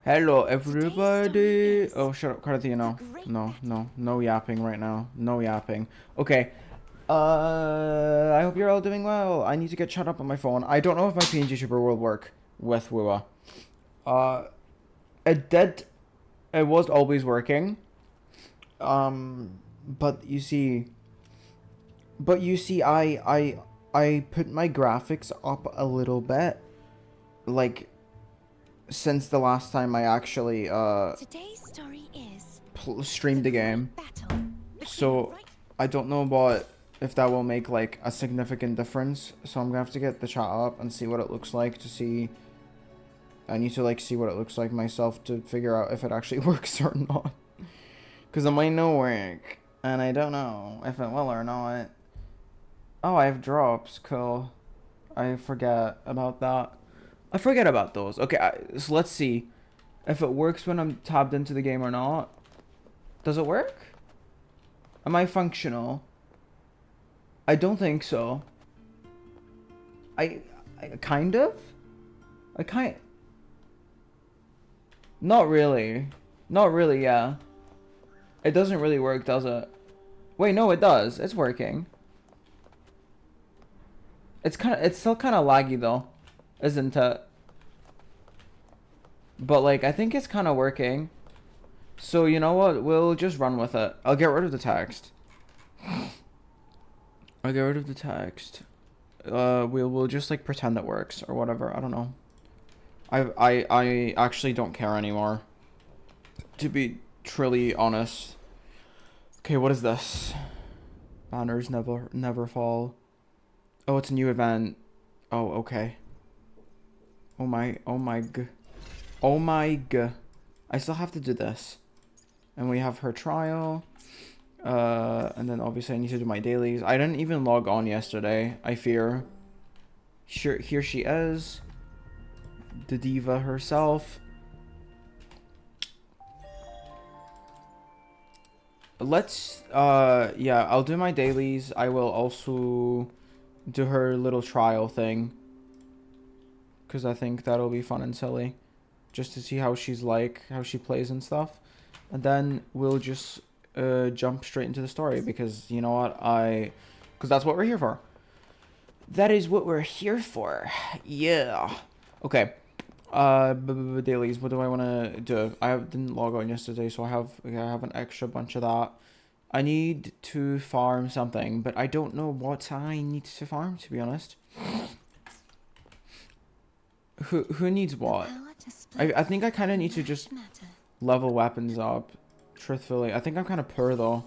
Hello, everybody. Oh, shut up, Carthy. No, no yapping right now. No yapping. Okay. I hope you're all doing well. I need to get shut up on my phone. I don't know if my PNG Super will work with wuwa. Uh, it did. It was always working. But you see, I put my graphics up a little bit, like since the last time I actually Today's story is streamed the game. So I don't know about if that will make like a significant difference. So I'm gonna have to get the chat up and see what it looks like to see. I need to like see what it looks like myself to figure out if it actually works or not. Cause it might not work, and I don't know if it will or not. Oh, I have drops. Cool. I forget about that. I forget about those. Okay, so let's see if it works when I'm tabbed into the game or not. Does it work? Am I functional? I don't think so. I kind of? I kind... Not really. Not really, yeah. It doesn't really work, does it? Wait, no, it does. It's working. It's still kind of laggy though, isn't it? But like, I think it's kind of working. So you know what? We'll just run with it. I'll get rid of the text. I'll get rid of the text. We'll just like pretend it works or whatever. I don't know. I actually don't care anymore, to be truly honest. Okay, what is this? Banners never fall. Oh, it's a new event. Oh, okay. Oh my g. Oh my g. I still have to do this. And we have her trial. And then obviously I need to do my dailies. I didn't even log on yesterday, I fear. Here she is. The diva herself. Let's, yeah, I'll do my dailies. I will also do her little trial thing. Because I think that'll be fun and silly. Just to see how she's like, how she plays and stuff. And then we'll just jump straight into the story. Because, you know what, because that's what we're here for. That is what we're here for. Yeah. Okay. Dailies. What do I want to do? Didn't log on yesterday, so I have an extra bunch of that. I need to farm something, but I don't know what I need to farm, to be honest. Who needs what? I think I kind of need to just level weapons up. Truthfully, I think I'm kind of poor though.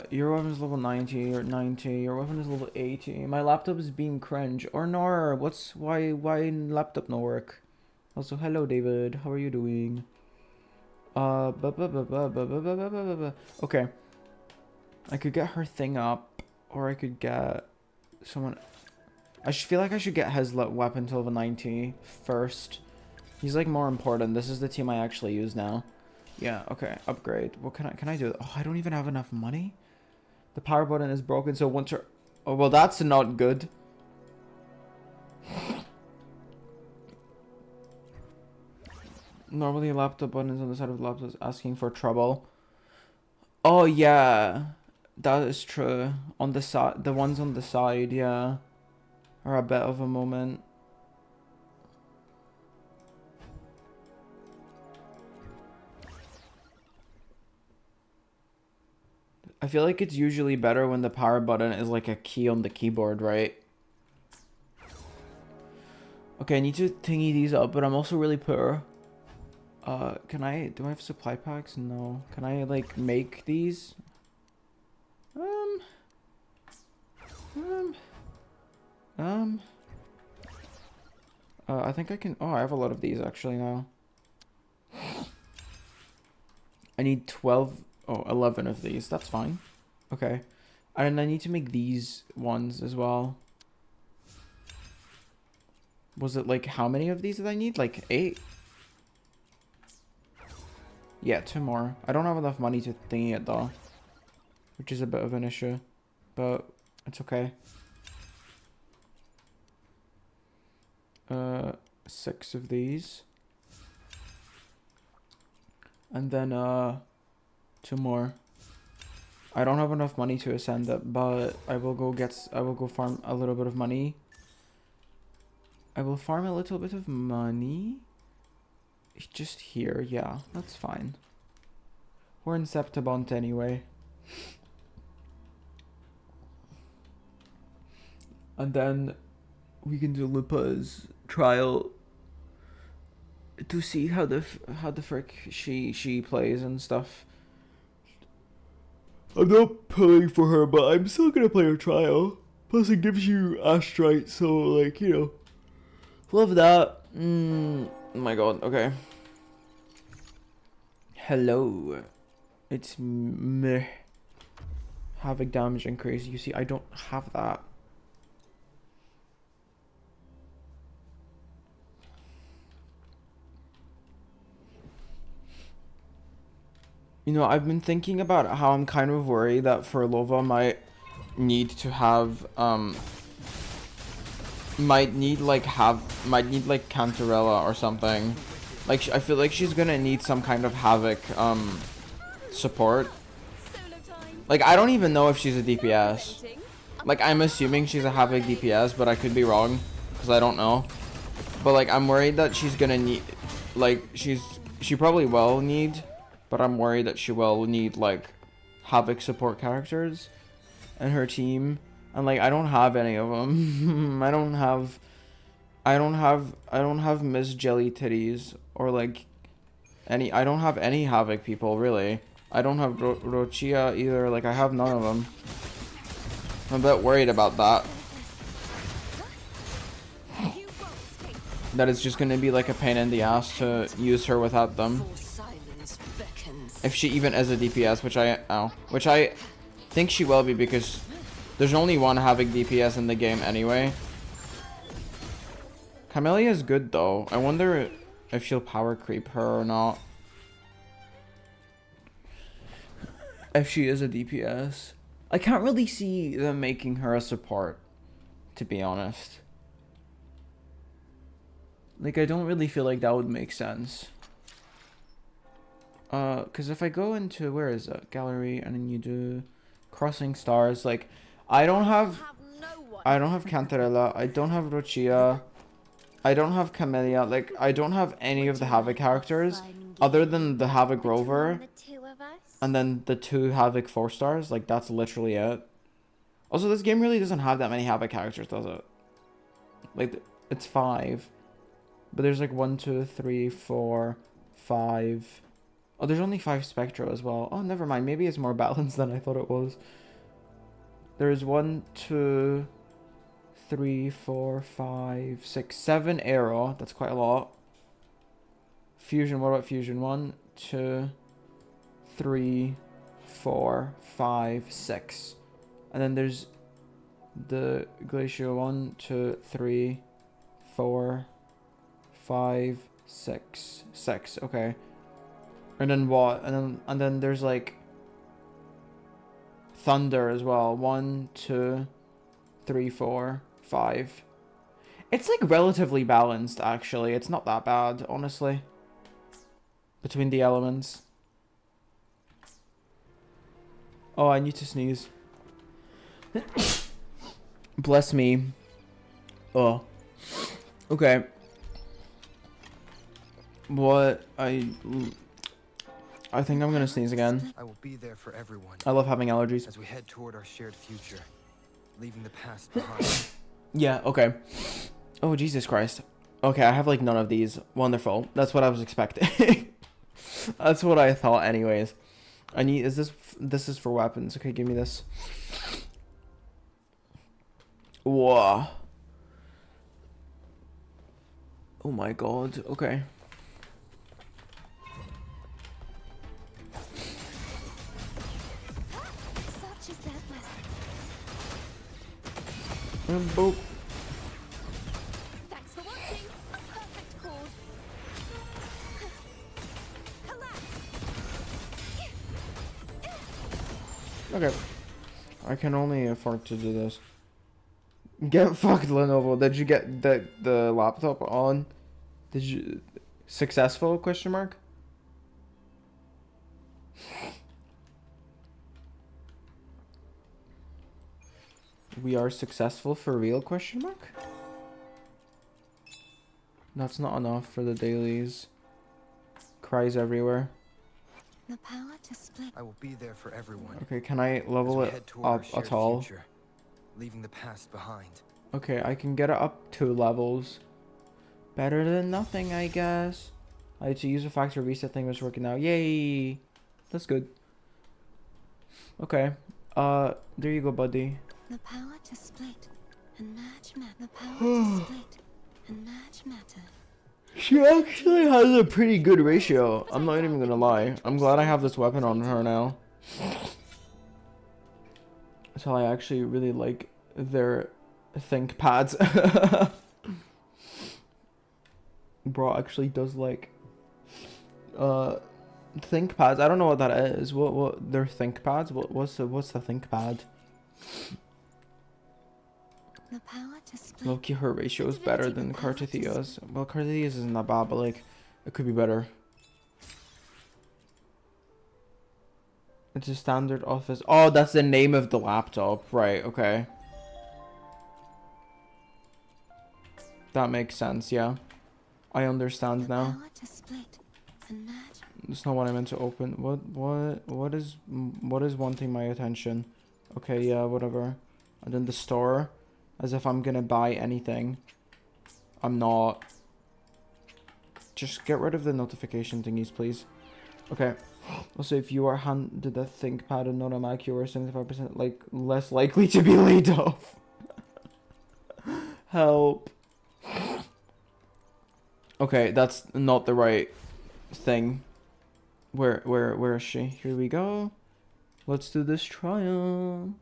Your weapon is level 90 or 90. Your weapon is level 80. My laptop is being cringe. Or nor. Why laptop no work? Also, hello David. How are you doing? Okay. I could get her thing up, or I could get someone. I feel like I should get his weapon to level 90 first. He's like more important. This is the team I actually use now. Yeah, okay, upgrade. What can I do? Oh, I don't even have enough money. The power button is broken, so once you're... Oh, well, that's not good. Normally, laptop button is on the side of the laptop asking for trouble. Oh, yeah. That is true. On the side, the ones on the side, yeah, are a bit of a moment. I feel like it's usually better when the power button is like a key on the keyboard, right? Okay, I need to thingy these up, but I'm also really poor. Do I have supply packs? No. Can I, like, make these? I think I can, oh, I have a lot of these actually now. I need 12, oh, 11 of these, that's fine. Okay. And I need to make these ones as well. Was it like, how many of these did I need? Like 8? Yeah, 2 more. I don't have enough money to thingy it though, which is a bit of an issue, but it's okay. 6 of these. And then 2 more. I don't have enough money to ascend it, but I will go farm a little bit of money. I will farm a little bit of money. Just here, yeah, that's fine. We're in Septibont anyway. And then we can do Lupa's trial to see how the frick she plays and stuff. I'm not pulling for her, but I'm still gonna play her trial. Plus it gives you Astrite, so like, you know. Love that. Oh my god, okay. Hello. It's meh. Havoc damage increase. You see, I don't have that. You know, I've been thinking about how I'm kind of worried that Furlova might need to have, might need like Cantarella or something. Like, I feel like she's gonna need some kind of Havoc, support. Like, I don't even know if she's a DPS. Like, I'm assuming she's a Havoc DPS, but I could be wrong, because I don't know. But, like, I'm worried that she's gonna need, like, she probably will need, but I'm worried that she will need, like, Havoc support characters in her team. And, like, I don't have any of them. I don't have Miss Jelly Titties, or, like, I don't have any Havoc people, really. I don't have Rochia either, like, I have none of them. I'm a bit worried about that. That it's just gonna be, like, a pain in the ass to use her without them. If she even is a DPS, which I think she will be, because there's only one Havoc DPS in the game anyway. Camellia is good, though. I wonder if she'll power creep her or not. If she is a DPS. I can't really see them making her a support, to be honest. Like, I don't really feel like that would make sense. Because if I go into, where is it? Gallery, and then you do Crossing Stars, like, I don't have Cantarella, I don't have Rochia, I don't have Camellia, like, I don't have any of the Havoc characters, other than the Havoc Rover, and then the 2 Havoc 4-stars, like, that's literally it. Also, this game really doesn't have that many Havoc characters, does it? Like, it's 5. But there's like 1, 2, 3, 4, 5. Oh, there's only 5 Spectro as well. Oh, never mind. Maybe it's more balanced than I thought it was. There's 1, 2, 3, 4, 5, 6, 7 Aero. That's quite a lot. Fusion. What about Fusion? 1, 2, 3, 4, 5, 6. And then there's the Glacial. 1, 2, 3, 4, 5, 6. 6. Okay. And then what? And then there's like Thunder as well. 1, 2, 3, 4, 5. It's like relatively balanced, actually. It's not that bad, honestly, between the elements. Oh, I need to sneeze. Bless me. Oh. Okay. What? I think I'm gonna sneeze again. I will be there for everyone. I love having allergies. As we head toward our shared future, leaving the past behind. Yeah, okay. Oh, Jesus Christ. Okay, I have like none of these. Wonderful. That's what I was expecting. That's what I thought anyways. I need, this is for weapons. Okay, give me this. Whoa. Oh my god, okay. Such is their blessing. Boop. Thanks for watching. A perfect chord. Okay. I can only afford to do this. Get fucked, Lenovo. Did you get the laptop on? Did you... Successful, question mark? We are successful for real, question mark? That's not enough for the dailies. Cries everywhere. The power to split. I will be there for everyone. Okay, can I as level we it head toward our up shared at all? future, leaving the past behind. Okay, I can get it up 2 levels. Better than nothing, I guess. I had to use a factory reset thing that's working now. Yay! That's good. Okay. There you go, buddy. The power to split and merge matter. The power to split and merge matter. She actually has a pretty good ratio. I'm not even gonna lie. I'm glad I have this weapon on her now. So I actually really like their think pads. Bro actually does like think pads. I don't know what that is. What their think pads? What's the think pad? The power to split. Loki, her ratio is better than Cartithia's. Well, Cartithia's isn't that bad, but like it could be better. It's a standard office. Oh, that's the name of the laptop. Right, okay. That makes sense, yeah. I understand The now. power to split and merge. That's not what I meant to open. What is wanting my attention? Okay, yeah, whatever. And then the store. As if I'm gonna buy anything. I'm not. Just get rid of the notification thingies, please. Okay. Also, if you are handed a ThinkPad and not a Mac, you are 75% like less likely to be laid off. Help. Okay, that's not the right thing. Where is she? Here we go. Let's do this trial.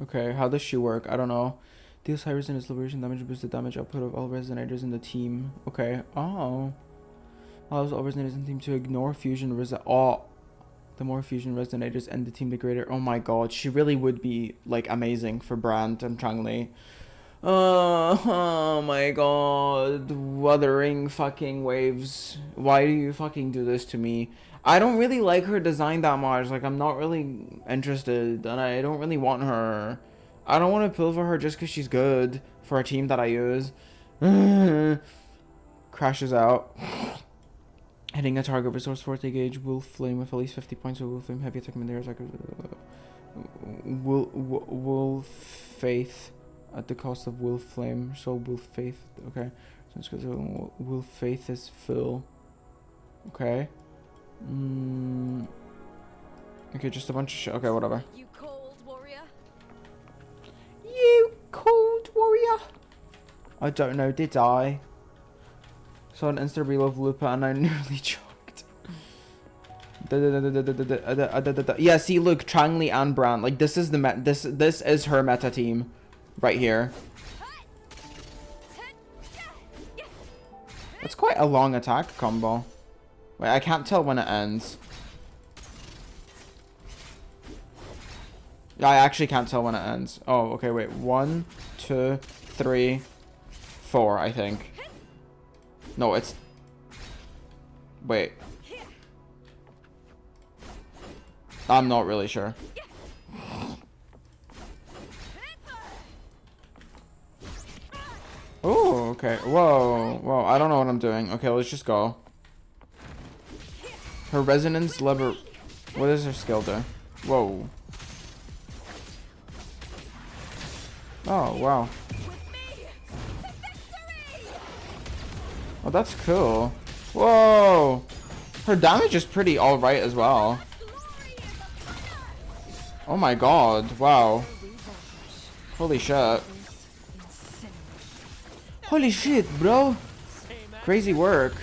Okay, how does she work? I don't know. Deals high resonance liberation damage, boosts the damage output of all resonators in the team. Okay. Oh. Allows all resonators in the team to ignore fusion the more fusion resonators and the team, the greater. Oh my god, she really would be like amazing for Brandt and Changli. Oh my god. Wuthering fucking waves. Why do you fucking do this to me? I don't really like her design that much. Like, I'm not really interested, and I don't really want her. I don't want to pull for her just because she's good for a team that I use. Crashes out. Hitting a target resource 40 gauge wolf flame with at least 50 points of wolf flame heavy attack in the air. Wolf faith at the cost of wolf flame. So wolf faith. Okay. So it's because wolf faith is full. Okay. Okay, just a bunch of shit. Okay, whatever. You cold warrior. You cold warrior. I don't know, did I? Saw an instant reload of Lupa and I nearly choked. Yeah, see, look, Changli and Brandt. Like, this is the this is her meta team, right here. That's quite a long attack combo. Wait, I can't tell when it ends. Yeah, I actually can't tell when it ends. Oh, okay, wait. 1, 2, 3, 4, I think. No, it's... Wait. I'm not really sure. Oh, okay. Whoa, whoa. I don't know what I'm doing. Okay, let's just go. Her resonance lever... What does her skill do? Whoa. Oh, wow. Oh, that's cool. Whoa. Her damage is pretty alright as well. Oh my god. Wow. Holy shit. Holy shit, bro. Crazy work.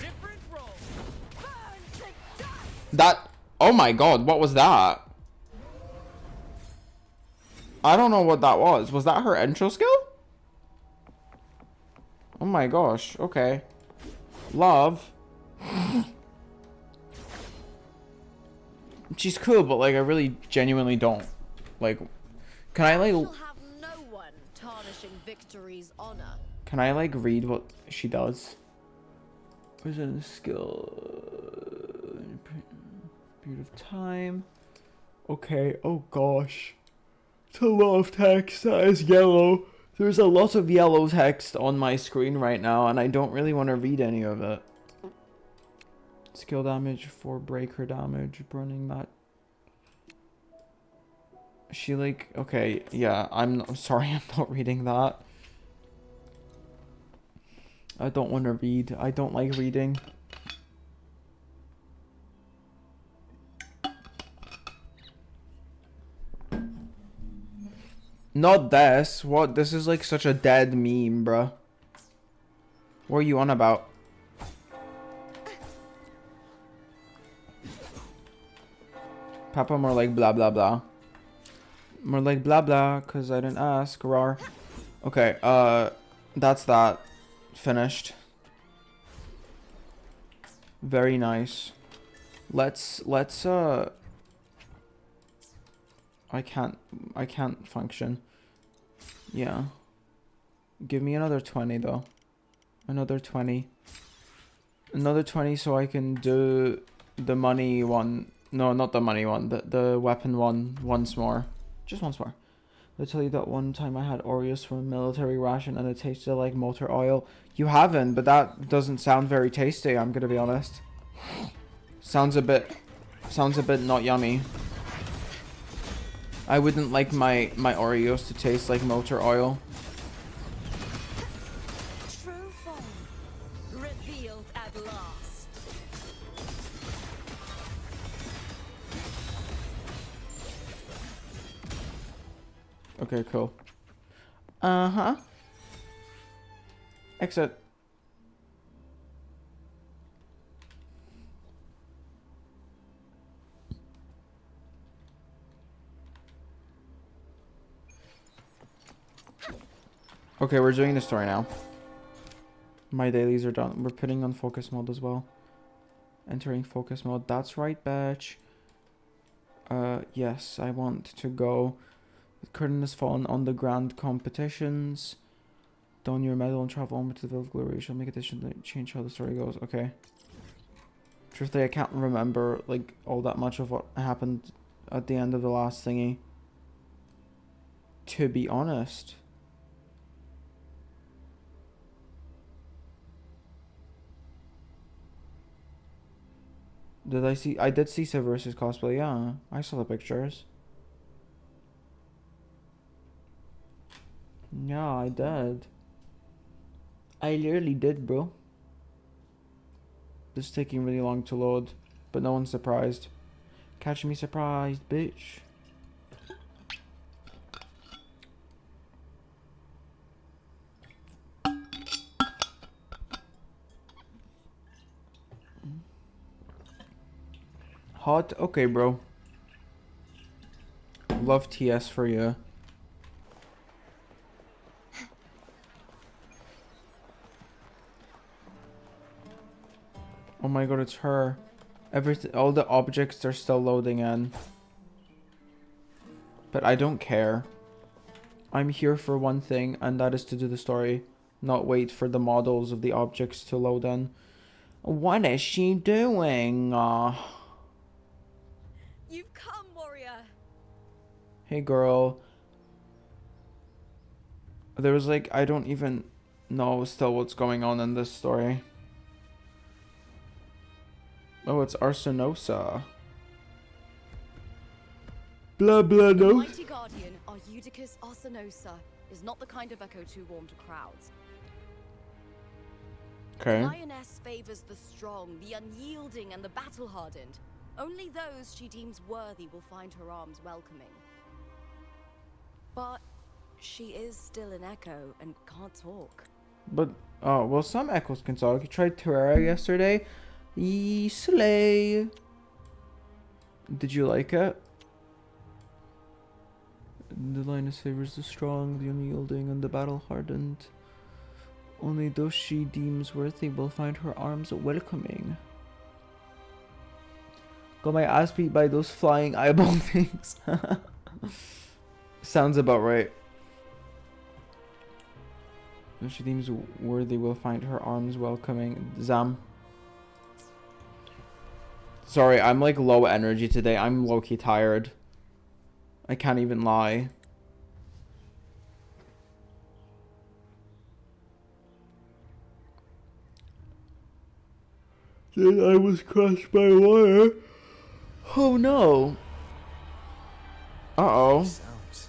That... Oh my god, what was that? I don't know what that was. Was that her intro skill? Oh my gosh, okay. Love. She's cool, but like I really genuinely don't Like, can I like Shall have no one tarnishing victory's honor. can I like read what she does? Where's it in skill? Period of time. Okay. Oh gosh, it's a lot of text. That is yellow. There's a lot of yellow text on my screen right now, and I don't really want to read any of it. Skill damage, 4 breaker damage, burning that. She like, okay, yeah, I'm sorry, I'm not reading that. I don't want to read. I don't like reading. Not this. What? This is like such a dead meme, bruh. What are you on about? Papa, more like blah blah blah. More like blah blah, cause I didn't ask. Rar. Okay, that's that. Finished. Very nice. Let's I can't function. Yeah. Give me another 20 though. Another 20. Another 20 so I can do the money one. No, not the money one. The weapon one once more. Just once more. I'll tell you that one time I had Oreos from a military ration and it tasted like motor oil. You haven't, but that doesn't sound very tasty, I'm gonna be honest. Sounds a bit not yummy. I wouldn't like my Oreos to taste like motor oil. True form revealed at last. Okay, cool. Uh-huh. Exit. Okay, we're doing the story now. My dailies are done. We're putting on focus mode as well. Entering focus mode. That's right, bitch. Yes, I want to go. The curtain has fallen on the grand competitions. Don your medal and travel on to the Ville of Glory. Shall make a decision to change how the story goes. Okay. Truthfully, I can't remember like all that much of what happened at the end of the last thingy. To be honest. Did I see? I did see Severus's cosplay. Yeah, I saw the pictures. Yeah, I did. I literally did, bro. This is taking really long to load, but no one's surprised. Catch me surprised, bitch. Hot? Okay, bro. Love TS for you. Oh my god, it's her. Everything, all the objects are still loading in. But I don't care. I'm here for one thing, and that is to do the story. Not wait for the models of the objects to load in. What is she doing? You've come, warrior. Hey girl. There was like, I don't even know still what's going on in this story. Oh, it's Arsenosa. Blah blah The no. mighty guardian, Eudicus Arsenosa, is not the kind of echo too warm to crowds. Okay. The lioness favors the strong, the unyielding, and the battle-hardened. Only those she deems worthy will find her arms welcoming. But she is still an echo and can't talk. But, oh, well, some echoes can talk. You tried Terraria yesterday. Yee, slay. Did you like it? The lioness favors the strong, the unyielding, and the battle-hardened. Only those she deems worthy will find her arms welcoming. Got my ass beat by those flying eyeball things. Sounds about right. If she deems worthy, will find her arms welcoming. Zam. Sorry, I'm like low energy today. I'm low-key tired. I can't even lie. Then I was crushed by water. Oh no. Uh-oh. Sounds.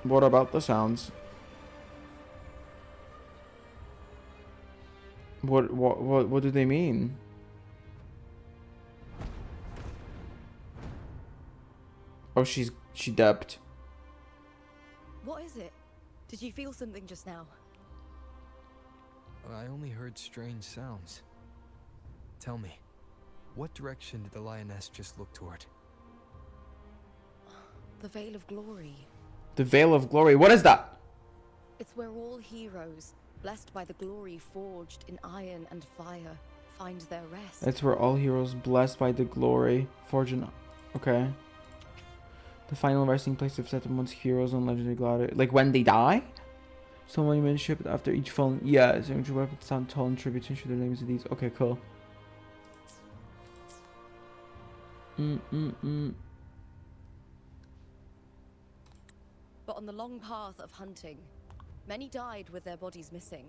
What about the sounds? What do they mean? Oh, she depped. What is it? Did you feel something just now? I only heard strange sounds. Tell me, what direction did the lioness just look toward? The Veil of Glory. The Veil of Glory. What is that? It's where all heroes, blessed by the glory forged in iron and fire, find their rest. It's where all heroes blessed by the glory fortune. Okay. The final resting place of Settlement's heroes and legendary gladiators. Like when they die? So monumentship after each fallen. Yeah, so each weapon stand tall in tribute to ensure their names of these. Okay, cool. But on the long path of hunting, many died with their bodies missing.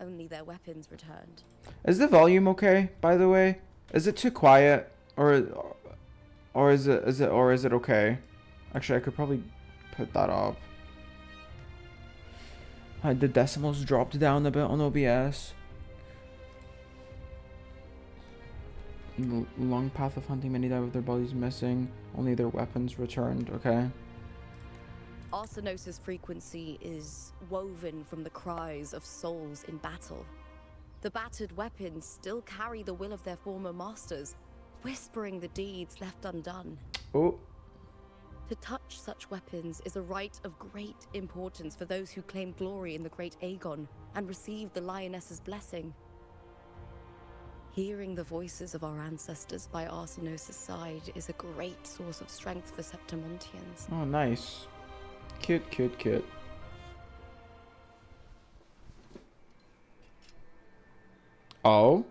Only their weapons returned. Is the volume okay, by the way? Is it too quiet? Or is it okay? Actually, I could probably put that up. The decimals dropped down a bit on OBS. Long path of hunting, many died with their bodies missing. Only their weapons returned. Okay. Arsenos's frequency is woven from the cries of souls in battle. The battered weapons still carry the will of their former masters, whispering the deeds left undone. Oh. To touch such weapons is a rite of great importance for those who claim glory in the great Aegon and receive the lioness's blessing. Hearing the voices of our ancestors by Arsenos's side is a great source of strength for Septimontians. Oh, nice. Cute, cute, cute. Oh?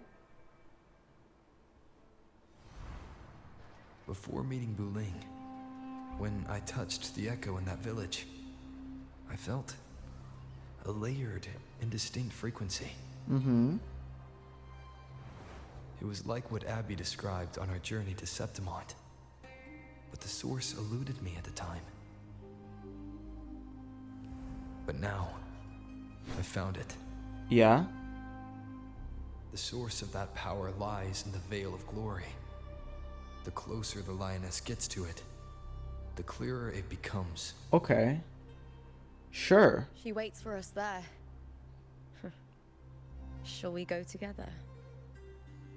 Before meeting Wuling, when I touched the echo in that village, I felt a layered, indistinct frequency. Mm-hmm. It was like what Abby described on our journey to Septimont, but the source eluded me at the time. But now, I found it. Yeah? The source of that power lies in the Veil of Glory. The closer the lioness gets to it, the clearer it becomes. Okay. Sure. She waits for us there. Shall we go together?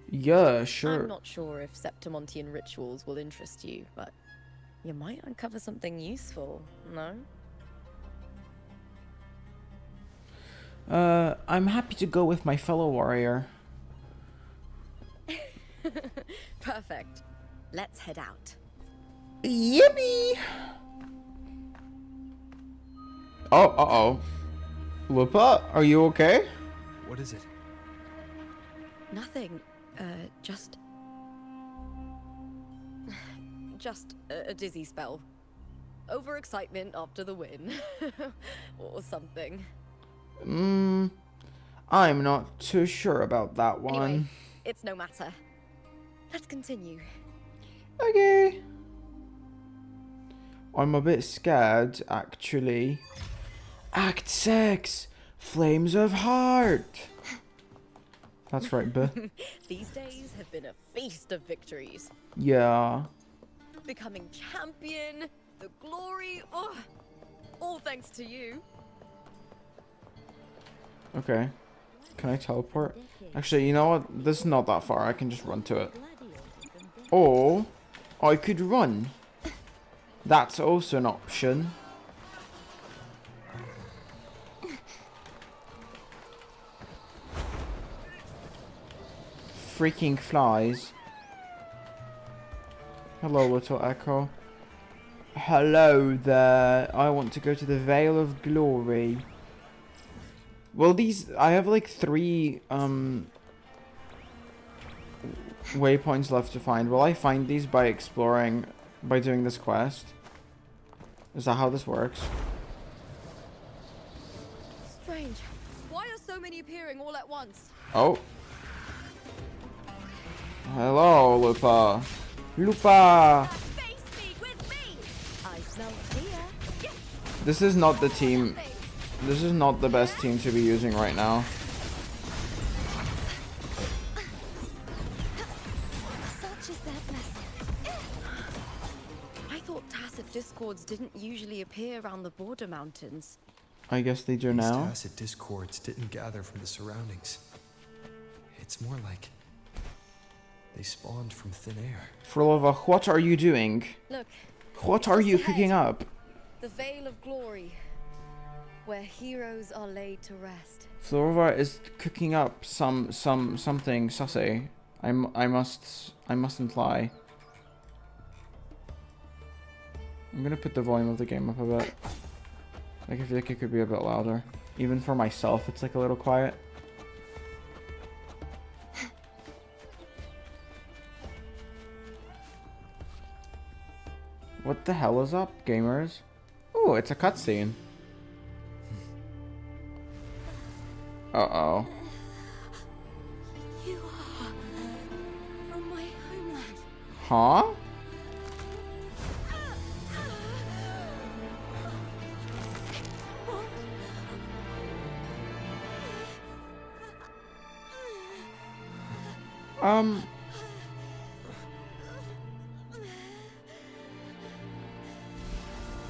Yeah, sure. I'm not sure if Septimontian rituals will interest you, but you might uncover something useful, no? I'm happy to go with my fellow warrior. Perfect. Let's head out. Yippee! Oh, uh-oh. Lupa, are you okay? What is it? Nothing. Just a dizzy spell. Overexcitement after the win. Or something. I'm not too sure about that one. Anyway, it's no matter. Let's continue. Okay. I'm a bit scared, actually. Act 6! Flames of Heart! That's right, buh. These days have been a feast of victories. Yeah. Becoming champion, the glory, all thanks to you. Okay. Can I teleport? Actually, you know what? This is not that far. I can just run to it. Or I could run. That's also an option. Freaking flies. Hello, little echo. Hello there. I want to go to the Veil of Glory. Well, I have like 3 waypoints left to find. Will I find these by doing this quest? Is that how this works? Strange. Why are so many appearing all at once? Oh. Hello, Lupa. Lupa! Face me with me! I smell fear. This is not the team. This is not the best team to be using right now. Such is their blessing. I thought tacit discords didn't usually appear around the border mountains. I guess they do These now. tacit discords didn't gather from the surroundings. It's more like they spawned from thin air. Frolova, what are you doing? Look, What are you cooking up? the Veil of Glory, where heroes are laid to rest. Florova is cooking up something sussy. I mustn't lie. I'm gonna put the volume of the game up a bit. Like, I feel like it could be a bit louder. Even for myself, it's like a little quiet. What the hell is up, gamers? Ooh, it's a cutscene. Uh-oh. You are from my homeland. Huh?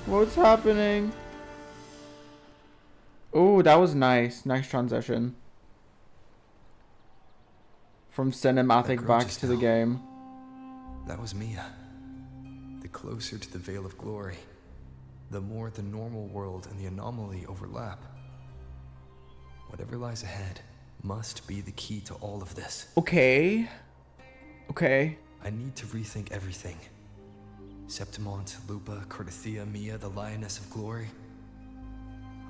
What's happening? Oh, that was nice. Nice transition. From cinematic back gorgeous to the now. game. That was Mia. The closer to the Veil of Glory, the more the normal world and the anomaly overlap. Whatever lies ahead must be the key to all of this. Okay. Okay. I need to rethink everything. Septimont, Lupa, Cardathia, Mia, the Lioness of Glory.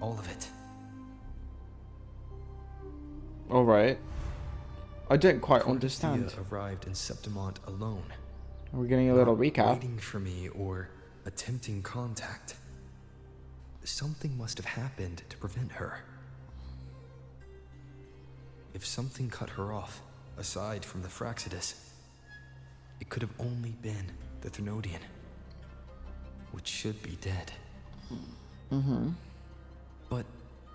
All of it. Alright. I didn't quite Cardathia understand. arrived in Septimont alone. We're getting a little Not recap. waiting for me or attempting contact. Something must have happened to prevent her. If something cut her off, aside from the Fraxidus, it could have only been the Thermodian, which should be dead. But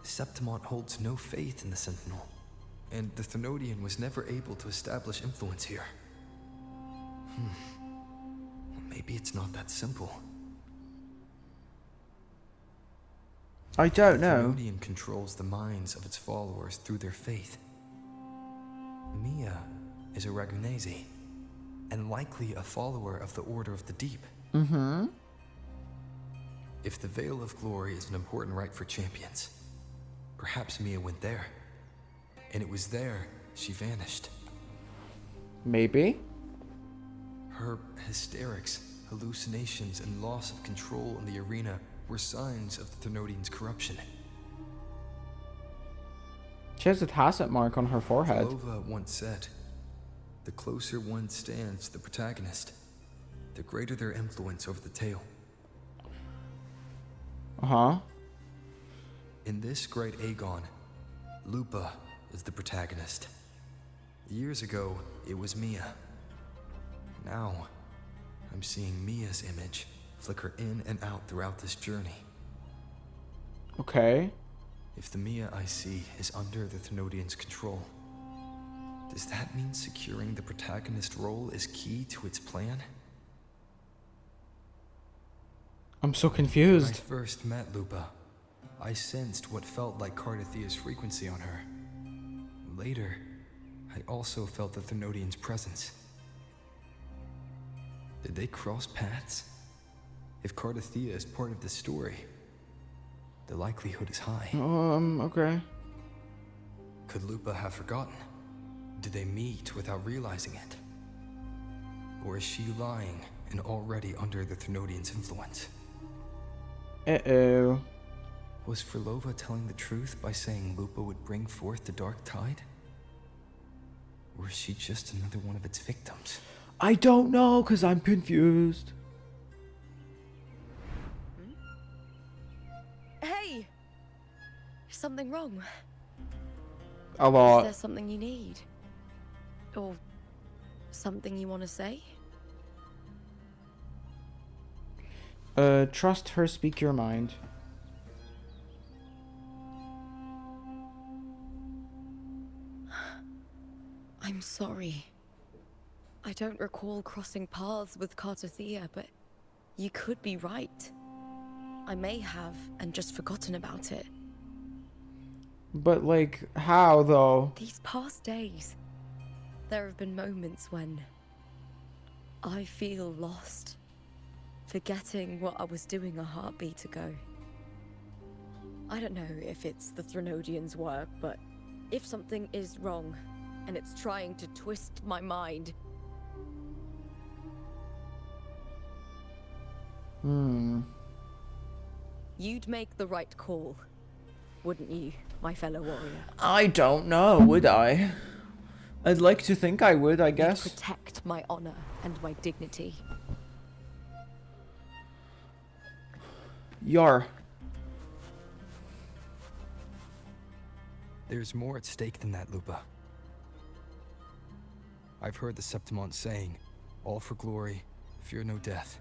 Septimont holds no faith in the Sentinel, and the Thermodian was never able to establish influence here. Maybe it's not that simple. I don't The know. Thermodian controls the minds of its followers through their faith. Mia is a Ragunese, and likely a follower of the Order of the Deep. If the Veil of Glory is an important rite for champions, perhaps Mia went there. And it was there she vanished. Maybe? Her hysterics, hallucinations, and loss of control in the arena were signs of the Thermodian's corruption. She has a tacit mark on her forehead. Lova once said, the closer one stands to the protagonist, the greater their influence over the tale. Uh-huh. In this great Aegon, Lupa is the protagonist. Years ago, it was Mia. Now, I'm seeing Mia's image flicker in and out throughout this journey. Okay. If the Mia I see is under the Thermodian's control, does that mean securing the protagonist role is key to its plan? I'm so When I confused. first met Lupa, I sensed what felt like Cardathia's frequency on her. Later, I also felt the Thermodian's presence. Did they cross paths? If Cardathia is part of this story, the likelihood is high. Okay. Could Lupa have forgotten? Did they meet without realizing it? Or is she lying and already under the Thermodian's influence? Uh-oh. Was Frolova telling the truth by saying Lupa would bring forth the dark tide? Or is she just another one of its victims? I don't know, because I'm confused. Hey! Is something wrong? A Is lot. there something you need? Or something you want to say? Trust her, speak your mind. I'm sorry. I don't recall crossing paths with Cartothea, but you could be right. I may have and just forgotten about it. But, like, how, though? These past days, there have been moments when I feel lost, forgetting what I was doing a heartbeat ago. I don't know if it's the Threnodians' work, but if something is wrong, and it's trying to twist my mind. You'd make the right call, wouldn't you, my fellow warrior? I don't know, would I? I'd like to think I would, I guess. You'd protect my honor and my dignity. Yar. There's more at stake than that, Lupa. I've heard the Septimont saying, all for glory, fear no death.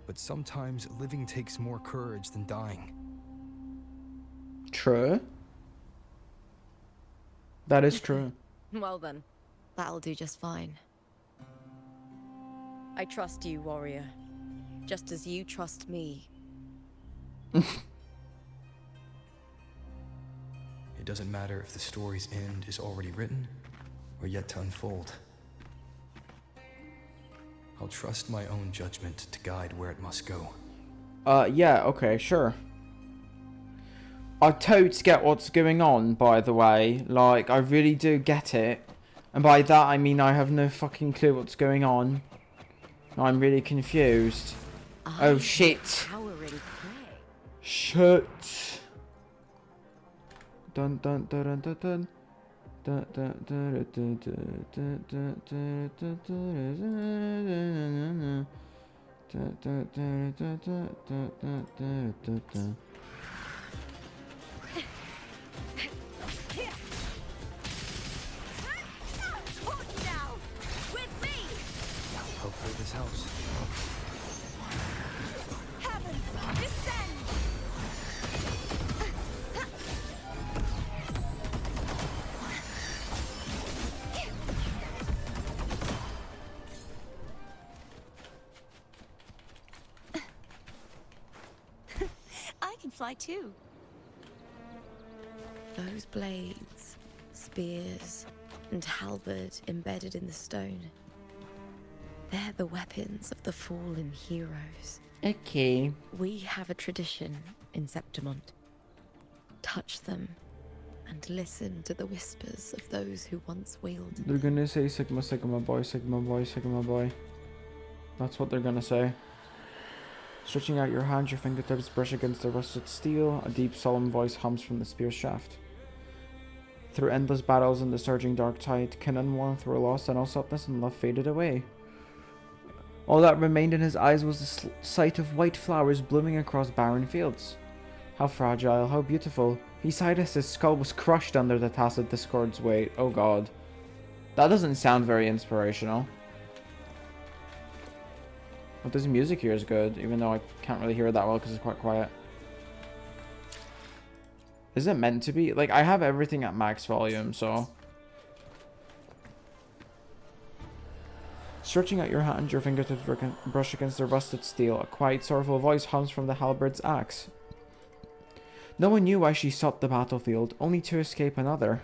But sometimes living takes more courage than dying. True. That is true. Well then, that'll do just fine. I trust you, warrior. Just as you trust me. It doesn't matter if the story's end is already written or yet to unfold. I'll trust my own judgment to guide where it must go. Yeah, okay, sure. I totes get what's going on, by the way. Like, I really do get it. And by that, I mean I have no fucking clue what's going on. I'm really confused. Oh, shit. Towering prey. Shit. Dun dun dun dun dun dun. Dun, dun, dun, dun, dun, dun, dun, dun, dun, dun, dun, dun, dun, dun, dun, dun, dun. Now, with me! Hopefully this helps. Heavens, descend! I can fly too. Those blades, spears, and halberd embedded in the stone. They're the weapons of the fallen heroes. Okay. We have a tradition in Septimont. Touch them and listen to the whispers of those who once wielded They're them. gonna say Sigma, Sigma boy, Sigma boy, Sigma boy. That's what they're gonna say. Stretching out your hand, your fingertips brush against the rusted steel. A deep, solemn voice hums from the spear shaft. Through endless battles in the surging dark tide, kin and warmth were lost, and all softness and love faded away. All that remained in his eyes was the sight of white flowers blooming across barren fields. How fragile, how beautiful. He sighed as his skull was crushed under the tacit discord's weight. Oh god. That doesn't sound very inspirational. But this music here is good, even though I can't really hear it that well because it's quite quiet. Is it meant to be? Like, I have everything at max volume, so... Stretching out your hand, your fingertips brush against the rusted steel. A quiet, sorrowful voice hums from the halberd's axe. No one knew why she sought the battlefield, only to escape another.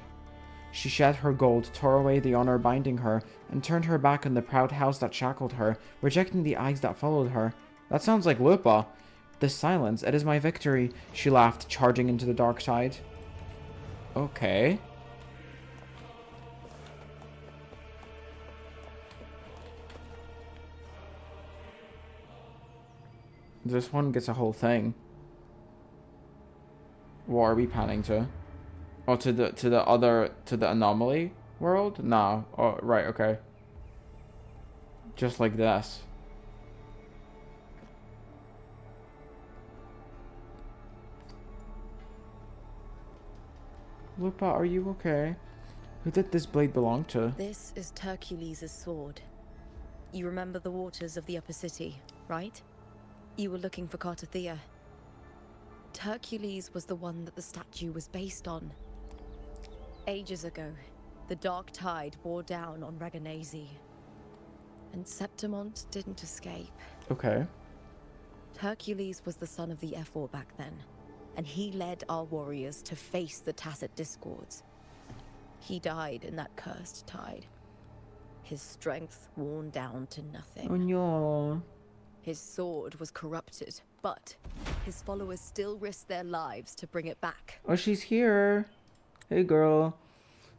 She shed her gold, tore away the honor binding her, and turned her back on the proud house that shackled her, rejecting the eyes that followed her. That sounds like Lupa. This silence, it is my victory, she laughed, charging into the dark side. Okay. This one gets a whole thing. What are we panning to? Oh, to the anomaly world? No. Oh, right, okay. Just like this. Lupa, are you okay? Who did this blade belong to? This is Hercules' sword. You remember the waters of the upper city, right? You were looking for Cartathea. Hercules was the one that the statue was based on. Ages ago, the dark tide bore down on Reganese. And Septimont didn't escape. Okay. Hercules was the son of the Ephor back then, and he led our warriors to face the Tacit Discords. He died in that cursed tide, his strength worn down to nothing. Oh no. His sword was corrupted, but his followers still risked their lives to bring it back. Oh, she's here. Hey, girl.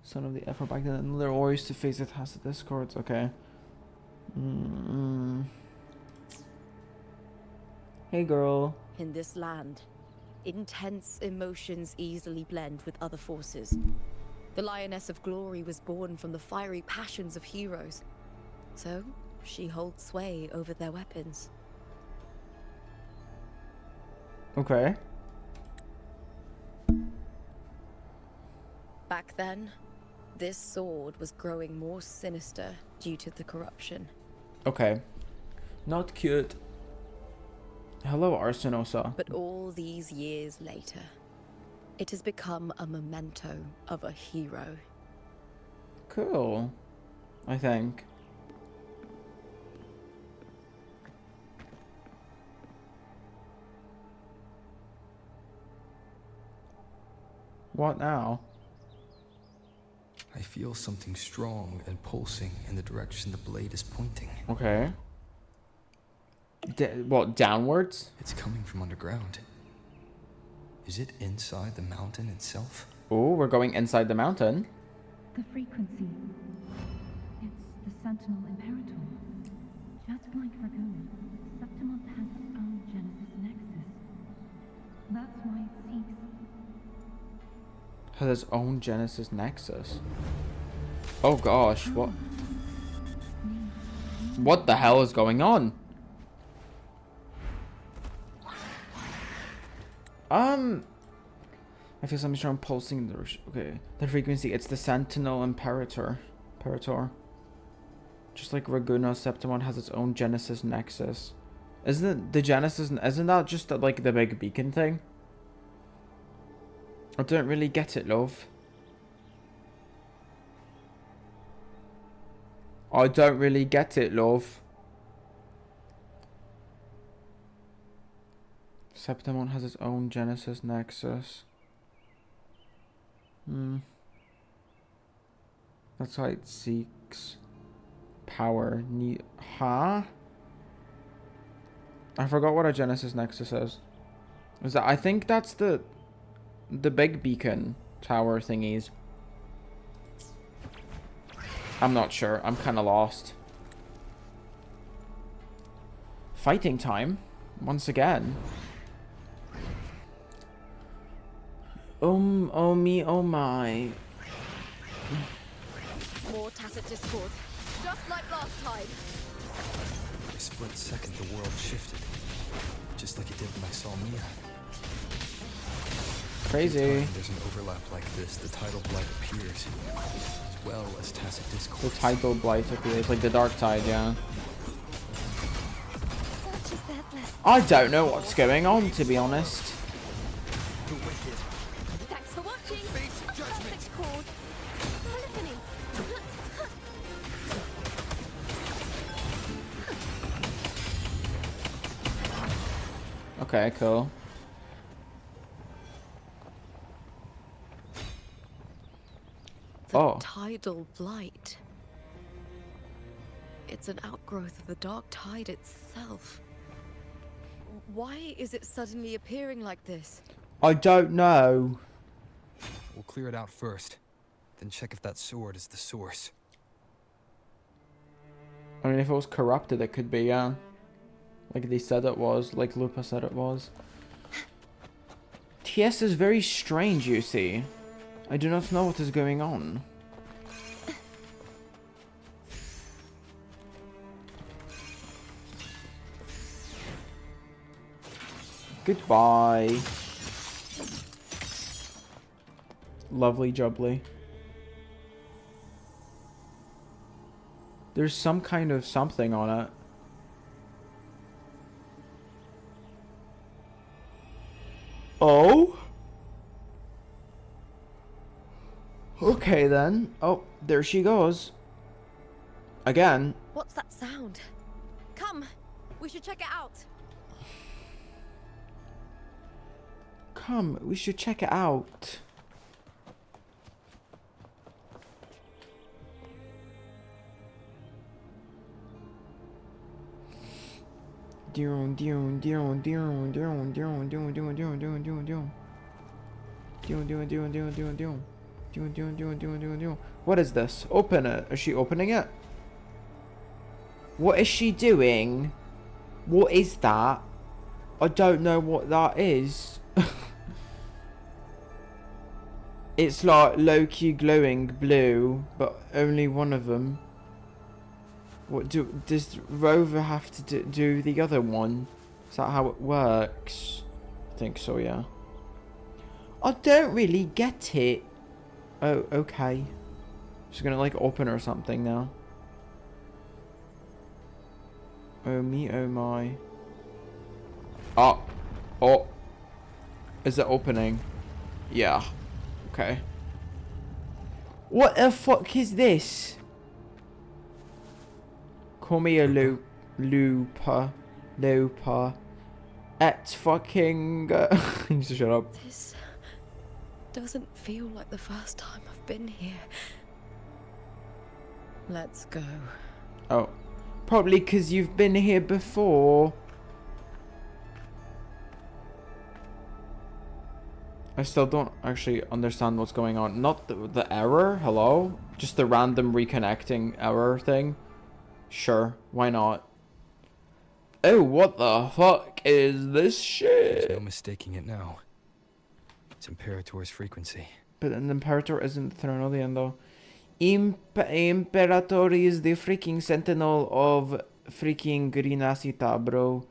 Son of the Ephor back then, and their warriors to face the Tacit Discords. Okay. Hey, girl. In this land, intense emotions easily blend with other forces. The Lioness of Glory was born from the fiery passions of heroes, so she holds sway over their weapons. Okay. Back then, this sword was growing more sinister due to the corruption. Okay. Not cute. Hello, Arsenosa. But all these years later, it has become a memento of a hero. Cool. I think. What now? I feel something strong and pulsing in the direction the blade is pointing. Okay. What, downwards? It's coming from underground. Is it inside the mountain itself? Oh, we're going inside the mountain. The frequency. It's the Sentinel Imperator. Just like Ragoon, Septimont has its own Genesis Nexus. That's why it seeks. Has its own Genesis Nexus. Oh gosh, what? What the hell is going on? I feel something strong pulsing in the okay. The frequency, it's the Sentinel Imperator. Just like Raguna, Septimon has its own Genesis Nexus. Isn't it the Genesis? Isn't that just like the big beacon thing? I don't really get it, love. I don't really get it, love. Septimon has its own Genesis Nexus. That's how it seeks power. Huh? I forgot what a Genesis Nexus is. Is that? I think that's the big beacon tower thingies. I'm not sure. I'm kind of lost. Fighting time once again. Oh me, oh my. More Tacit Discord, just like last time. A split second, the world shifted. Just like it did when I saw Mia. Crazy. Anytime there's an overlap like this, the tidal blight appears, as well as Tacit Discord. The tidal blight appears, like the dark tide, yeah. Such is their blessing. I don't know what's going on, to be honest. The wicked. Thanks for watching. Fate's judgment. Perfect chord. Polyphony. Okay, cool. The tidal blight. It's an outgrowth of the dark tide itself. Why is it suddenly appearing like this? I don't know. We'll clear it out first, then check if that sword is the source. I mean, if it was corrupted, it could be, yeah. Like they said it was, like Lupa said it was. TS is very strange, you see. I do not know what is going on. Goodbye. Lovely jubbly. There's some kind of something on it. Oh? Okay then. Oh, there she goes. Again. What's that sound? Come, we should check it out. Come, we should check it out. What is this? Open it. Is she opening it? What is she doing? What is that? I don't know what that is. It's like low-key glowing blue, but only one of them. What does Rover have to do the other one? Is that how it works? I think so, yeah. I don't really get it. Oh, okay. She's gonna like open or something now. Oh me, oh my. Oh. Oh. Is it opening? Yeah. Okay. What the fuck is this? Call me a Lupa. It's fucking... I need to shut up. This doesn't feel like the first time I've been here. Let's go. Oh. Probably because you've been here before. I still don't actually understand what's going on. Not the error, hello? Just the random reconnecting error thing. Sure, why not? Oh, what the fuck is this shit? There's no mistaking it now. It's Imperator's frequency. But an Imperator isn't Thronodian though. Imperator is the freaking sentinel of freaking Rinascita, bro.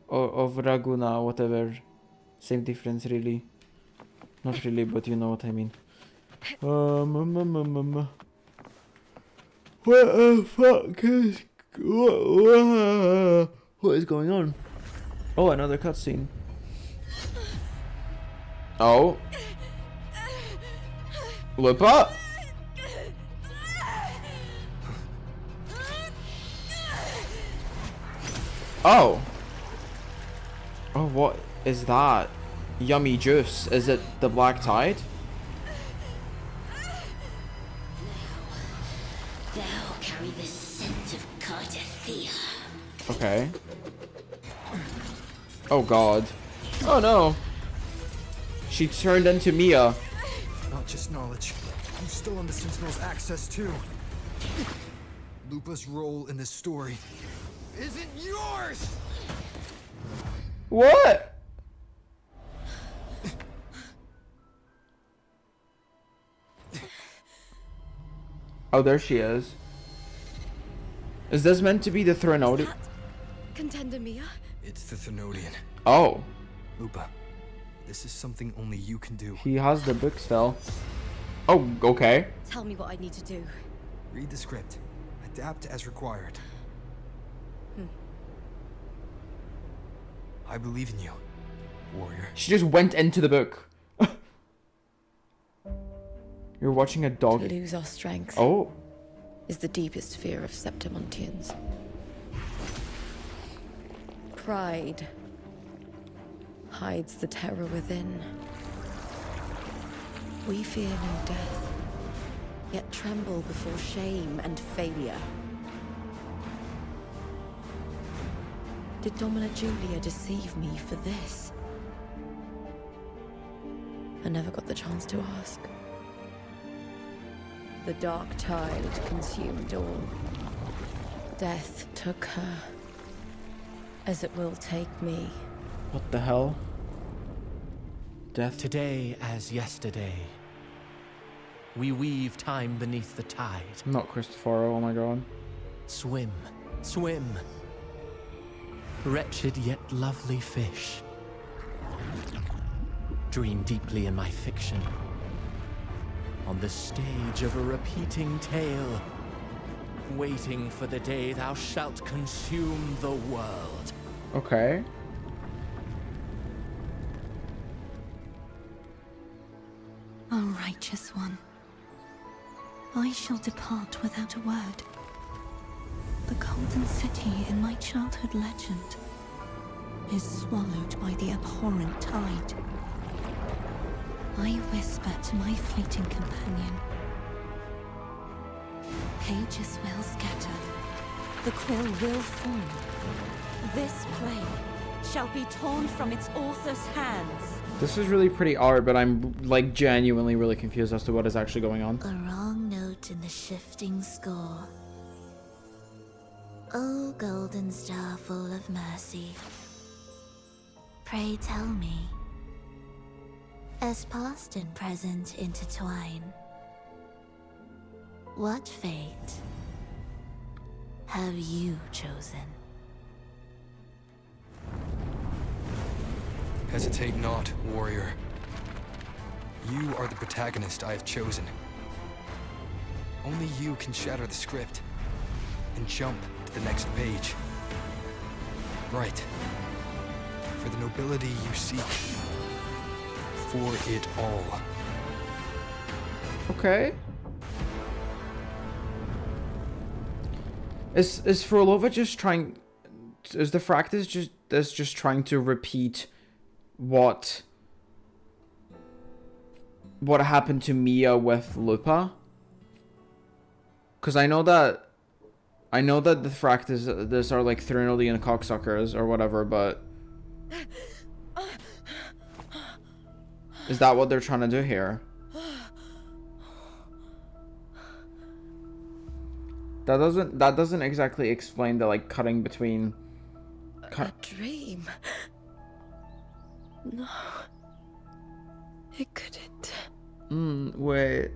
Or of Raguna, whatever. Same difference, really. Not really, but you know what I mean. What the fuck is... What is going on? Oh, another cutscene. Oh. Lupa? Oh. Oh, what is that? Yummy juice. Is it the Black Tide? Thou carry the scent of Cardathia. Okay. Oh god. Oh no. She turned into Mia. Not just knowledge. You've stolen the Sentinel's access too. Lupa's role in this story isn't yours! What? Oh, there she is. Is this meant to be the Thronodian? Contender Mia? It's the Thenodian. Oh. Lupa, this is something only you can do. He has the book still. Oh, okay. Tell me what I need to do. Read the script. Adapt as required. I believe in you, warrior. She just went into the book. You're watching a dog. To lose our strength Oh. is the deepest fear of Septimontians. Pride hides the terror within. We fear no death, yet tremble before shame and failure. Did Domina Julia deceive me for this? I never got the chance to ask. The dark tide consumed all. Death took her. as it will take me. What the hell? Death? Today as yesterday, we weave time beneath the tide. Not Christopher, oh my god. Swim, swim. Wretched yet lovely fish. Dream deeply in my fiction. On the stage of a repeating tale. Waiting for the day thou shalt consume the world. Okay. O righteous one, I shall depart without a word. The golden city in my childhood legend is swallowed by the abhorrent tide. I whisper to my fleeting companion. Pages will scatter, the quill will form. This play shall be torn from its author's hands. This is really pretty art, but I'm like genuinely really confused as to what is actually going on. A wrong note in the shifting score. O golden star full of mercy, pray tell me, as past and present intertwine, what fate have you chosen? Hesitate not, warrior. You are the protagonist I have chosen. Only you can shatter the script and jump to the next page. Right. For the nobility you seek. For it all. Okay. Is Frolova just trying? Is the Fractus just trying to repeat what happened to Mia with Lupa? Because I know that the Fractus this are like Threnodian cocksuckers or whatever, but is that what they're trying to do here? That doesn't exactly explain the like cutting between. A dream? No, it couldn't. Wait.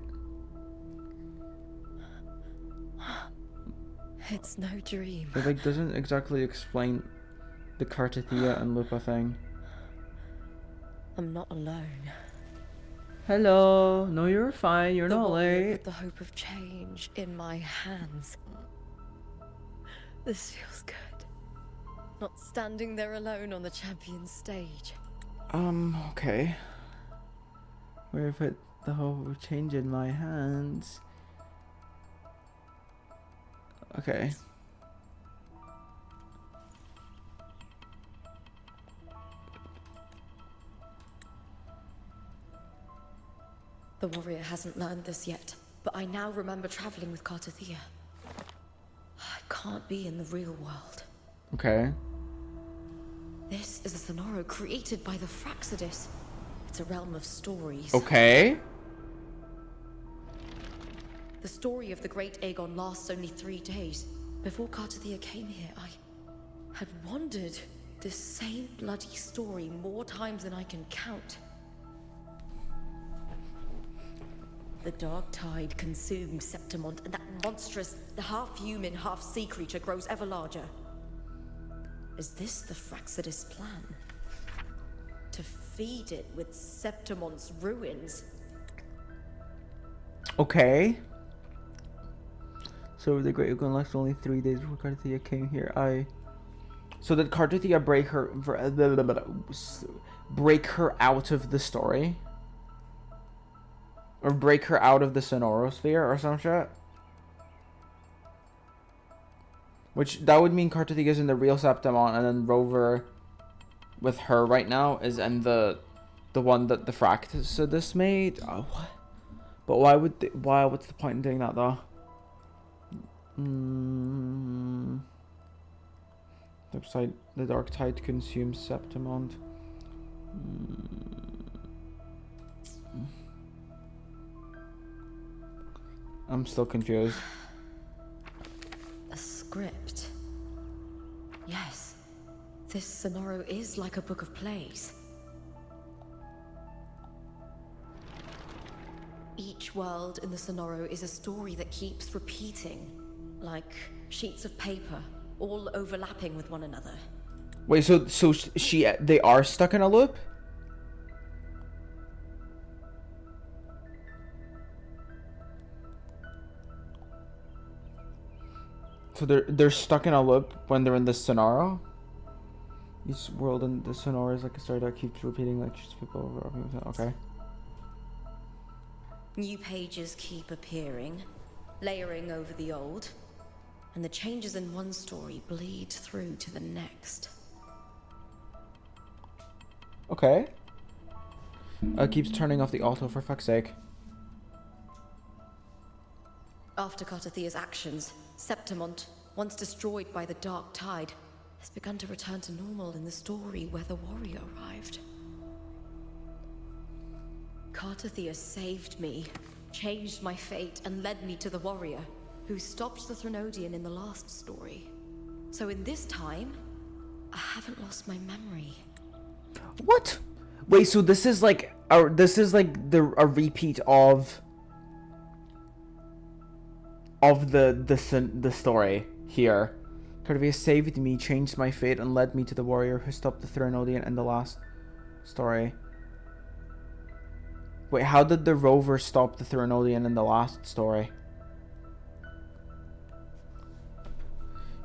It's no dream. It like doesn't exactly explain the Cartithia and Lupa thing. I'm not alone. Hello. No, you're fine. You're The not warrior late. put the hope of change in my hands. This feels good. Not standing there alone on the champion stage. Okay. Where put the hope of change in my hands? Okay. The warrior hasn't learned this yet, but I now remember traveling with Cartithia. I can't be in the real world. Okay. This is a Sonoro created by the Fraxidus. It's a realm of stories. Okay. The story of the great Aegon lasts only 3 days. Before Cartithia came here, I had wandered this same bloody story more times than I can count. The dark tide consumes Septimont, and that monstrous, half-human, half-sea creature grows ever larger. Is this the Fraxidus plan? To feed it with Septimont's ruins? Okay. So the Great Aegon lasted only 3 days before Cartithia came here. So did Cartithia break her out of the story? Or break her out of the Sonorosphere or some shit? Which, that would mean Cartithia's in the real Septimont, and then Rover with her right now is in the one that the Fractus made. Oh, what? But why? What's the point in doing that though? The dark tide consumes Septimont. I'm still confused. A script. Yes. This Sonoro is like a book of plays. Each world in the Sonoro is a story that keeps repeating, like sheets of paper, all overlapping with one another. Wait, so they are stuck in a loop? So they're stuck in a loop when they're in the Sonoro? Each world in the Sonoro is like a story that keeps repeating, like just people over. Okay. New pages keep appearing, layering over the old, and the changes in one story bleed through to the next. Okay. Keeps turning off the auto for fuck's sake. After Cartathea's actions, Septimont, once destroyed by the Dark Tide, has begun to return to normal in the story where the warrior arrived. Cartathea saved me, changed my fate, and led me to the warrior, who stopped the Threnodian in the last story. So in this time, I haven't lost my memory. What? Wait, so this is like a repeat of the story here. Cartathea saved me, changed my fate, and led me to the warrior who stopped the Threnodian in the last story. Wait, how did the rover stop the Threnodian in the last story?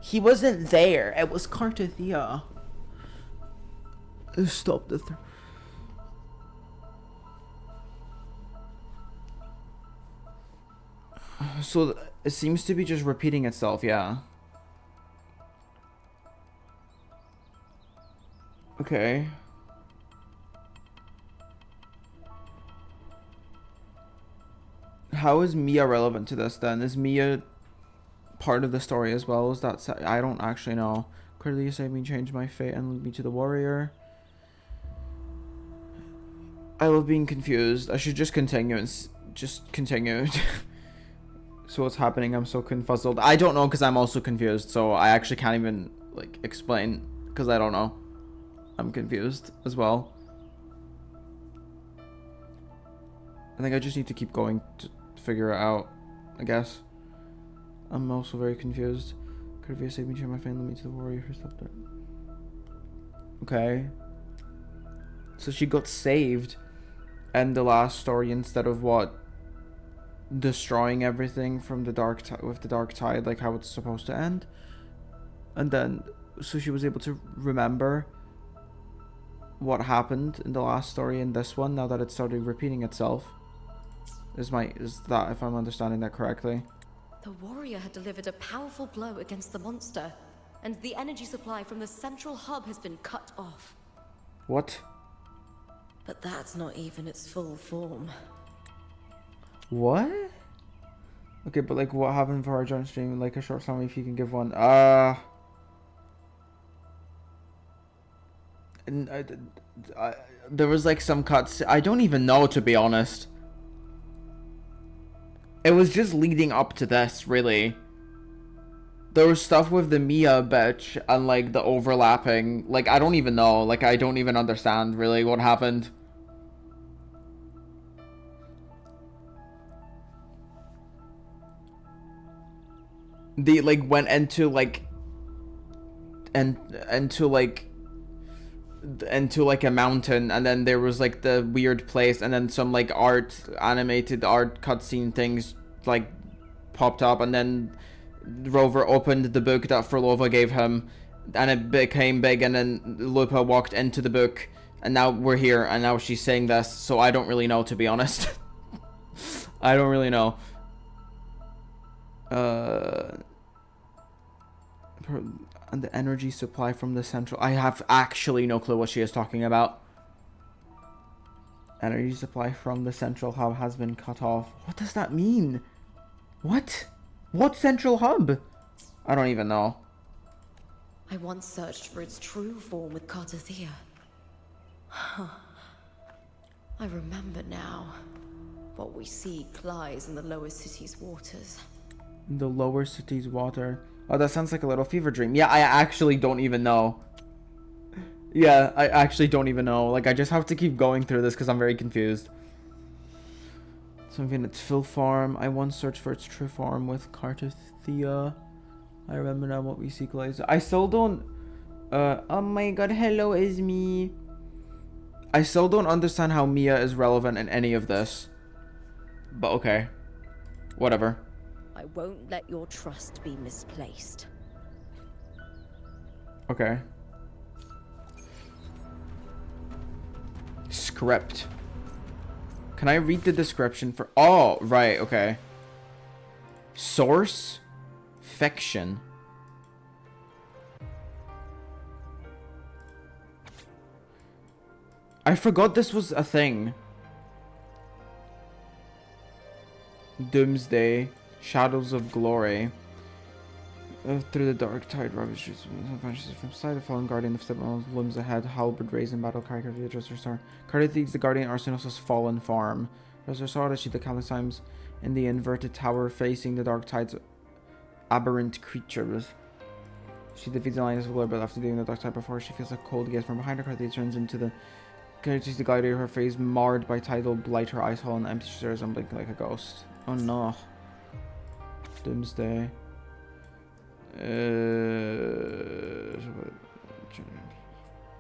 He wasn't there. It was Cartathea who stopped the So it seems to be just repeating itself, yeah. Okay. How is Mia relevant to this then? Is Mia part of the story as well? Is that I don't actually know. Cartathea saved me, changed my fate, and led me to the warrior. I love being confused. I should just continue and just continue. So what's happening? I'm so confuzzled. I don't know because I'm also confused. So I actually can't even like explain because I don't know. I'm confused as well. I think I just need to keep going to figure it out, I guess. I'm also very confused. Cartathea saved me, changed my fate, led me to the warrior who stopped it. Okay. So she got saved in the last story instead of what? Destroying everything from the with the dark tide, like how it's supposed to end. And then so she was able to remember what happened in the last story in this one now that it started repeating itself. Is that, if I'm understanding that correctly? The warrior had delivered a powerful blow against the monster, and the energy supply from the central hub has been cut off. What? But that's not even its full form. What? Okay, but like what happened for our joint stream? Like a short summary if you can give one. There was like some cuts. I don't even know, to be honest. It was just leading up to this, really. There was stuff with the Mia bitch and like the overlapping. Like I don't even know. Like I don't even understand really what happened. They like went into like into a mountain, and then there was like the weird place, and then some like animated art cutscene things like popped up, and then Rover opened the book that Frolova gave him, and it became big, and then Lupa walked into the book, and now we're here, and now she's saying this, so I don't really know, to be honest. I don't really know. And the energy supply from the central... I have actually no clue what she is talking about. Energy supply from the central hub has been cut off. What does that mean? What? What central hub? I don't even know. I once searched for its true form with Cartathea. Huh. I remember now. What we seek lies in the lower city's waters. The lower city's water. Oh, that sounds like a little fever dream. Yeah, I actually don't even know. Yeah, I actually don't even know. Like, I just have to keep going through this because I'm very confused. Something its Phil farm. I once searched for its true form with Cartothea. I remember now what we seek lies. I still don't... oh my god, hello, is me. I still don't understand how Mia is relevant in any of this. But okay. Whatever. I won't let your trust be misplaced. Okay. Script. Can I read the description for... Oh, right, okay. Source. Fiction. I forgot this was a thing. Doomsday. Shadows of Glory. Through the dark tide ravages from sight, the fallen guardian of Steppenwolf looms ahead, halberd raised in battle, Carter Dresser Star. Carter leads the guardian Arsenos' fallen farm. Dresser Star to see the Calissymes in the inverted tower facing the dark tide's aberrant creatures. She defeats the Alliance of Glory, but after doing the dark tide before, she feels a cold gaze from behind her. Carter turns into the sees the gladiator, her face marred by tidal blight, her eyes hollow and empty, she stares and blinking like a ghost. Oh no. Doomsday.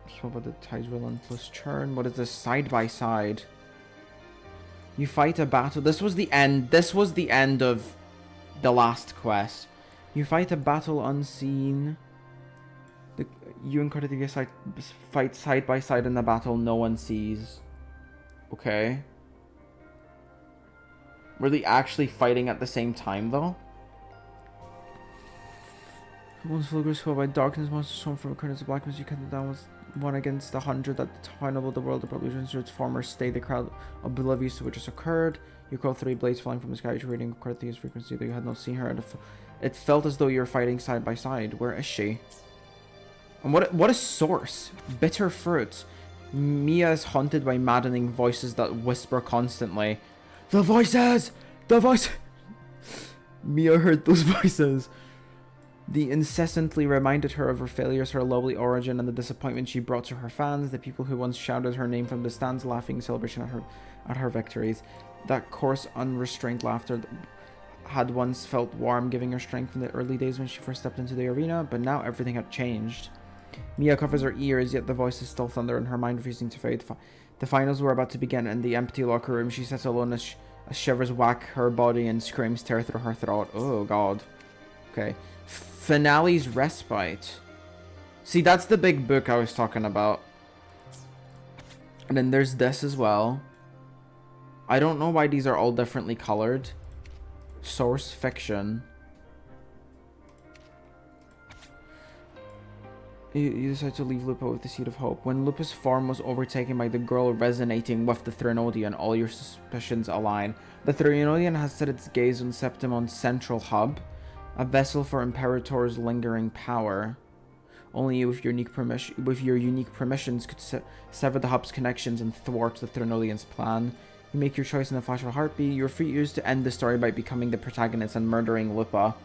Swap about the tide's relentless churn. What is this? Side by side. You fight a battle. This was the end. This was the end of the last quest. You fight a battle unseen. You and Carter fight side by side in the battle no one sees. Okay. Were they actually fighting at the same time though? Once Fulgur's swelled by darkness, monsters swarm from a current of blackness. You cut them down with 1 against 100 at the time of the world. The probably returns to its former state. The crowd oblivious to what just occurred. You call 3 blades flying from the sky, reading Carthia's frequency, though you had not seen her. It felt as though you were fighting side by side. Where is she? And what is source? Bitter fruit. Mia is haunted by maddening voices that whisper constantly. The voices! The voice! Mia heard those voices. They incessantly reminded her of her failures, her lowly origin, and the disappointment she brought to her fans, the people who once shouted her name from the stands, laughing in celebration at her victories. That coarse, unrestrained laughter had once felt warm, giving her strength in the early days when she first stepped into the arena, but now everything had changed. Mia covers her ears, yet the voices still thunder in her mind, refusing to fade. The finals were about to begin. In the empty locker room, she sits alone as shivers whack her body and screams tear through her throat. Oh, God. Okay. Finale's Respite. See, that's the big book I was talking about. And then there's this as well. I don't know why these are all differently colored. Source Fiction. You decide to leave Lupa with the seed of hope. When Lupa's form was overtaken by the girl resonating with the Threnodian, all your suspicions align. The Threnodian has set its gaze on Septimon's central hub, a vessel for Imperator's lingering power. Only you, with your unique permissions, could sever the hub's connections and thwart the Threnodian's plan. You make your choice in a flash of a heartbeat. You're free to end the story by becoming the protagonist and murdering Lupa.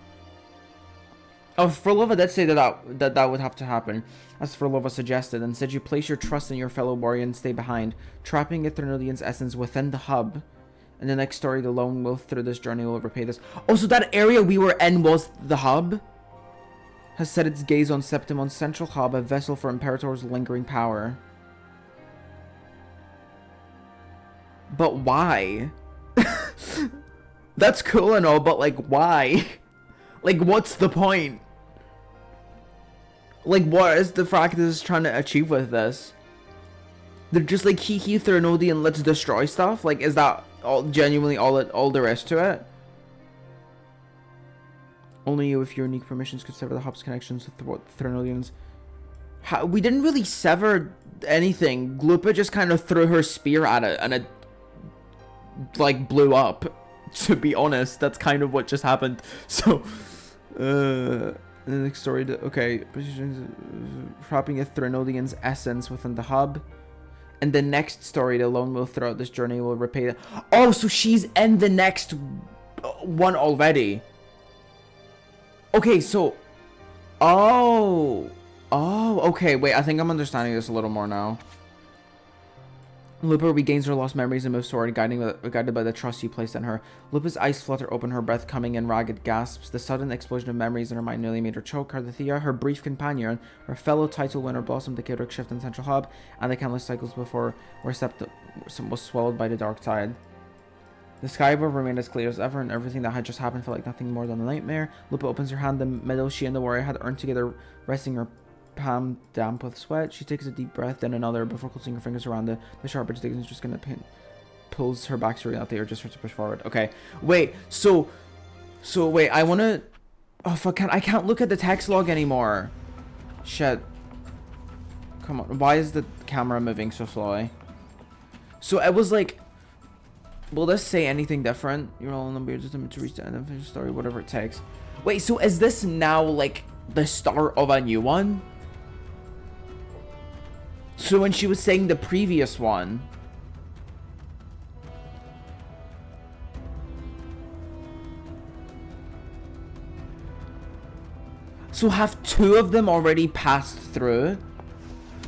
Oh, Frolova did say that would have to happen, as Frolova suggested. Instead, you place your trust in your fellow warrior and stay behind, trapping a Threnodian's essence within the hub. In the next story, the lone wolf through this journey will repay this. Oh, so that area we were in was the hub? Has set its gaze on Septimon's central hub, a vessel for Imperator's lingering power. But why? That's cool and all, but like, why? Like, what's the point? Like, what is the Fractus trying to achieve with this? They're just like, hee Threnodian, let's destroy stuff? Like, is that all genuinely all there is to it? Only you with your unique permissions could sever the hub's connections with the Threnodians. We didn't really sever anything. Glupa just kind of threw her spear at it and it like blew up. To be honest, that's kind of what just happened. So, the next story, okay, trapping a Threnodian's essence within the hub. And the next story, the lone wolf throughout this journey will repay the... Oh, so she's in the next one already. Okay, so... Oh, Oh, okay. Wait, I think I'm understanding this a little more now. Lupa regains her lost memories and moves forward, guided by the trust you placed in her. Lupa's eyes flutter open, her breath coming in ragged gasps. The sudden explosion of memories in her mind nearly made her choke. Carthethia, her brief companion, her fellow title winner, blossomed the chaotic shift in Central Hub, and the countless cycles before where Septum was swallowed by the dark tide. The sky above remained as clear as ever, and everything that had just happened felt like nothing more than a nightmare. Lupa opens her hand, the medal she and the warrior had earned together, resting her palm damp with sweat. She takes a deep breath, then another, before closing her fingers around the sharp edge, digs just gonna pulls her back to reality, or just starts to push forward. Okay, wait. So wait. I wanna. Oh fuck! I can't look at the text log anymore. Shit. Come on. Why is the camera moving so slowly? So it was like. Will this say anything different? You're all number just to reach the end of the story, whatever it takes. Wait. So is this now like the start of a new one? So when she was saying the previous one, so have two of them already passed through?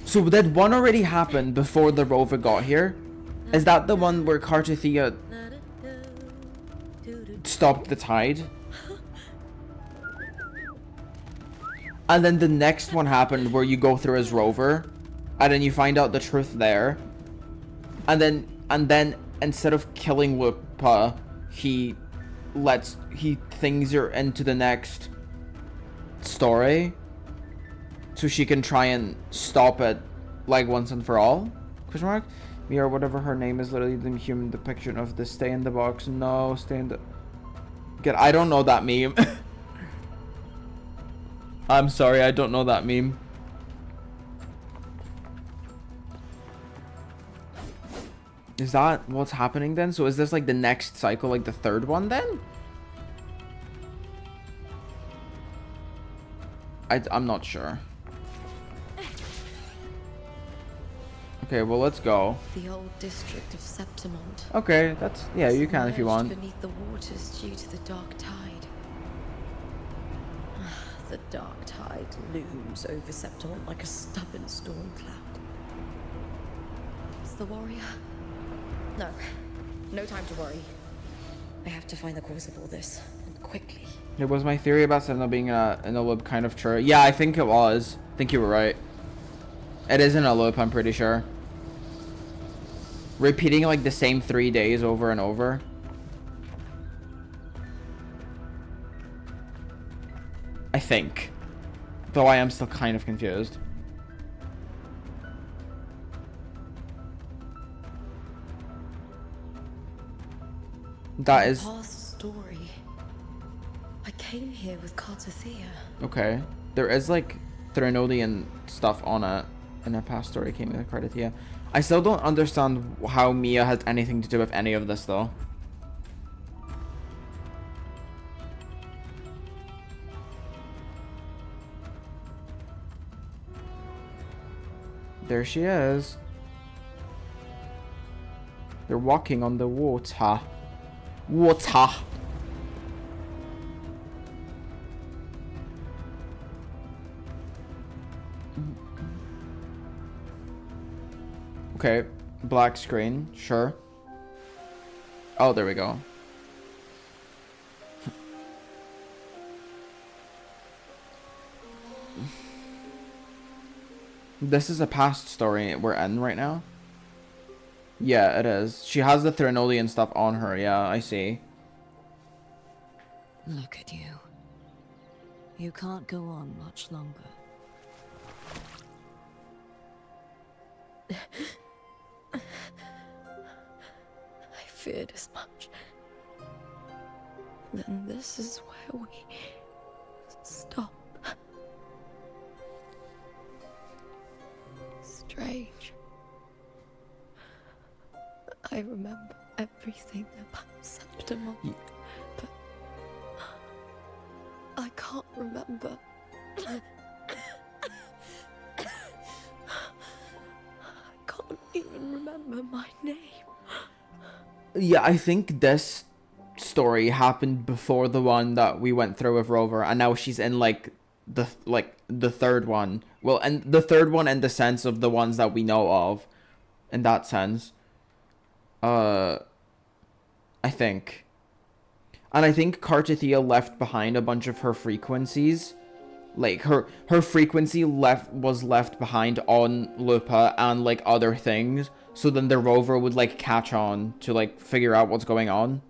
So did one already happen before the rover got here? Is that the one where Carthethia stopped the tide? And then the next one happened where you go through as rover, and then you find out the truth there, and then instead of killing Lupa, he things her into the next story, so she can try and stop it, like once and for all? Question mark? Me or whatever her name is, literally the human depiction of the stay in the box. No, stay in the. Get. I don't know that meme. I'm sorry, I don't know that meme. Is that what's happening then? So is this like the next cycle, like the third one then? I'm not sure. Okay, well let's go. The old district of Septimont. Okay, that's yeah, you can if you want. Beneath the waters due to the dark tide. The dark tide looms over Septimont like a stubborn storm cloud. Is the warrior? No time to worry. I have to find the cause of all this, and quickly. It was my theory about Sentinel being in a loop kind of true. Yeah, I think it was. I think you were right. It is in a loop, I'm pretty sure. Repeating like the same 3 days over and over. I think. Though I am still kind of confused. That is... Past story. I came here with Carthethia. Okay. There is like Threnodian stuff on it. In a past story came with Carthethia. I still don't understand how Mia has anything to do with any of this though. There she is. They're walking on the water. Water. Okay, black screen, sure. Oh, there we go. This is a past story we're in right now. Yeah, it is. She has the Threnodian stuff on her. Yeah, I see. Look at you. You can't go on much longer. I feared as much. Then this is where we stop. Strange. I remember everything about Septimont, but I can't remember. I can't even remember my name. Yeah, I think this story happened before the one that we went through with Rover, and now she's in like the third one. Well, and the third one in the sense of the ones that we know of, in that sense. I think. And I think Cartithia left behind a bunch of her frequencies. Like, her frequency was left behind on Lupa and, like, other things. So then the rover would, like, catch on to, like, figure out what's going on.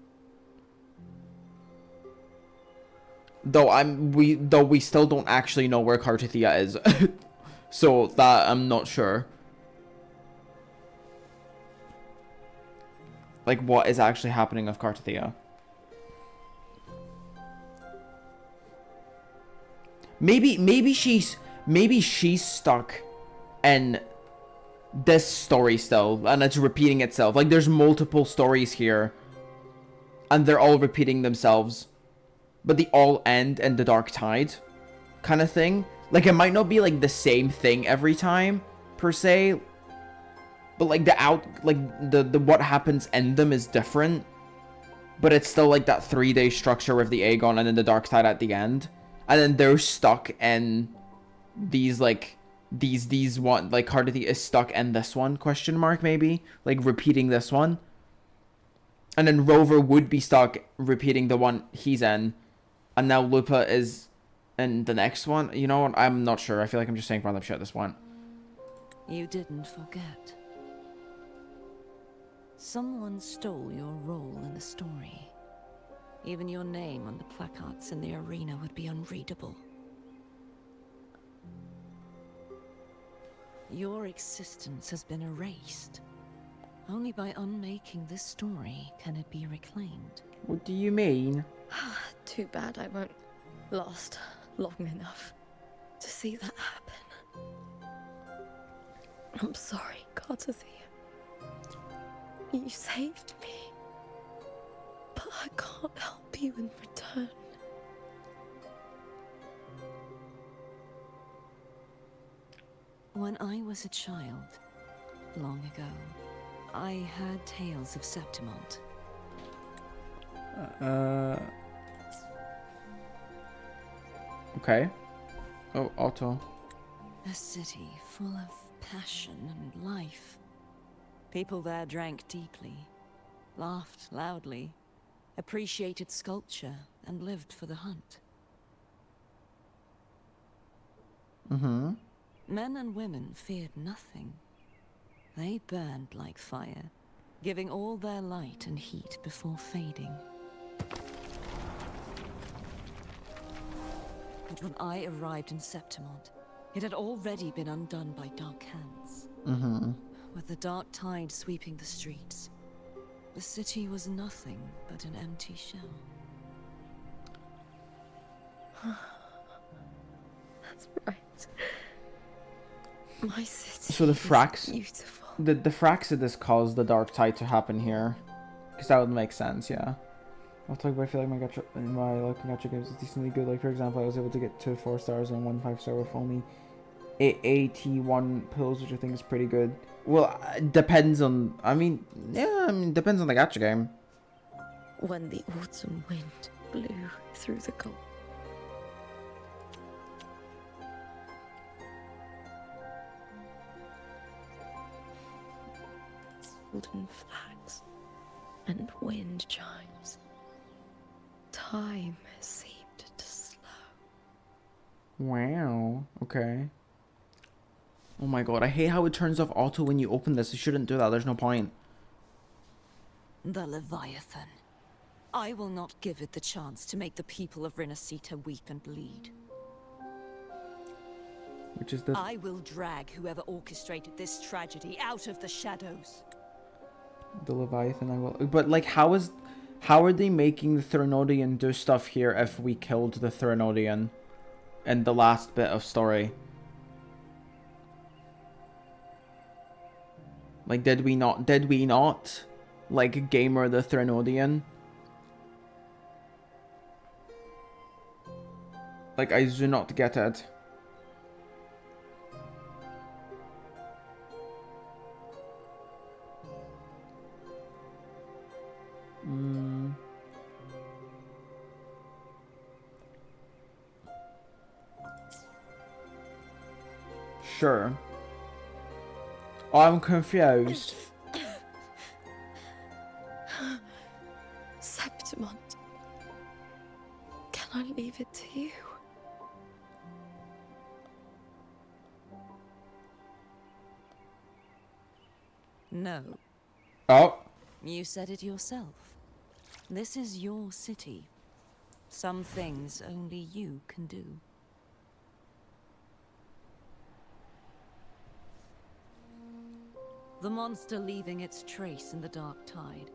Though we still don't actually know where Cartithia is. So that I'm not sure. Like, what is actually happening with Cartithia. Maybe she's stuck in this story still, and it's repeating itself. Like, there's multiple stories here, and they're all repeating themselves, but they all end in the Dark Tide, kind of thing. Like, it might not be like the same thing every time per se, but like the what happens in them is different, but it's still like that 3-day structure with the Aegon and then the Dark Tide at the end. And then they're stuck in these, like, these one, like, Cartithia is stuck in this one, question mark, maybe? Like, repeating this one. And then Rover would be stuck repeating the one he's in. And now Lupa is in the next one. You know what? I'm not sure. I feel like I'm just saying random shit at this point. You didn't forget. Someone stole your role in the story. Even your name on the placards in the arena would be unreadable. Your existence has been erased. Only by unmaking this story can it be reclaimed. What do you mean? Too bad I won't last long enough to see that happen. I'm sorry, Cartithia. You saved me. But I can't help you in return. When I was a child, long ago, I heard tales of Septimont. Okay. Oh, Otto. A city full of passion and life. People there drank deeply, laughed loudly, appreciated sculpture, and lived for the hunt. Mm-hmm. Men and women feared nothing. They burned like fire, giving all their light and heat before fading. But when I arrived in Septimont, it had already been undone by dark hands. Mm-hmm. With the dark tide sweeping the streets, the city was nothing but an empty shell. That's right. My city So the Frax, is beautiful. the Fraxidus caused the Dark Tide to happen here, because that would make sense, yeah. I'll talk about. I feel like my local gacha games is decently good. Like, for example, I was able to get 2 4 stars and 1 5-star with only 81 pills, which I think is pretty good. Well, depends on. Depends on the gacha game. When the autumn wind blew through the golden flags and wind chimes, time seemed to slow. Wow. Okay. Oh my god, I hate how it turns off auto when you open this. You shouldn't do that. There's no point. The Leviathan. I will not give it the chance to make the people of Rinascita weep and bleed. Which is the... I will drag whoever orchestrated this tragedy out of the shadows. The Leviathan, I will... But, like, how are they making the Threnodian do stuff here if we killed the Threnodian in the last bit of story? Like, did we not, like, gamer the Threnodian? Like, I do not get it. sure. Oh, I'm confused. Septimont, can I leave it to you? No, Oh. you said it yourself. This is your city. Some things only you can do. The monster leaving its trace in the dark tide.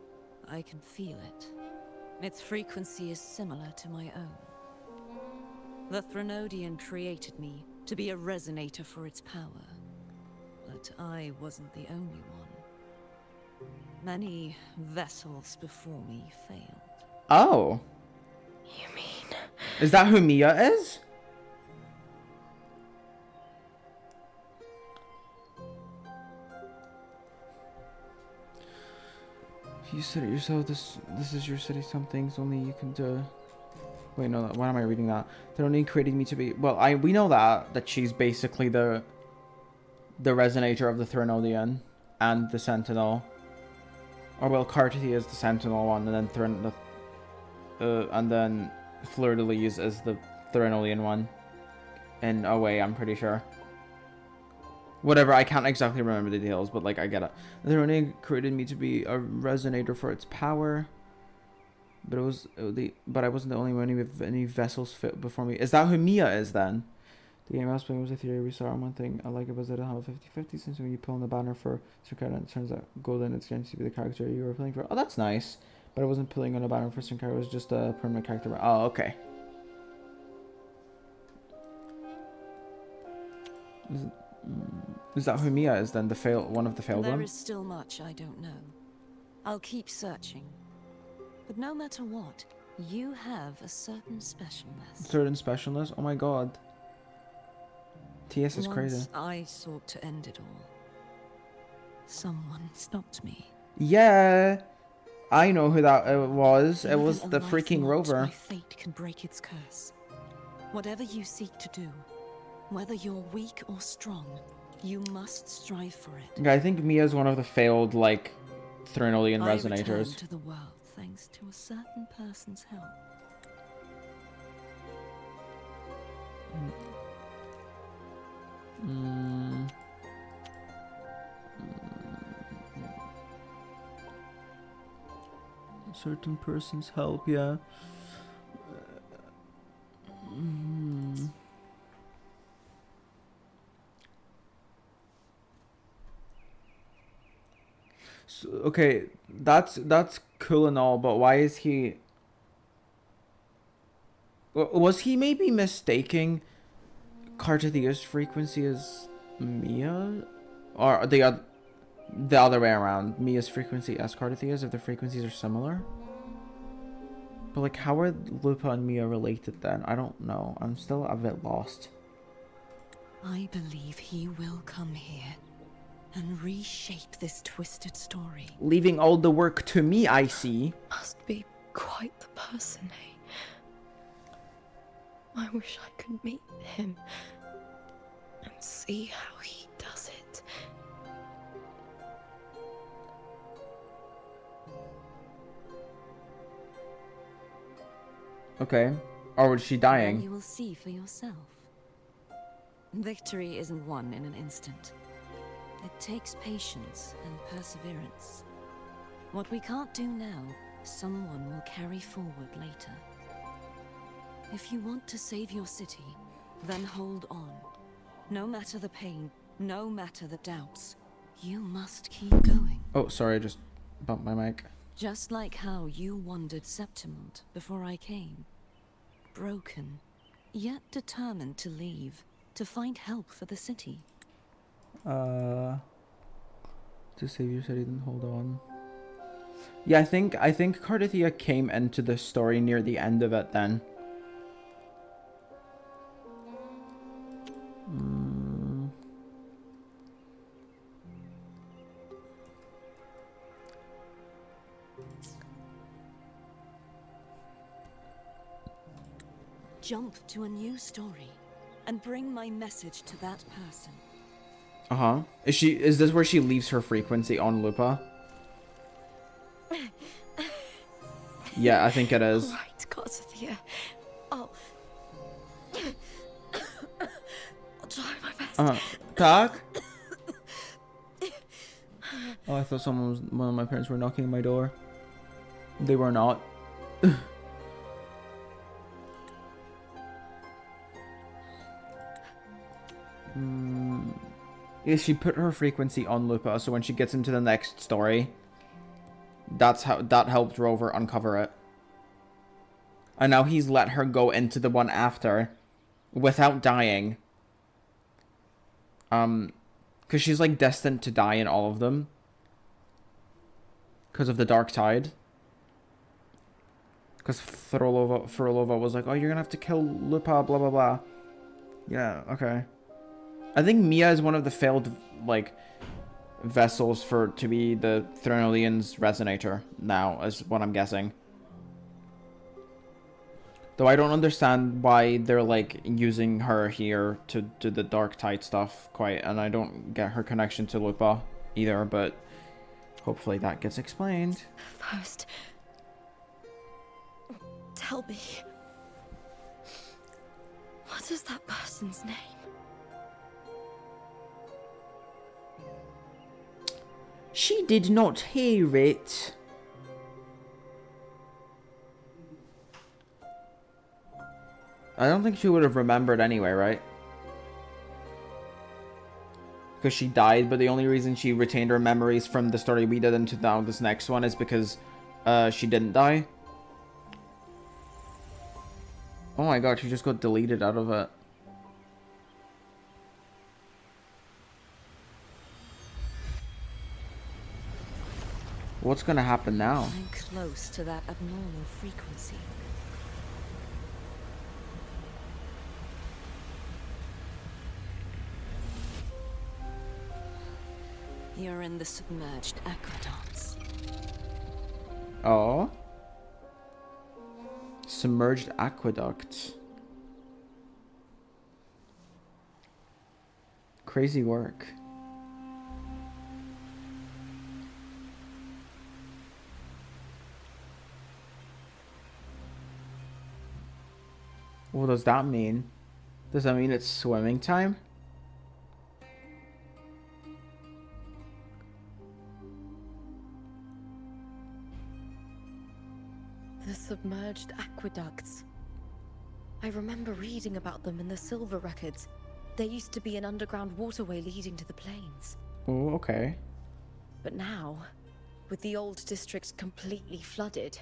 I can feel it. Its frequency is similar to my own. The Threnodian created me to be a resonator for its power. But I wasn't the only one. Many vessels before me failed. Oh. You mean? Is that who Mia is? You said it yourself. This is your city. Some things only you can do. Wait, no. Why am I reading that? They only created me to be. Well, we know that she's basically the resonator of the Threnodian and the Sentinel. Or well, Carthy is the Sentinel one, and then Fleur de Lis is the Threnodian one. In a way, I'm pretty sure. Whatever, I can't exactly remember the details, but like I get it. They only created me to be a resonator for its power, but I wasn't the only one with any vessels fit before me. Is that who Mia is then? The game I was playing was a theory we saw on one thing. I like it was that it had a 50-50 since when you pull on the banner for Sinclair and it turns out golden, it's going to be the character you were playing for. Oh, that's nice. But I wasn't pulling on a banner for Sinclair, it was just a permanent character. Oh, okay. Is that who Mia is then? One of the failed ones? There is still much I don't know. I'll keep searching. But no matter what, you have a certain specialness. Certain specialness? Oh my god. TS is crazy. Once I sought to end it all. Someone stopped me. Yeah. I know who that was. It Even was a the life freaking marked rover. by fate can break its curse. Whatever you seek to do, whether you're weak or strong, you must strive for it. Yeah, I think Mia's one of the failed, like, Threnodian I returned resonators. to the world thanks to a certain person's help. Certain person's help, yeah. So, okay, that's cool and all, but why is he? Was he maybe mistaking Carthathia's frequency as Mia, or the other way around? Mia's frequency as Carthathia's, if the frequencies are similar. But like, how are Lupa and Mia related then? I don't know. I'm still a bit lost. I believe he will come here and reshape this twisted story. Leaving all the work to me, I see. Must be quite the person, eh? I wish I could meet him and see how he does it. Okay. Or was she Then dying? you will see for yourself. Victory isn't won in an instant. It takes patience and perseverance. What we can't do now, someone will carry forward later. If you want to save your city, then hold on. No matter the pain, no matter the doubts, you must keep going. Oh, sorry, I just bumped my mic. Just like how you wandered Septimont before I came. Broken, yet determined to leave, to find help for the city. To save your city, then hold on. Yeah, I think Cardathia came into the story near the end of it then. Jump to a new story and bring my message to that person. Uh-huh. Is this where she leaves her frequency on Lupa? Yeah, I think it is. All right, Garcia. I'll try my best. Tak? Oh, I thought one of my parents were knocking on my door. They were not. Yeah, she put her frequency on Lupa, so when she gets into the next story, that helped Rover uncover it. And now he's let her go into the one after without dying. Because she's like destined to die in all of them. Because of the dark tide. Because Frolova was like, oh, you're gonna have to kill Lupa, blah, blah, blah. Yeah, okay. I think Mia is one of the failed, like, vessels to be the Threnolian's resonator now, is what I'm guessing. Though I don't understand why they're, like, using her here to do the dark tide stuff quite, and I don't get her connection to Lupa either, but hopefully that gets explained. First, tell me, what is that person's name? She did not hear it. I don't think she would have remembered anyway, right? Because she died, but the only reason she retained her memories from the story we did into now this next one is because she didn't die. Oh my god, she just got deleted out of it. What's gonna happen now? I'm close to that abnormal frequency. You're in the submerged aqueducts. Oh. Submerged aqueducts. Crazy work. What does that mean? Does that mean it's swimming time? The submerged aqueducts. I remember reading about them in the Silver records. There used to be an underground waterway leading to the plains. Oh, okay. But now, with the old district completely flooded,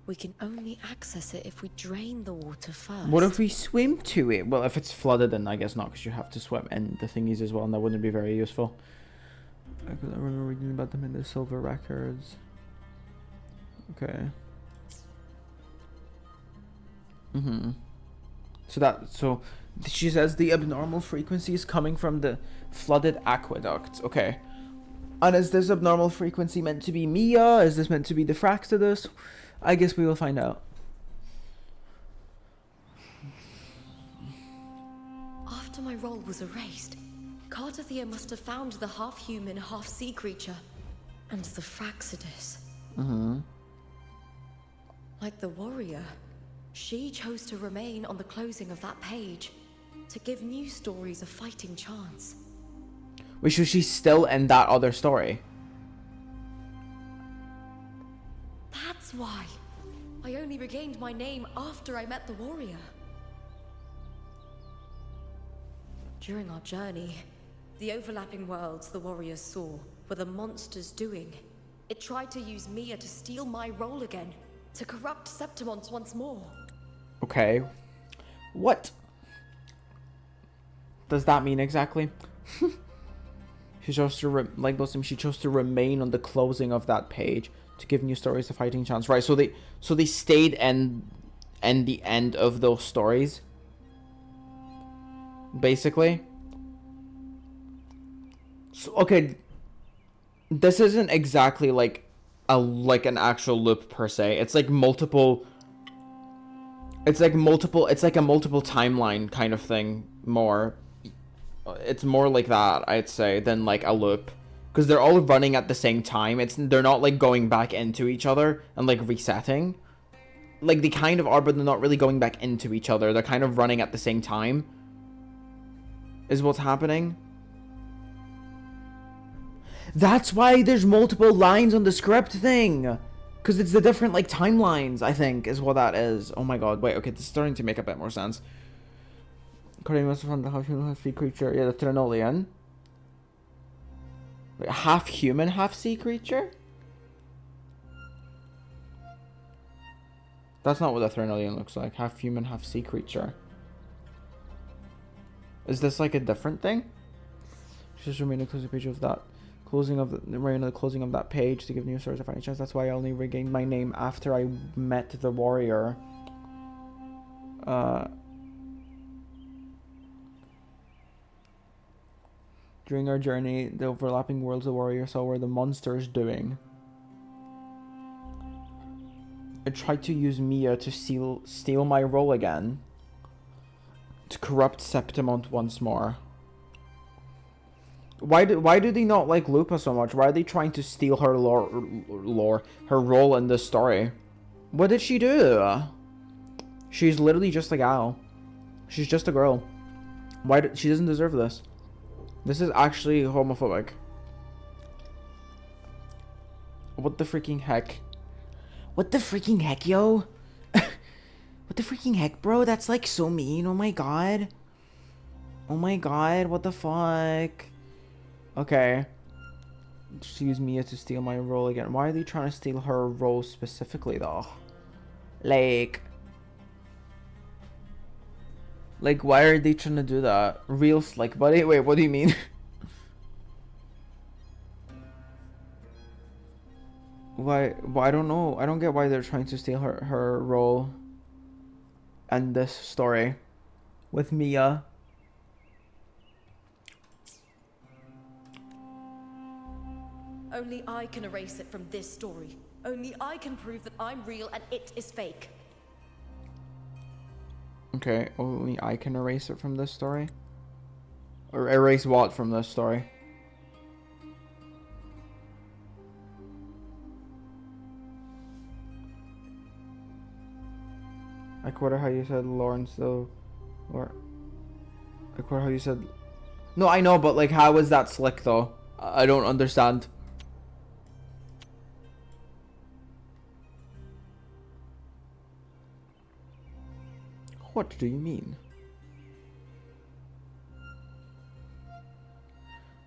we can only access it if we drain the water first. What if we swim to it? Well, if it's flooded, then I guess not, because you have to swim in the thingies as well, and that wouldn't be very useful. I remember reading about them in the Silver records. Okay. So she says the abnormal frequency is coming from the flooded aqueducts. Okay. And is this abnormal frequency meant to be Mia? Is this meant to be the Fractidus? I guess we will find out. After my role was erased, Cartathea must have found the half-human, half-sea creature, and the Fractidus. Like the warrior, she chose to remain on the closing of that page, to give new stories a fighting chance. Wait, so she's still in that other story? That's why. I only regained my name after I met the warrior. During our journey, the overlapping worlds the warriors saw were the monster's doing. It tried to use Mia to steal my role again, to corrupt Septimons once more. Okay. What does that mean exactly? She chose to she chose to remain on the closing of that page to give new stories a fighting chance. Right, so they stayed in the end of those stories. Basically. So, okay, this isn't exactly like an actual loop per se. It's like multiple. It's like a multiple timeline kind of thing more. It's more like that, I'd say, than like a loop. Because they're all running at the same time. They're not like going back into each other and like resetting. Like they kind of are, but they're not really going back into each other. They're kind of running at the same time. Is what's happening. That's why there's multiple lines on the script thing. Because it's the different like timelines, I think, is what that is. Oh my god, wait, okay, this is starting to make a bit more sense. According to the half sea creature, yeah, the Trinolian. Wait, half human, half sea creature? That's not what the Trinolian looks like. Half human, half sea creature. Is this like a different thing? Just remain a closing page of that. Closing of the closing of that page to give new source a fighting chance. That's why I only regained my name after I met the warrior. During our journey, the overlapping worlds the warrior saw were the monsters doing. I tried to use Mia to steal my role again. To corrupt Septimont once more. Why do they not like Lupa so much? Why are they trying to steal her her role in this story? What did she do? She's literally just a gal. She's just a girl. She doesn't deserve this. This is actually homophobic. What the freaking heck? What the freaking heck, yo? What the freaking heck, bro? That's like so mean. Oh my god. Oh my god, what the fuck? Okay. Just use Mia to steal my role again. Why are they trying to steal her role specifically, though? Like, why are they trying to do that? Real slick, buddy? Wait, what do you mean? Why, I don't know. I don't get why they're trying to steal her role and this story with Mia. Only I can erase it from this story. Only I can prove that I'm real and it is fake. Okay, only I can erase it from this story? Or erase what from this story? I quoted how you said Lawrence though. Or I quoted how you said. No, I know, but like, how is that slick though? I don't understand. What do you mean?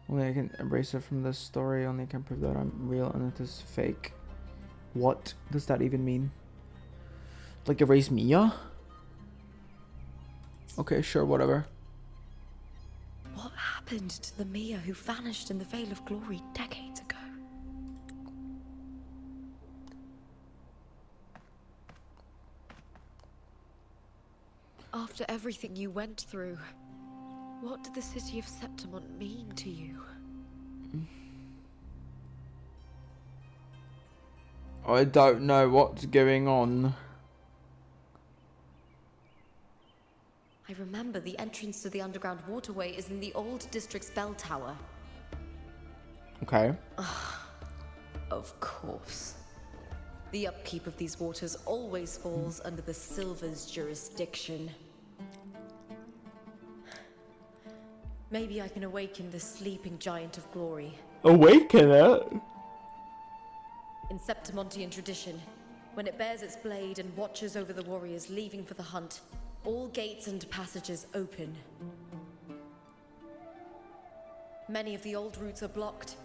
Only I can erase it from this story. Only I can prove that I'm real and it is fake. What does that even mean? Like erase Mia? Okay, sure, whatever. What happened to the Mia who vanished in the Veil of Glory decades ago? After everything you went through, what did the city of Septimont mean to you? I don't know what's going on. I remember the entrance to the underground waterway is in the old district's bell tower. Okay. Of course. The upkeep of these waters always falls under the Silver's jurisdiction. Maybe I can awaken the sleeping giant of glory. Awaken it? In Septimontian tradition, when it bears its blade and watches over the warriors leaving for the hunt, all gates and passages open. Many of the old routes are blocked,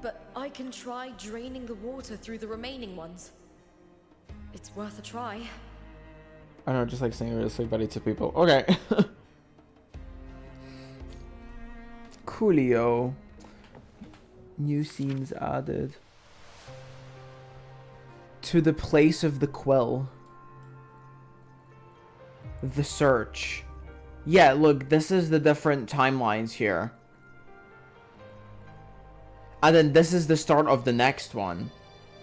but I can try draining the water through the remaining ones. It's worth a try. I know, just like saying real slick buddy to people. Okay. Coolio. New scenes added. To the place of the quill. The search. Yeah, look, this is the different timelines here. And then this is the start of the next one.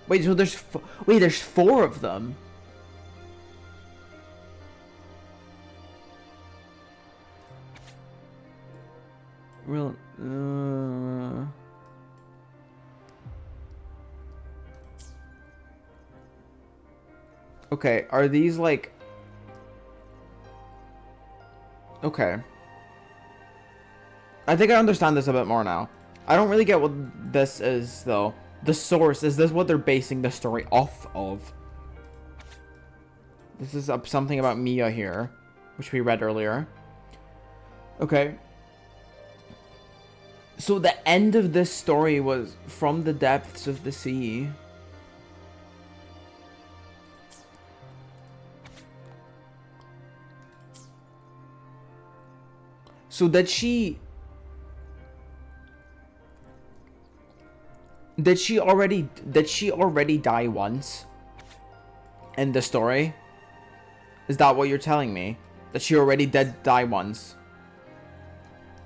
Wait, so there's there's 4 of them. Real. Okay, are these like... Okay. I think I understand this a bit more now. I don't really get what this is, though. The source, is this what they're basing the story off of? This is something about Mia here, which we read earlier. Okay. So the end of this story was from the depths of the sea. So did she already die once in the story? Is that what you're telling me? That she already did die once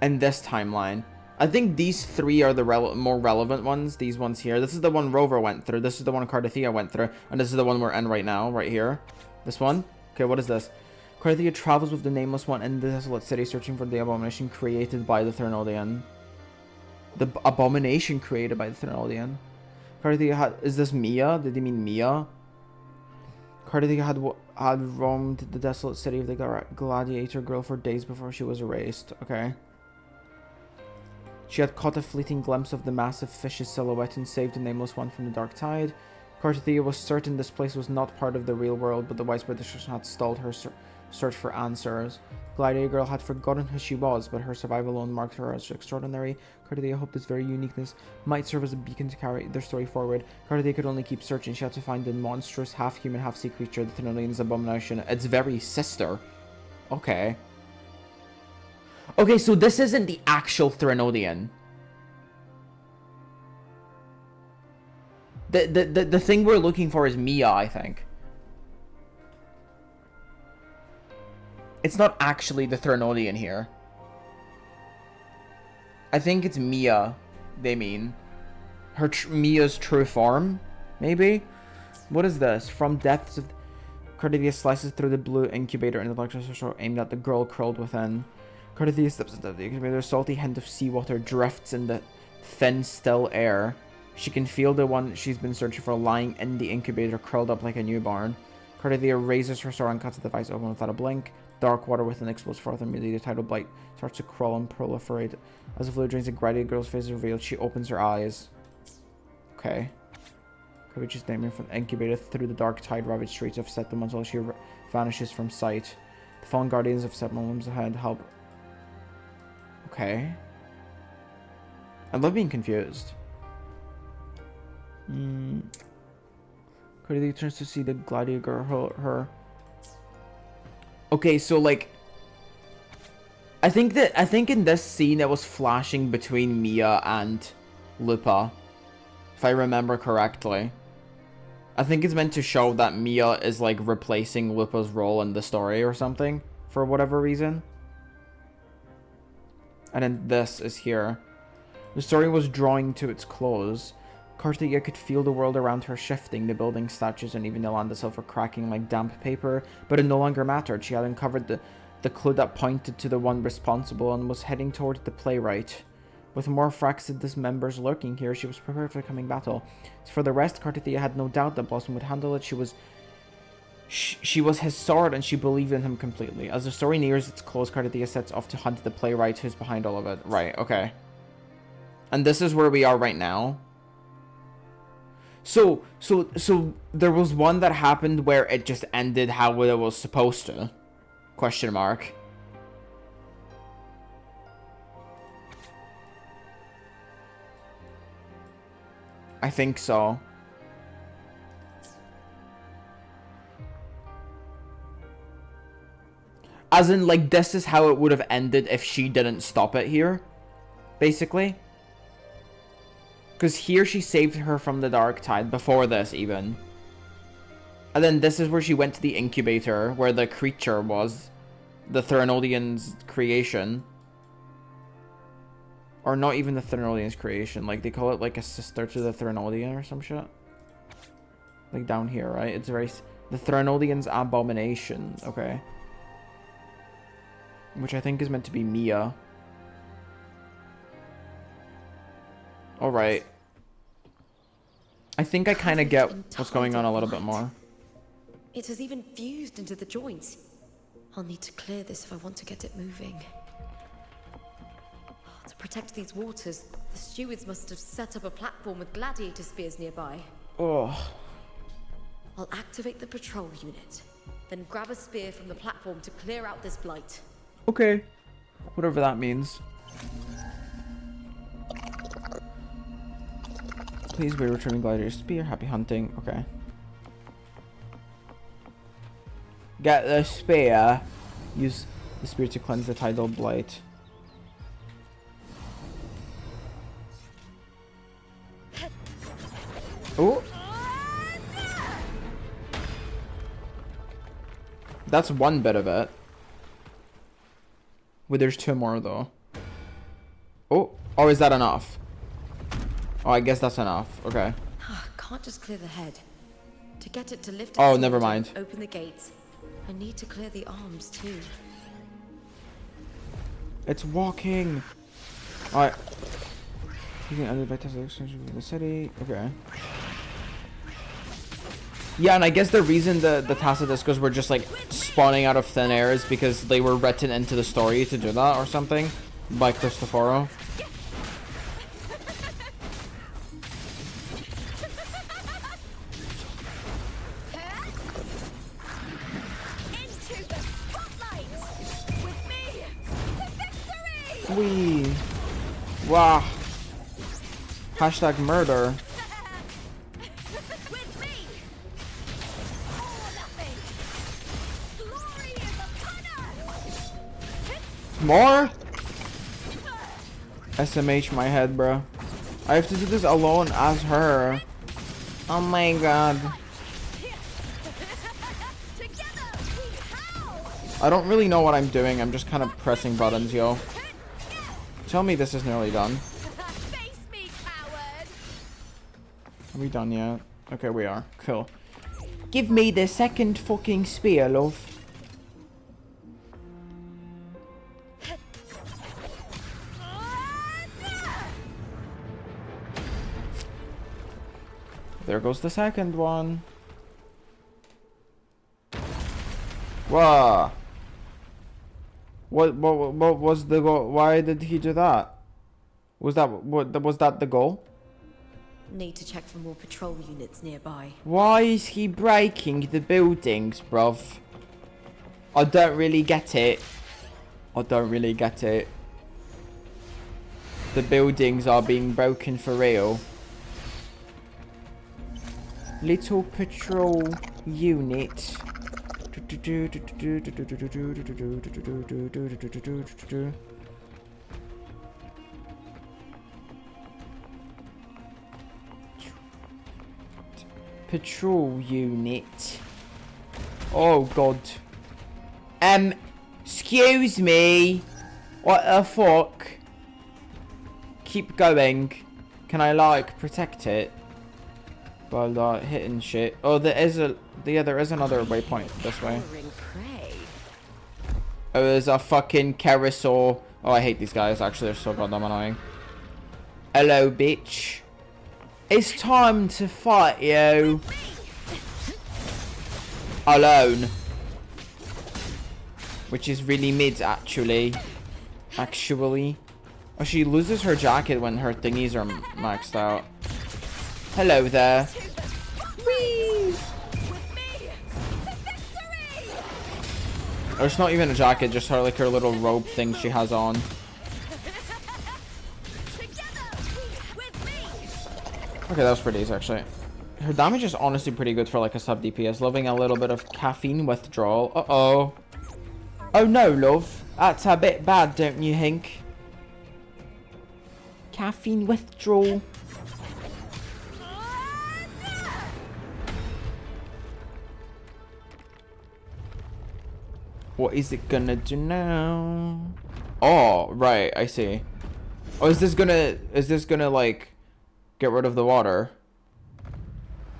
in this timeline? I think these three are the more relevant ones. These ones here. This is the one Rover went through. This is the one Cardathia went through. And this is the one we're in right now, right here. This one. Okay, what is this? Cardathia travels with the Nameless One in the desolate city, searching for the abomination created by the Thernodian. The abomination created by the Thernodian. Cardathia had... Is this Mia? Did he mean Mia? Cardathia had roamed the desolate city of the gladiator girl for days before she was erased. Okay. She had caught a fleeting glimpse of the massive fish's silhouette and saved the Nameless One from the dark tide. Cardathia was certain this place was not part of the real world, but the widespread destruction had stalled her search for answers. Gladiator girl had forgotten who she was, but her survival alone marked her as extraordinary. Cardathia hoped this very uniqueness might serve as a beacon to carry their story forward. Cardathia could only keep searching. She had to find the monstrous, half-human, half-sea creature, the Thernodian's abomination. Its very sister. Okay. Okay, so this isn't the actual Threnodian. The thing we're looking for is Mia, I think. It's not actually the Threnodian here. I think it's Mia, they mean. Mia's true form, maybe? What is this? From depths of... Cardathia slices through the blue incubator and the electroshock aimed at the girl curled within. Cardathia steps into the incubator. A salty hint of seawater drifts in the thin, still air. She can feel the one she's been searching for lying in the incubator, curled up like a newborn. Cardathia raises her sword and cuts the device open without a blink. Dark water within explodes forth, and immediately the tidal blight starts to crawl and proliferate. As the fluid drains, the gladiator girl's face is revealed. She opens her eyes. Okay. Courageous nightmare from the incubator through the dark tide-ravaged streets of Septim until she vanishes from sight. The fallen guardians of Septim limbs ahead help. Okay. I love being confused. Cardathia turns to see the gladiator girl. Her. Okay, so like, I think in this scene it was flashing between Mia and Lupa, if I remember correctly. I think it's meant to show that Mia is like replacing Lupa's role in the story or something for whatever reason. And then this is here. The story was drawing to its close. Cardathia could feel the world around her shifting, the buildings, statues, and even the land itself were cracking like damp paper, but it no longer mattered. She had uncovered the clue that pointed to the one responsible and was heading toward the playwright. With more Fraxidus members lurking here, she was prepared for the coming battle. For the rest, Cardathia had no doubt that Blossom would handle it. She was his sword, and she believed in him completely. As the story nears its close, Cardathia sets off to hunt the playwright who's behind all of it. Right, okay. And this is where we are right now. So there was one that happened where it just ended how it was supposed to? Question mark. I think so. As in, like, this is how it would have ended if she didn't stop it here. Basically. Because here she saved her from the dark tide, before this even. And then this is where she went to the incubator, where the creature was. The Thernodian's creation. Or not even the Thernodian's creation, like they call it like a sister to the Thernodian or some shit. Like down here, right? It's very... The Thernodian's abomination, okay. Which I think is meant to be Mia. Alright. I think I kind of get what's going on a little bit more. It has even fused into the joints. I'll need to clear this if I want to get it moving. To protect these waters, the stewards must have set up a platform with gladiator spears nearby. Oh. I'll activate the patrol unit, then grab a spear from the platform to clear out this blight. Okay. Whatever that means. Please be returning gladiator spear. Happy hunting. Okay. Get the spear. Use the spear to cleanse the tidal blight. Oh. That's one bit of it. Wait, there's two more though. Oh. Oh, is that enough? Oh, I guess that's enough. Okay. Can't just clear the head. To get it to lift. Oh, never mind. Open the gates. I need to clear the arms too. It's walking. Alright. You can elevate the extension in the city. Okay. Yeah, and I guess the reason the Tacituscos were just like spawning out of thin air is because they were written into the story to do that or something by Cristoforo. Wee. Wow. Hashtag murder. More? SMH my head, bro. I have to do this alone as her. Oh my god. I don't really know what I'm doing. I'm just kind of pressing buttons, yo. Tell me this is nearly done. Are we done yet? Okay, we are. Cool. Give me the second fucking spear, love. There goes the second one. Whoa. What was the goal? Why did he do that? Was that the goal? Need to check for more patrol units nearby. Why is he breaking the buildings, bruv? I don't really get it. I don't really get it. The buildings are being broken for real. Little patrol unit. Patrol unit. Oh god. Excuse me. What the fuck? Keep going. Can I like protect it? While hitting shit. Oh, there is another waypoint this way. Oh, there's a fucking carousel. Oh, I hate these guys. Actually, they're so goddamn annoying. Hello, bitch. It's time to fight you. Alone. Which is really mid, actually. Oh, she loses her jacket when her thingies are maxed out. Hello there. Whee! Oh, it's not even a jacket, just her like her little robe thing she has on. Okay, that was pretty easy actually. Her damage is honestly pretty good for like a sub DPS. Loving a little bit of caffeine withdrawal. Uh-oh. Oh no, love. That's a bit bad, don't you think? Caffeine withdrawal. What is it gonna do now? Oh, right, I see. Oh, is this gonna like get rid of the water?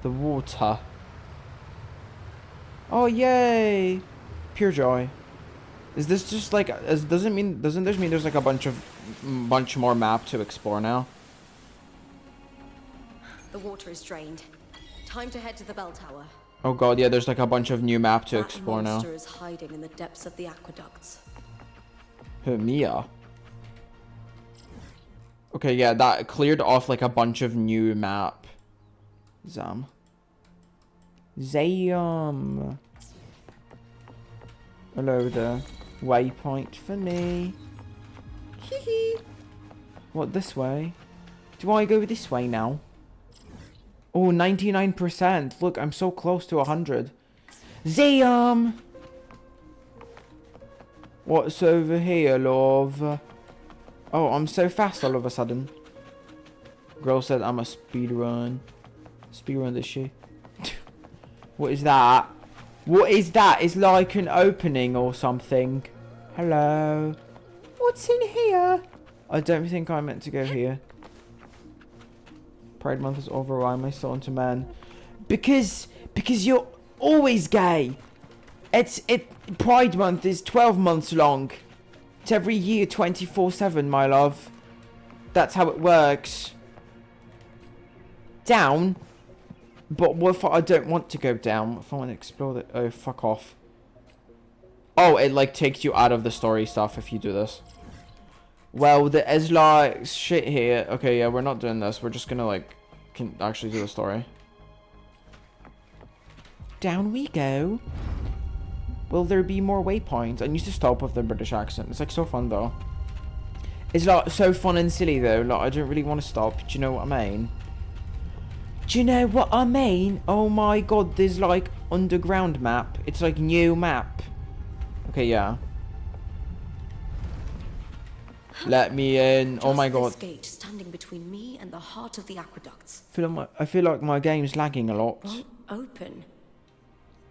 The water. Oh, yay! Pure joy. Is this just like doesn't this mean there's like a bunch more map to explore now? The water is drained. Time to head to the bell tower. Oh god, yeah, there's like a bunch of new map to That explore now. monster is hiding in the depths of the aqueducts. Who, Mia? Okay, yeah, that cleared off like a bunch of new map. Zam. Hello there. Waypoint for me. Hee. What, this way? Do I go this way now? Oh, 99%. Look, I'm so close to 100. What's over here, love? Oh, I'm so fast all of a sudden. Girl said I'm a speedrun. Speedrun this shit. What is that? What is that? It's like an opening or something. Hello. What's in here? I don't think I meant to go here. Pride Month is over. Why am I still into men? Because you're always gay. Pride Month is 12 months long. It's every year, 24/7, my love. That's how it works. Down. But what if I don't want to go down? If I want to explore the... Oh, fuck off. Oh, it like takes you out of the story stuff if you do this. Well, there is like shit here. Okay, yeah, we're not doing this. We're just gonna like can actually do the story. Down we go. Will there be more waypoints? I need to stop with the British accent. It's like so fun though. It's like so fun and silly though. Like I don't really want to stop. Do you know what I mean? Do you know what I mean? Oh my god, there's like underground map. It's like new map. Okay, yeah. Let me in. Oh my god. This gate standing between me and the heart of the aqueducts. I feel like my game's lagging a lot. Won't open.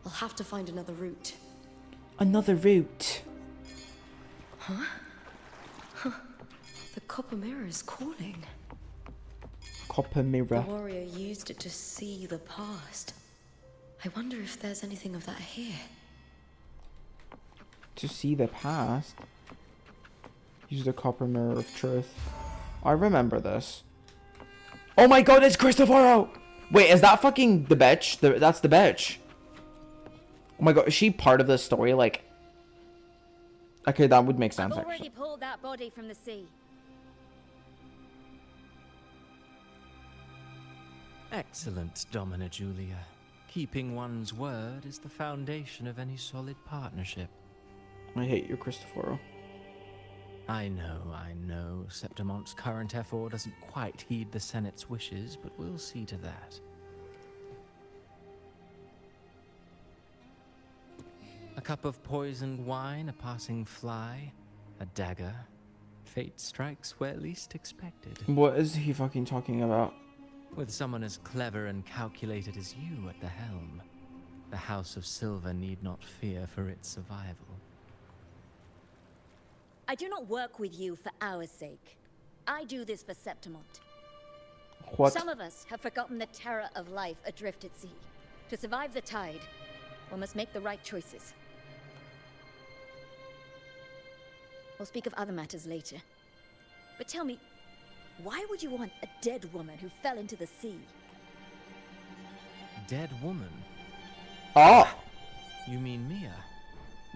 I'll have to find another route. Another route. Huh? The copper mirror is calling. Copper mirror. The warrior used it to see the past. I wonder if there's anything of that here. To see the past? Use the copper mirror of truth. I remember this. Oh my god, it's Christopher! Wait, is that fucking the bitch? That's the bitch. Oh my god, is she part of this story? Like... Okay, that would make sense, I've already actually. pulled that body from the sea. Excellent, Domina Julia. Keeping one's word is the foundation of any solid partnership. I hate you, Christopher. I know. Septimont's current effort doesn't quite heed the Senate's wishes, but we'll see to that. A cup of poisoned wine, a passing fly, a dagger. Fate strikes where least expected. What is he fucking talking about? With someone as clever and calculated as you at the helm, the House of Silver need not fear for its survival. I do not work with you for our sake. I do this for Septimont. What? Some of us have forgotten the terror of life adrift at sea. To survive the tide, one must make the right choices. We'll speak of other matters later. But tell me, why would you want a dead woman who fell into the sea? Dead woman? Oh! You mean Mia?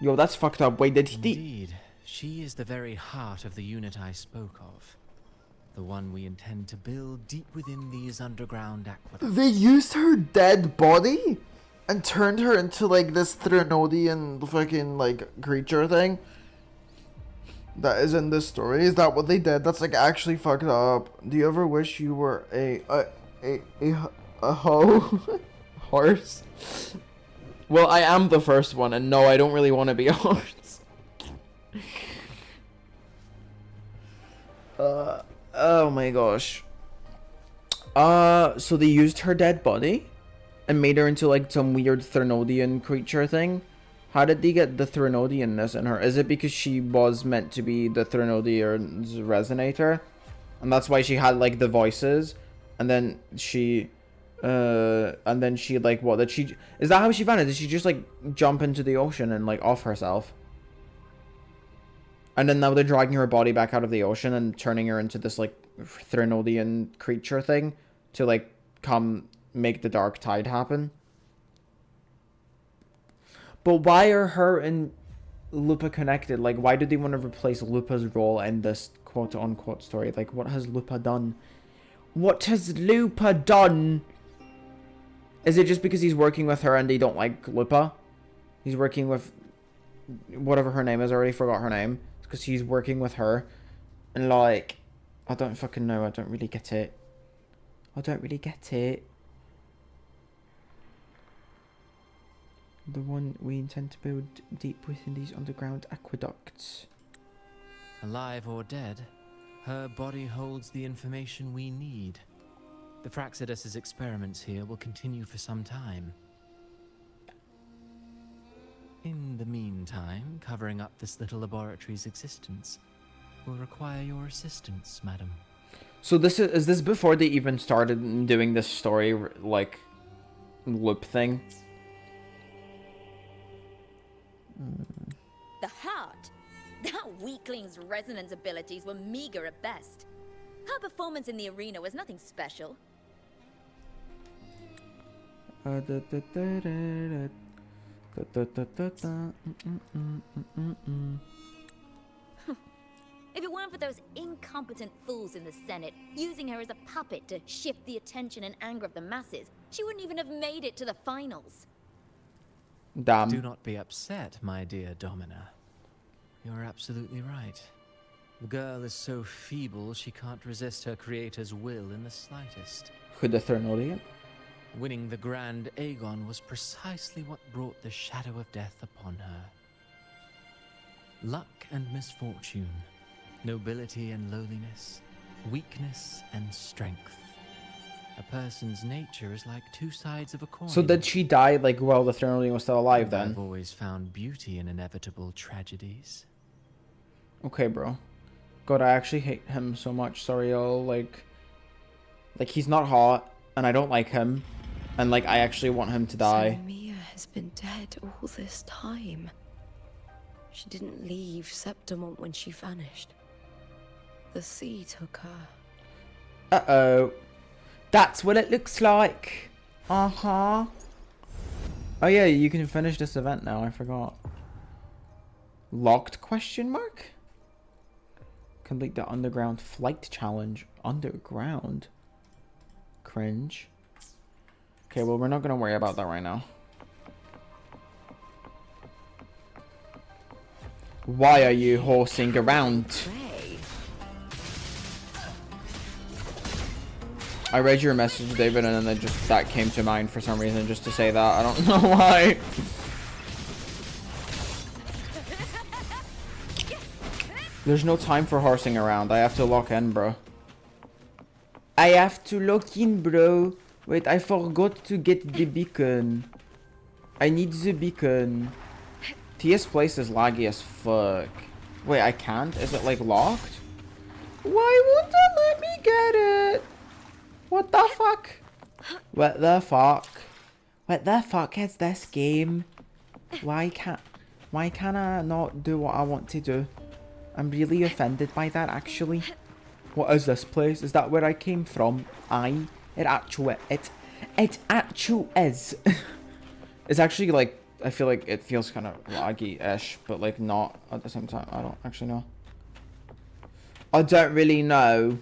Yo, that's fucked up. Wait, did he... Indeed. She is the very heart of the unit I spoke of. The one we intend to build deep within these underground aqueducts. They used her dead body and turned her into like this Threnodian fucking like creature thing that is in this story. Is that what they did? That's like actually fucked up. Do you ever wish you were a horse? Well, I am the first one, and no, I don't really want to be a horse. Oh my gosh. So they used her dead body and made her into like some weird Threnodian creature thing. How did they get the Threnodianness in her? Is it because she was meant to be the Threnodian's resonator? And that's why she had like the voices? And then she like what? Is that how she found it? Did she just like jump into the ocean and like off herself? And then now they're dragging her body back out of the ocean and turning her into this like Threnodian creature thing to like come make the dark tide happen. But why are her and Lupa connected? Like, why do they want to replace Lupa's role in this quote-unquote story? Like, what has Lupa done? What has Lupa done? Is it just because he's working with her and they don't like Lupa? He's working with whatever her name is. I already forgot her name. It's because he's working with her. And, like, I don't fucking know. I don't really get it. I don't really get it. The one we intend to build deep within these underground aqueducts. Alive or dead, her body holds the information we need. The Fraxidus's experiments here will continue for some time. In the meantime, covering up this little laboratory's existence will require your assistance, madam. So this is this before they even started doing this story, like, loop thing? The heart? That weakling's resonance abilities were meager at best. Her performance in the arena was nothing special. If it weren't for those incompetent fools in the Senate, using her as a puppet to shift the attention and anger of the masses, she wouldn't even have made it to the finals. Damn. Do not be upset, my dear Domina. You're absolutely right. The girl is so feeble she can't resist her creator's will in the slightest. Goed Eternal. Winning the Grand Aegon was precisely what brought the shadow of death upon her. Luck and misfortune, nobility and lowliness, weakness and strength. A person's nature is like two sides of a coin. So did she die, like, while the Thronolene was still alive then? I've always found beauty in inevitable tragedies. Okay, bro. God, I actually hate him so much. Sorry, y'all. Like, he's not hot, and I don't like him. And, like, I actually want him to die. So Mia has been dead all this time. She didn't leave Septimont when she vanished. The sea took her. Uh-oh. That's what it looks like. Uh-huh. Oh, yeah, you can finish this event now. I forgot. Locked question mark? Complete the underground flight challenge. Underground? Cringe. Okay, well, we're not going to worry about that right now. Why are you horsing around? I read your message, David, and then just that came to mind for some reason, just to say that. I don't know why. There's no time for horsing around. I have to lock in, bro. I have to lock in, bro. Wait, I forgot to get the beacon. I need the beacon. TS place is laggy as fuck. Wait, I can't? Is it, like, locked? Why won't it let me get it? What the fuck? What the fuck? What the fuck is this game? Why can't I not do what I want to do? I'm really offended by that, actually. What is this place? Is that where I came from? It actually is. It's actually, like, I feel like it feels kind of laggy-ish, but, like, not at the same time. I don't actually know. I don't really know.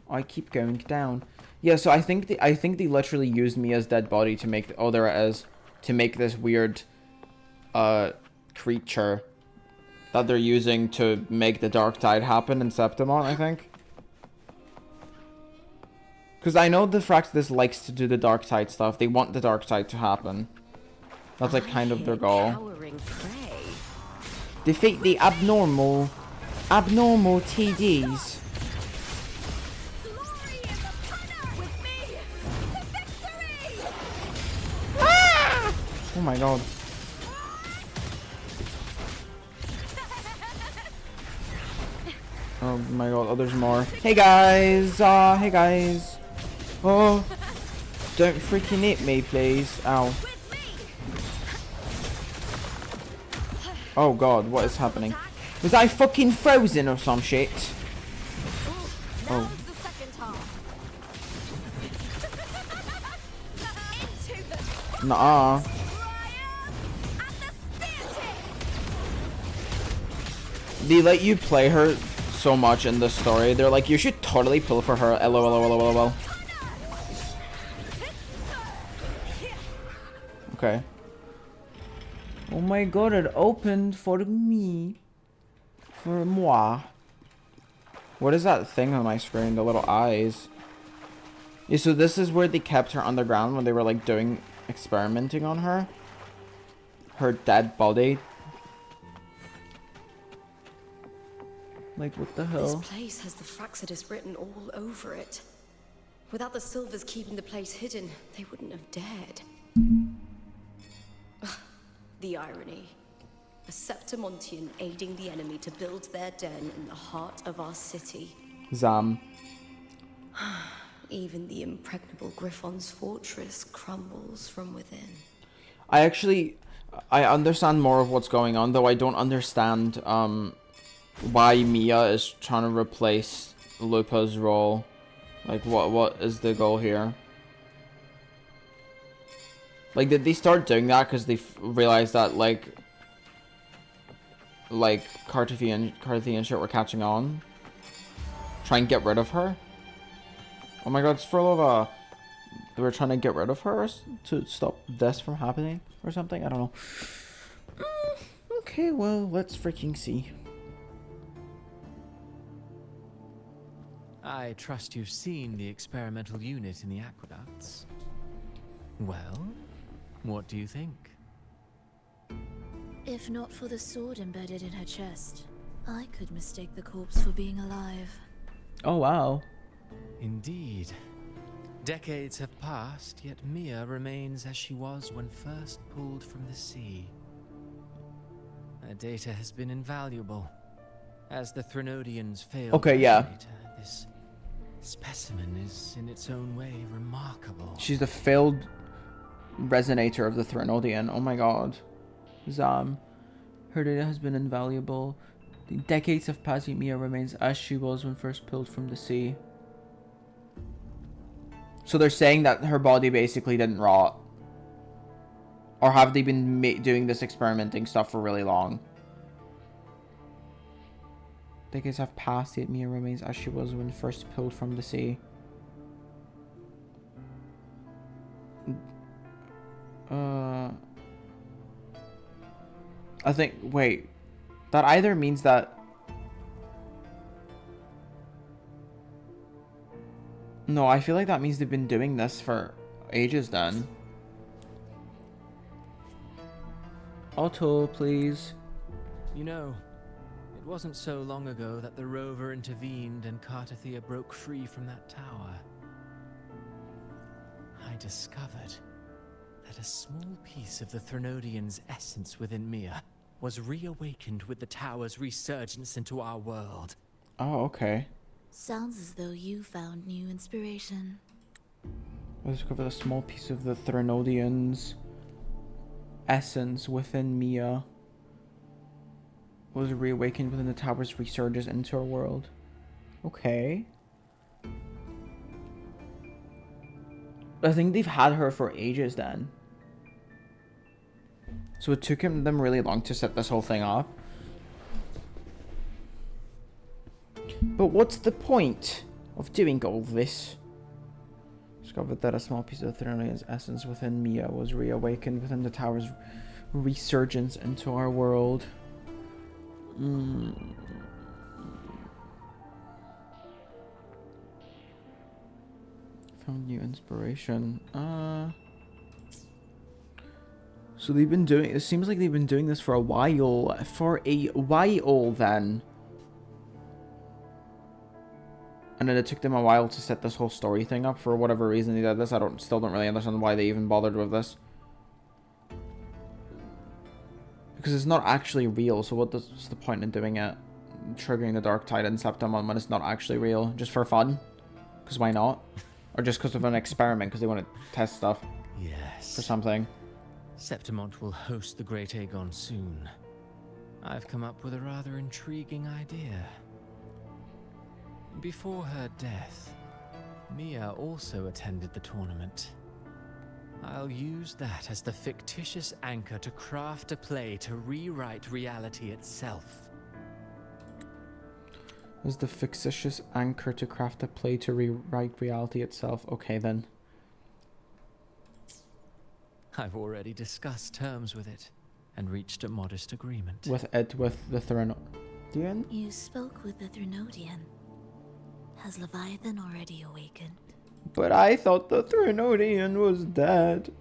I keep going down. Yeah, so I think they literally used Mia's dead body to make oh, there it is, to make this weird creature that they're using to make the dark tide happen in Septimont, I think. Because I know the Fraxidus likes to do the dark tide stuff. They want the dark tide to happen. That's like kind of their goal. Defeat the abnormal TDs. Oh my god. Oh my god, oh there's more. Hey guys, hey guys. Oh, don't freaking hit me please. Ow. Oh god, what is happening? Was I fucking frozen or some shit? Oh. Nuh-uh. They let you play her so much in the story. They're like, you should totally pull for her. LOL. Okay. Oh my god, it opened for me. For moi. What is that thing on my screen? The little eyes. Yeah, so this is where they kept her underground when they were like experimenting on her. Her dead body. Like, what the hell? This place has the Fraxidus written all over it. Without the Silvers keeping the place hidden, they wouldn't have dared. Ugh, the irony. A Septimontian aiding the enemy to build their den in the heart of our city. Zam. Even the impregnable Griffon's fortress crumbles from within. I understand more of what's going on, though I don't understand, why Mia is trying to replace Lupa's role. Like, what is the goal here? Like, did they start doing that because they realized that, like Carthian shit were catching on? Try and get rid of her? Oh my god, it's full of, they were trying to get rid of her to stop this from happening or something? I don't know. Okay, well, let's freaking see. I trust you've seen the experimental unit in the aqueducts. Well, what do you think? If not for the sword embedded in her chest, I could mistake the corpse for being alive. Oh, wow. Indeed. Decades have passed, yet Mia remains as she was when first pulled from the sea. Her data has been invaluable. As the Threnodians failed Okay, yeah. this specimen is in its own way remarkable. She's the failed resonator of the Threnodian. Oh my god. Zam. Her data has been invaluable. The decades have passed, yet Mia remains as she was when first pulled from the sea. So they're saying that her body basically didn't rot. Or have they been doing this experimenting stuff for really long? Decades have passed, yet Mia remains as she was when first pulled from the sea. I think, wait. That either means that... No, I feel like that means they've been doing this for ages then. Auto, please. You know, it wasn't so long ago that the rover intervened and Cartathea broke free from that tower. I discovered that a small piece of the Threnodian's essence within Mia was reawakened with the tower's resurgence into our world. Oh, okay. Sounds as though you found new inspiration. I discovered a small piece of the Threnodian's essence within Mia was reawakened within the tower's resurgence into our world. Okay. I think they've had her for ages then. So it took them really long to set this whole thing up. But what's the point of doing all this? Discovered that a small piece of the Threnodian's essence within Mia was reawakened within the tower's resurgence into our world. Found new inspiration. So they've been doing... It seems like they've been doing this for a while. Then. And then it took them a while to set this whole story thing up for whatever reason they did this. I still don't really understand why they even bothered with this. Because it's not actually real, so what's the point in doing it? Triggering the Dark Tide and Septimon when it's not actually real, just for fun? Because why not? Or just because of an experiment, because they want to test stuff. Yes. For something. Septimont will host the Great Aegon soon. I've come up with a rather intriguing idea. Before her death, Mia also attended the tournament. I'll use that as the fictitious anchor to craft a play to rewrite reality itself. As the fictitious anchor to craft a play to rewrite reality itself. Okay, then. I've already discussed terms with it and reached a modest agreement. With the Threnodian? You spoke with the Threnodian. Has Leviathan already awakened? But I thought the Threnodian was dead.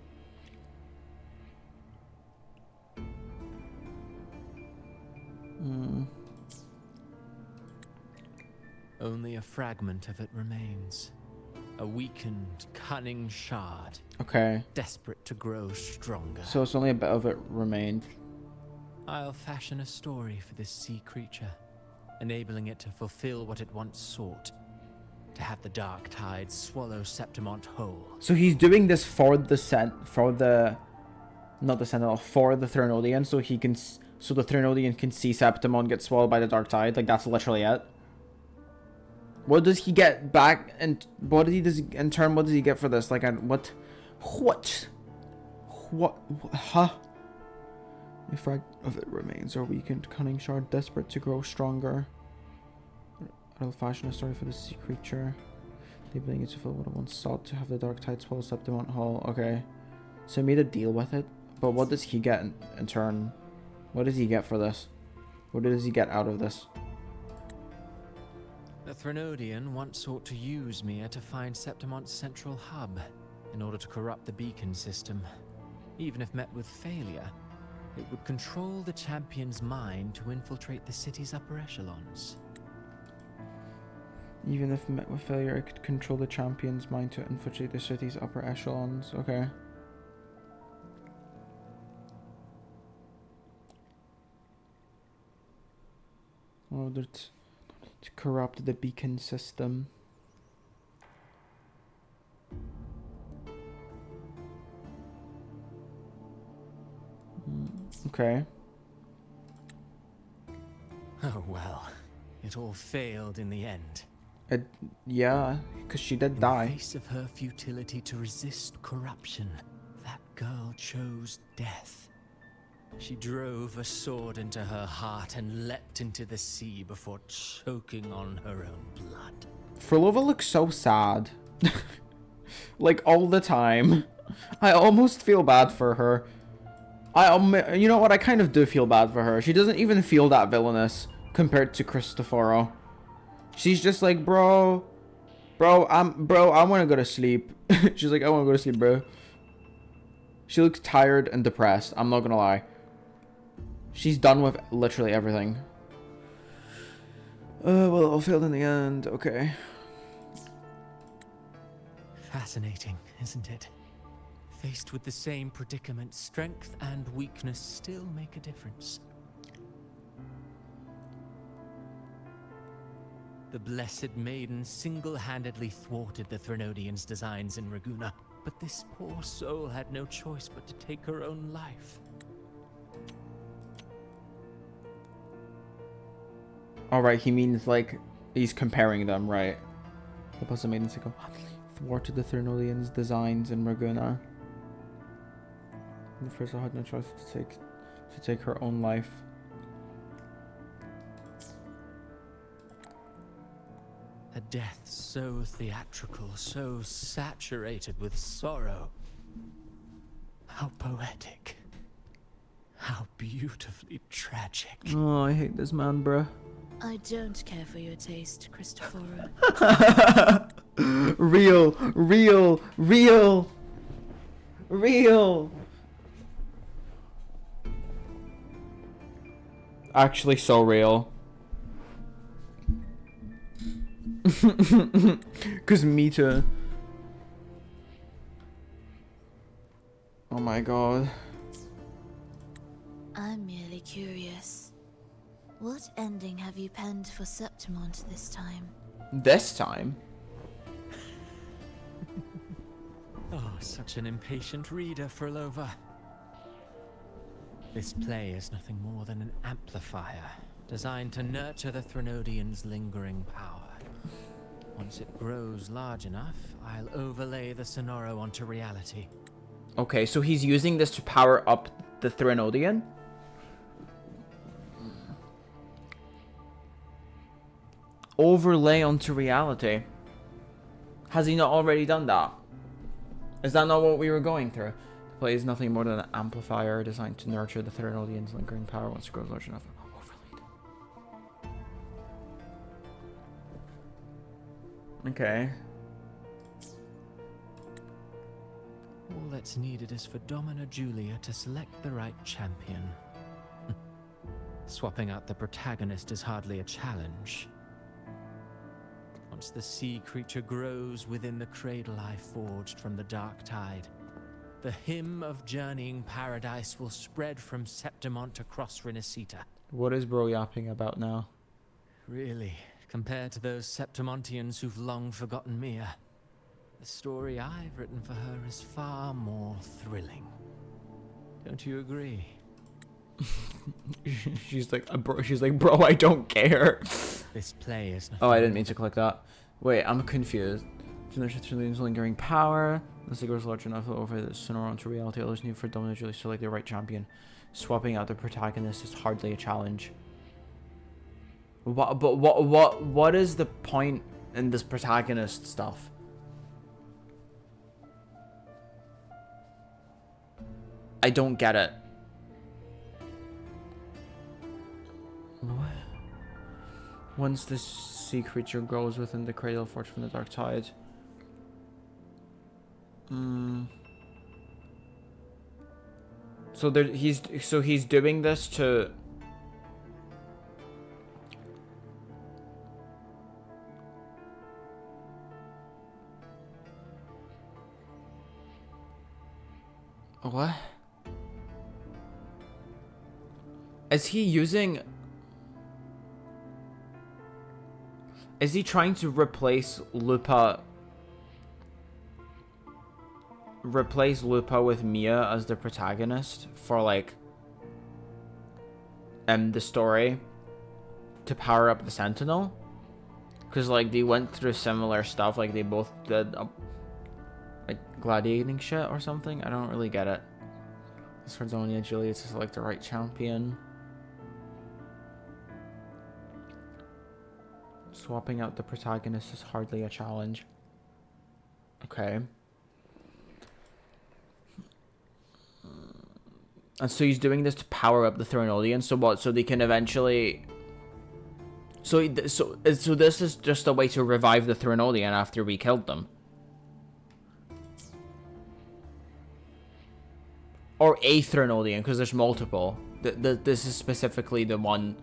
Only a fragment of it remains. A weakened, cunning shard. Okay. Desperate to grow stronger. So it's only a bit of it remained. I'll fashion a story for this sea creature, enabling it to fulfill what it once sought. To have the dark tides swallow Septimont whole. So he's doing this for the not the Sentinel, for the Threnodian, so he can, so the Threnodian can see Septimont get swallowed by the dark tide. Like, that's literally it. What does he get back, and what does he in turn? What does he get for this? Like, what? Huh? A fragment of it remains, or weakened cunning shard, desperate to grow stronger. I'll fashion a story for the sea creature. Enabling it to fulfill what it once sought, to have the dark tide swallow Septimont whole. Okay. So he made a deal with it. But what does he get in turn? What does he get for this? What does he get out of this? The Threnodian once sought to use Mia to find Septimont's central hub in order to corrupt the beacon system. Even if met with failure, it would control the champion's mind to infiltrate the city's upper echelons. Even if met with failure, it could control the champion's mind to infiltrate the city's upper echelons. Okay. Oh, that's to corrupt the beacon system. Okay. Oh well, it all failed in the end. Yeah, because she did In die. the face of her futility to resist corruption, that girl chose death. She drove a sword into her heart and leapt into the sea before choking on her own blood. Frolova looks so sad. Like, all the time. I almost feel bad for her. You know what? I kind of do feel bad for her. She doesn't even feel that villainous compared to Cristoforo. She's just like, bro, I want to go to sleep. She's like, I want to go to sleep, bro. She looks tired and depressed. I'm not gonna lie. She's done with literally everything. Well, it all failed in the end. Okay. Fascinating, isn't it? Faced with the same predicament, strength and weakness still make a difference. The Blessed Maiden single-handedly thwarted the Threnodian's designs in Raguna, but this poor soul had no choice but to take her own life. Alright, he means like he's comparing them, right? The Blessed Maiden single-handedly thwarted the Threnodian's designs in Raguna. The first had no choice to take her own life. A death so theatrical, so saturated with sorrow. How poetic. How beautifully tragic. Oh, I hate this man, bruh. I don't care for your taste, Cristoforo. Real. Actually, so real. Cause me too. Oh my god. I'm merely curious. What ending have you penned for Septimont this time? This time? Oh, such an impatient reader, Frolova. This play is nothing more than an amplifier, designed to nurture the Threnodian's lingering power. Once it grows large enough, I'll overlay the Sonoro onto reality, Okay, so he's using this to power up the Threnodian? Overlay onto reality. Has he not already done that? Is that not what we were going through? The play is nothing more than an amplifier designed to nurture the Threnodian's lingering power once it grows large enough. Overlaid. Okay. All that's needed is for Domina Julia to select the right champion. Swapping out the protagonist is hardly a challenge. Once the sea creature grows within the cradle I forged from the dark tide, the hymn of journeying paradise will spread from Septimont across Rinascita. What is bro yapping about now? Really, compared to those Septimontians who've long forgotten Mia, the story I've written for her is far more thrilling. Don't you agree? She's like, bro, I don't care. This play is Oh, I didn't mean to click that. Wait, I'm confused. Trillium's lingering power. Once it grows large enough over the sooner onto reality, others need for Domino Julie to select the right champion. Swapping out the protagonist is hardly a challenge. What is the point in this protagonist stuff? I don't get it. What? Once the sea creature grows within the cradle forged from the dark tide. So he's doing this to. What? Is he using... Is he trying to replace Lupa with Mia as the protagonist for, like, the story to power up the Sentinel? Because, like, they went through similar stuff, like, they both did, like, gladiating shit or something? I don't really get it. This for Donia Julia to select the right champion. Swapping out the protagonist is hardly a challenge. Okay. And so he's doing this to power up the Threnodian. So what? So they can eventually... So this is just a way to revive the Threnodian after we killed them. Or a Threnodian, because there's multiple. This is specifically the one...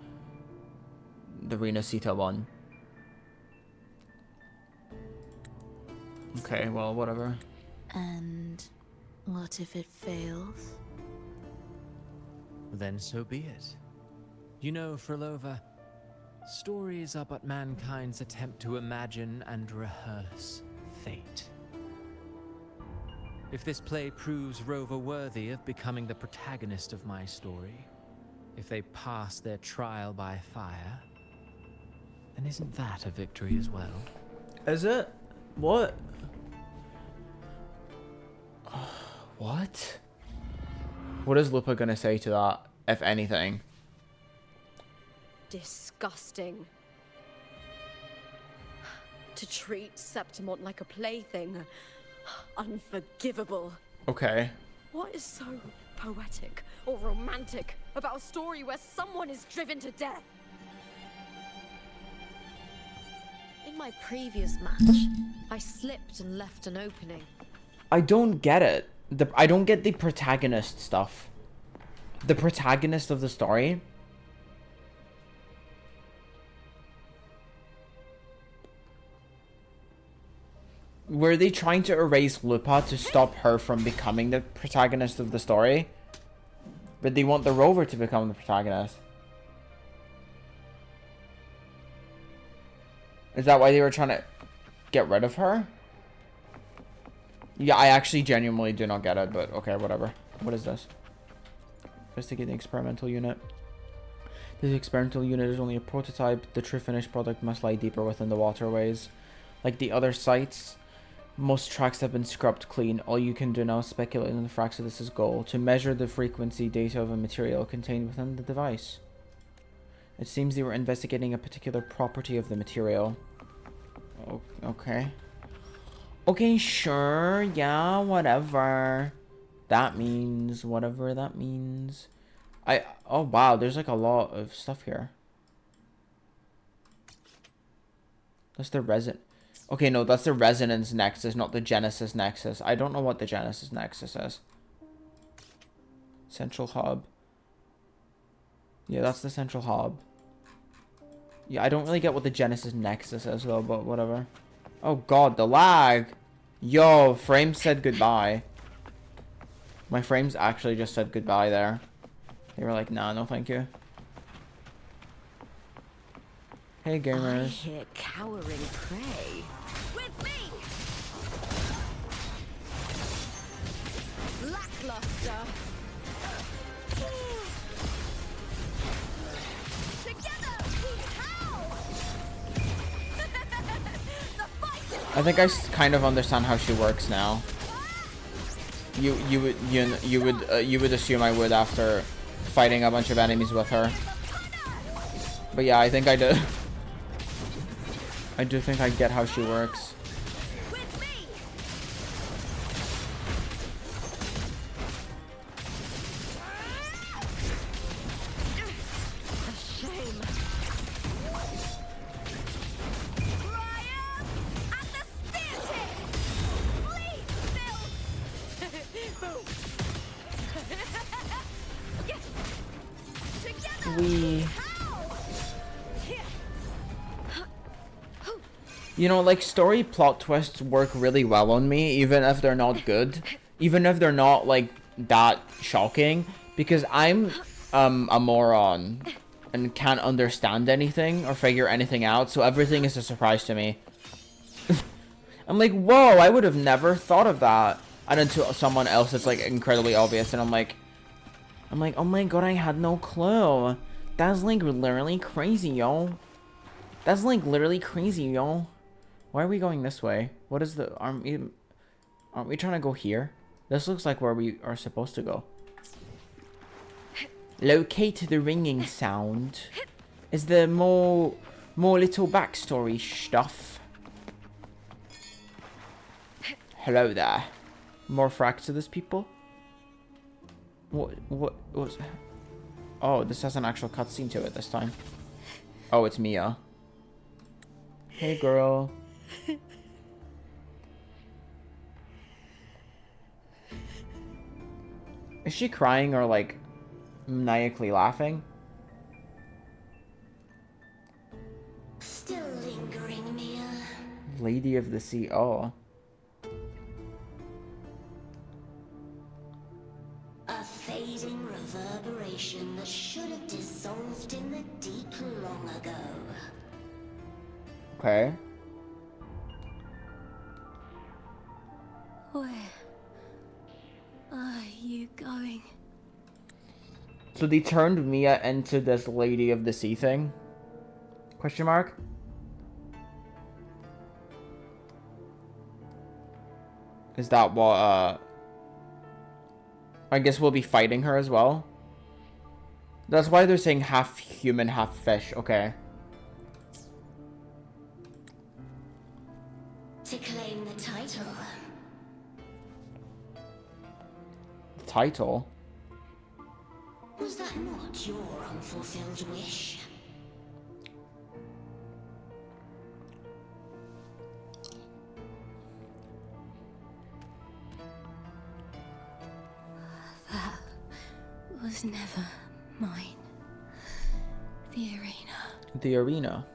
The Rinascita one. Okay, well, whatever. And what if it fails? Then so be it. You know, Frolova, stories are but mankind's attempt to imagine and rehearse fate. If this play proves Rover worthy of becoming the protagonist of my story, if they pass their trial by fire, then isn't that a victory as well? Is it? What? What? What is Lupa gonna say to that, if anything? Disgusting. To treat Septimont like a plaything. Unforgivable. Okay. What is so poetic or romantic about a story where someone is driven to death? In my previous match, I slipped and left an opening. I don't get it. I don't get the protagonist stuff. The protagonist of the story. Were they trying to erase Lupa to stop her from becoming the protagonist of the story? But they want the Rover to become the protagonist. Is that why they were trying to get rid of her? Yeah, I actually genuinely do not get it, but okay, whatever. What is this? Investigate the experimental unit. This experimental unit is only a prototype. The true finished product must lie deeper within the waterways. Like the other sites, Most tracks have been scrubbed clean. All you can do now is speculate on the facts of this is goal. To measure the frequency data of a material contained within the device. It seems they were investigating a particular property of the material. Okay. Okay, sure. Yeah, whatever. That means whatever that means. Oh wow, there's like a lot of stuff here. That's the resin. Okay, no, that's the resonance nexus, not the genesis nexus. I don't know what the genesis nexus is. Central hub. Yeah, that's the central hub. Yeah, I don't really get what the genesis nexus is though, but whatever. Oh god, the lag. Yo, frames said goodbye. My frames actually just said goodbye there. They were like, nah, no thank you. Hey gamers. I hear cowering prey. With me! Lackluster. Together we howl! The fight is I think I kind of understand how she works now. You would assume I would after fighting a bunch of enemies with her. But yeah, I think I do. I do think I get how she works. with me! A shame. Ryan! At the spear tip! Please, Bill! Together We. howl! You know, like, story plot twists work really well on me, even if they're not good. Even if they're not, like, that shocking. Because I'm, a moron. And can't understand anything or figure anything out, so everything is a surprise to me. I'm like, whoa, I would have never thought of that. And then to someone else, it's, like, incredibly obvious, and I'm like, oh my god, I had no clue. That's, like, literally crazy, yo. That's, like, literally crazy, yo. Why are we going this way? What is the... Aren't we trying to go here? This looks like where we are supposed to go. Locate the ringing sound. Is there more little backstory stuff? Hello there. More Fraxidus people? What's... Oh, this has an actual cutscene to it this time. Oh, it's Mia. Hey, girl. Is she crying or, like, maniacally laughing? Still lingering, Mia. Lady of the Sea. Oh. A fading reverberation that should have dissolved in the deep long ago. Okay. Where are you going? So they turned Mia into this Lady of the Sea thing? Question mark? Is that what, I guess we'll be fighting her as well? That's why they're saying half human, half fish. Okay. To claim the title. Title? Was that not your unfulfilled wish? That was never mine. The arena. The arena.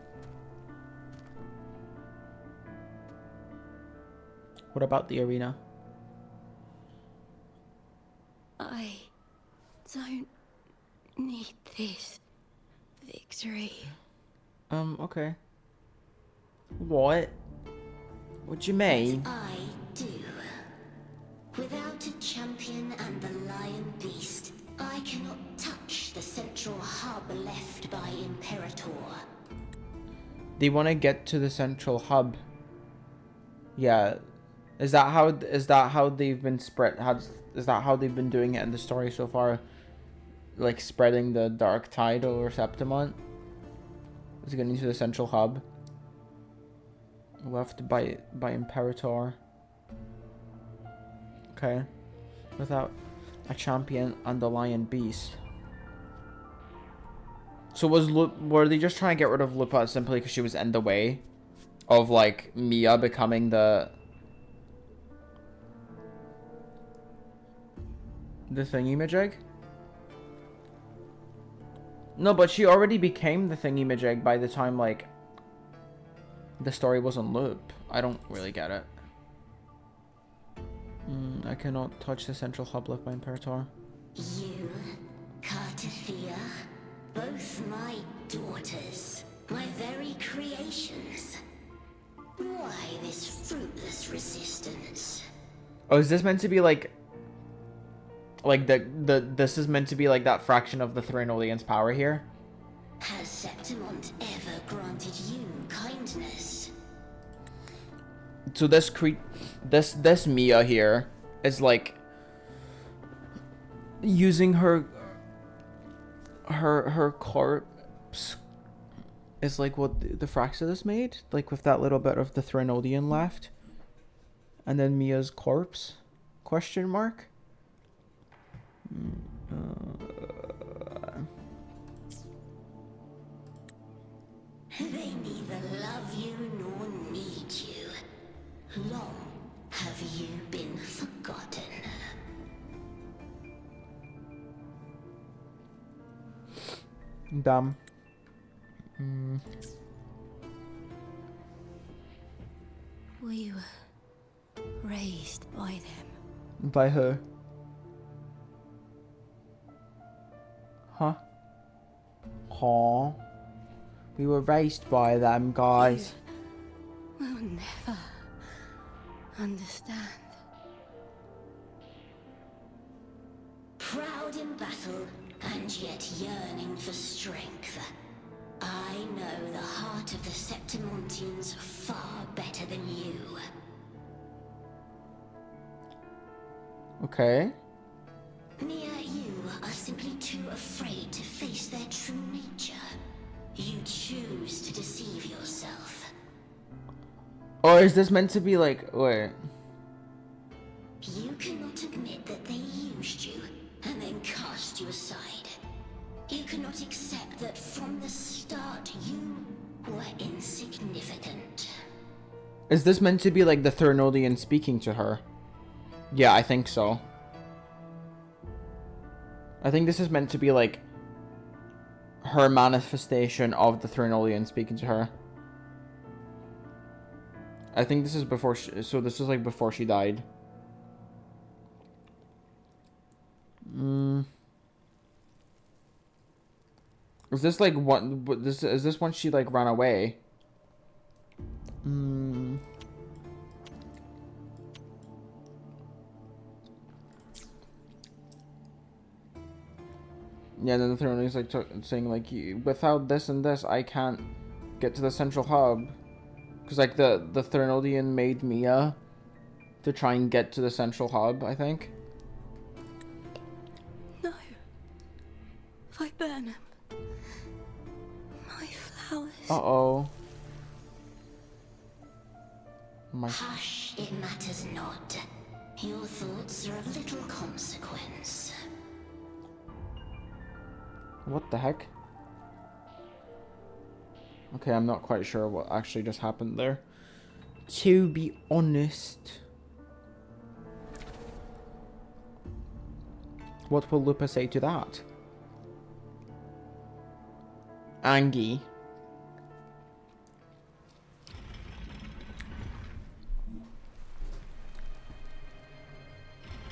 What about the arena? I don't need this victory. Okay. What? What you mean? I do. Without a champion and the lion beast, I cannot touch the central hub left by Imperator. They want to get to the central hub. Yeah. Is that how they've been spread? Is that how they've been doing it in the story so far? Like spreading the dark tide over Septimont? Is it getting to the central hub? Left by Imperator. Okay. Without a champion and the lion beast. So were they just trying to get rid of Lupa simply because she was in the way of like Mia becoming the thingy-majig? No, but she already became the thingy-majig by the time like the story was on loop. I don't really get it. I cannot touch the central hub left by Imperator. You, Cartathea, both my daughters, my very creations. Why this fruitless resistance? Oh, is this meant to be like this is meant to be like that fraction of the Threnodian's power here? Has Septimont ever granted you kindness? So this Mia here is like using her corpse is like what the Fraxidus made, like with that little bit of the Threnodian left, and then Mia's corpse? Question mark. They neither love you nor need you. Long have you been forgotten. Damn. We were raised by them. By her. Huh? Huh? We were raised by them, guys. You will never understand. Proud in battle, and yet yearning for strength. I know the heart of the Septimontians far better than you. Okay. Mia, you are simply too afraid to face their true nature. You choose to deceive yourself. Or is this meant to be like, wait. You cannot admit that they used you and then cast you aside. You cannot accept that from the start you were insignificant. Is this meant to be like the Threnodian speaking to her? Yeah, I think so. I think this is meant to be like her manifestation of the Threnodian speaking to her. I think this is before so this is like before she died. Is this like is this when she like ran away? Yeah, then the Throne is like saying like, without this and this, I can't get to the central hub, because like the Threnodian made Mia to try and get to the central hub, I think. No. If I burn them, my flowers. Uh-oh. Hush, it matters not. Your thoughts are of little consequence. What the heck? Okay, I'm not quite sure what actually just happened there. To be honest. What will Lupa say to that? Angie.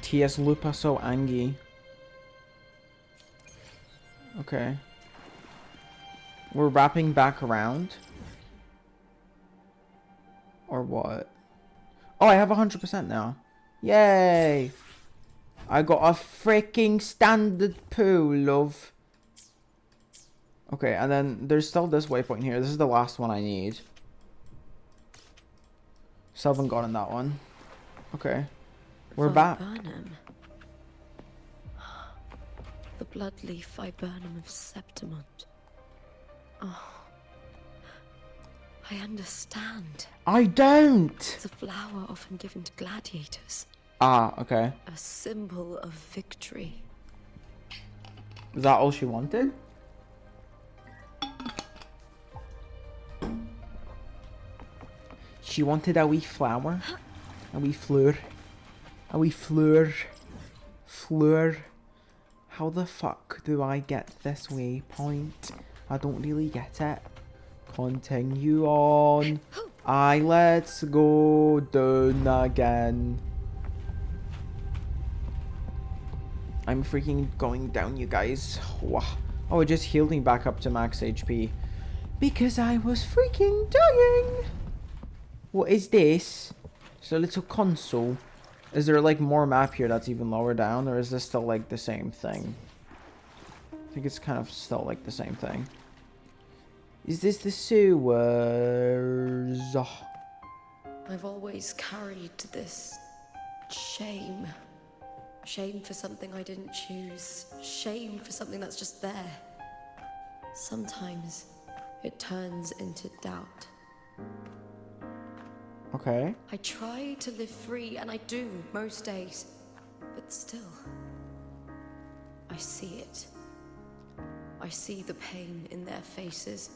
T.S. Lupa so Angie. Okay. We're wrapping back around? Or what? Oh, I have 100% now. Yay! I got a freaking standard pool, love. Okay, and then there's still this waypoint here. This is the last one I need. Still haven't gotten that one. Okay. We're Viburnum. back. The bloodleaf viburnum of Septimont. Oh. I understand. I don't! It's a flower often given to gladiators. Ah, okay. A symbol of victory. Is that all she wanted? She wanted a wee flower. A wee fleur. A wee fleur. Fleur. How the fuck do I get this waypoint? I don't really get it. Continue on. Let's go down again. I'm freaking going down, you guys. Wow. Oh, it just healed me back up to max HP. Because I was freaking dying. What is this? It's a little console. Is there like more map here that's even lower down? Or is this still like the same thing? I think it's kind of still like the same thing. Is this the sewers? Oh. I've always carried this shame. Shame for something I didn't choose. Shame for something that's just there. Sometimes it turns into doubt. Okay. I try to live free, and I do most days. But still, I see it. I see the pain in their faces.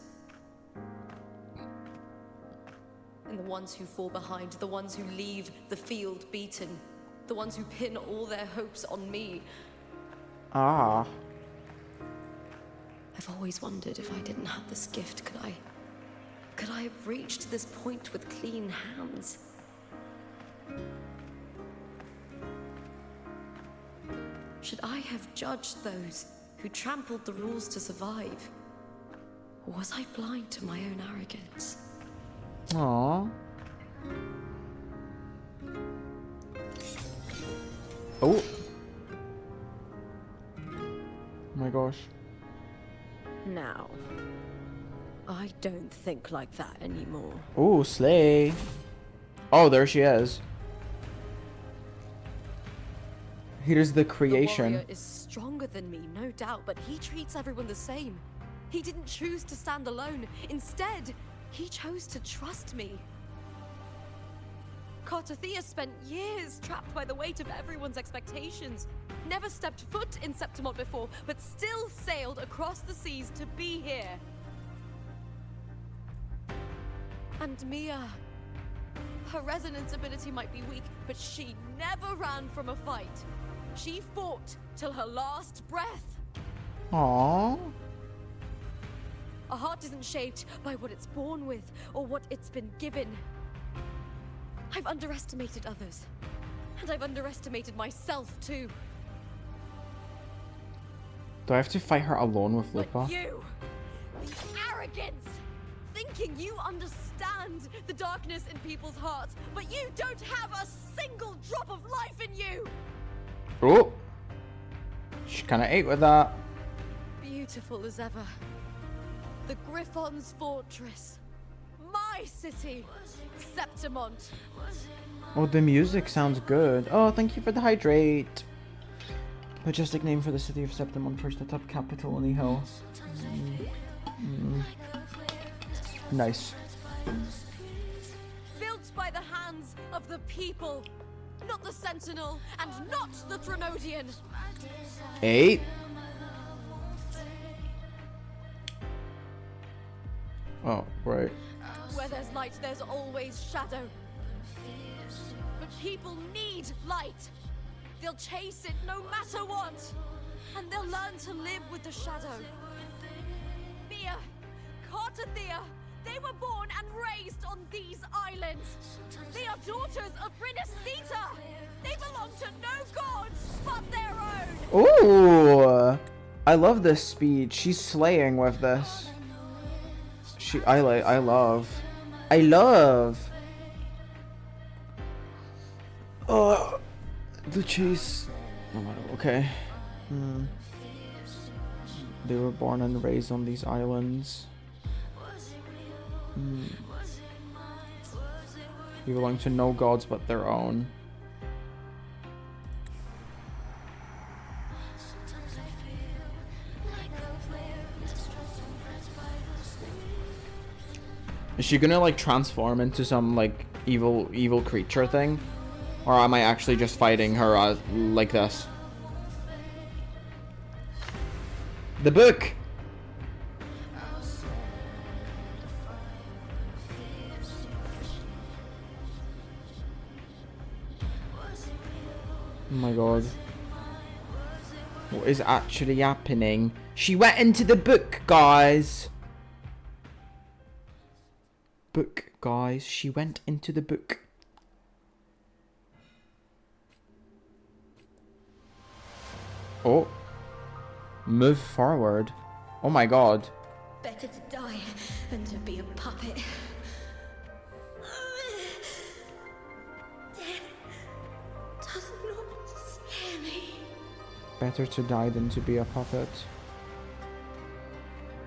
In the ones who fall behind, the ones who leave the field beaten, the ones who pin all their hopes on me. Ah. I've always wondered if I didn't have this gift, could I have reached this point with clean hands? Should I have judged those who trampled the rules to survive? Or was I blind to my own arrogance? Aww. Oh. Oh my gosh. Now, I don't think like that anymore. Oh, slay. Oh, there she is. Here's the creation. The warrior is stronger than me, no doubt, but he treats everyone the same. He didn't choose to stand alone. Instead, he chose to trust me. Cartothea spent years trapped by the weight of everyone's expectations. Never stepped foot in Septimont before, but still sailed across the seas to be here. And Mia, her resonance ability might be weak, but she never ran from a fight. She fought till her last breath. Aww. A heart isn't shaped by what it's born with or what it's been given. I've underestimated others, and I've underestimated myself too. Do I have to fight her alone with Lupa? But you, the arrogance, thinking you understand the darkness in people's hearts, but you don't have a single drop of life in you. Oh, she kind of ate with that. Beautiful as ever. The Griffon's fortress. My city. Septimont. Oh, the music sounds good. Oh, thank you for the hydrate. Majestic name for the city of Septimont, first atop capital on the hill. Nice. Built by the hands of the people. Not the Sentinel, and not the Trinodian. 8. Oh, right. Where there's light, there's always shadow. But people need light. They'll chase it no matter what. And they'll learn to live with the shadow. Mia, Cartothea, they were born and raised on these islands. They are daughters of Rinascita. They belong to no gods but their own. Ooh, I love this speech. She's slaying with this. I love. Oh, the chase. Okay. They were born and raised on these islands. They belong to no gods but their own. Is she gonna like transform into some like evil creature thing? Or am I actually just fighting her like this? The book! Oh my god. What is actually happening? She went into the book, guys! Book, guys. She went into the book. Oh. Move forward. Oh my god. Better to die than to be a puppet. Death does not scare me. Better to die than to be a puppet.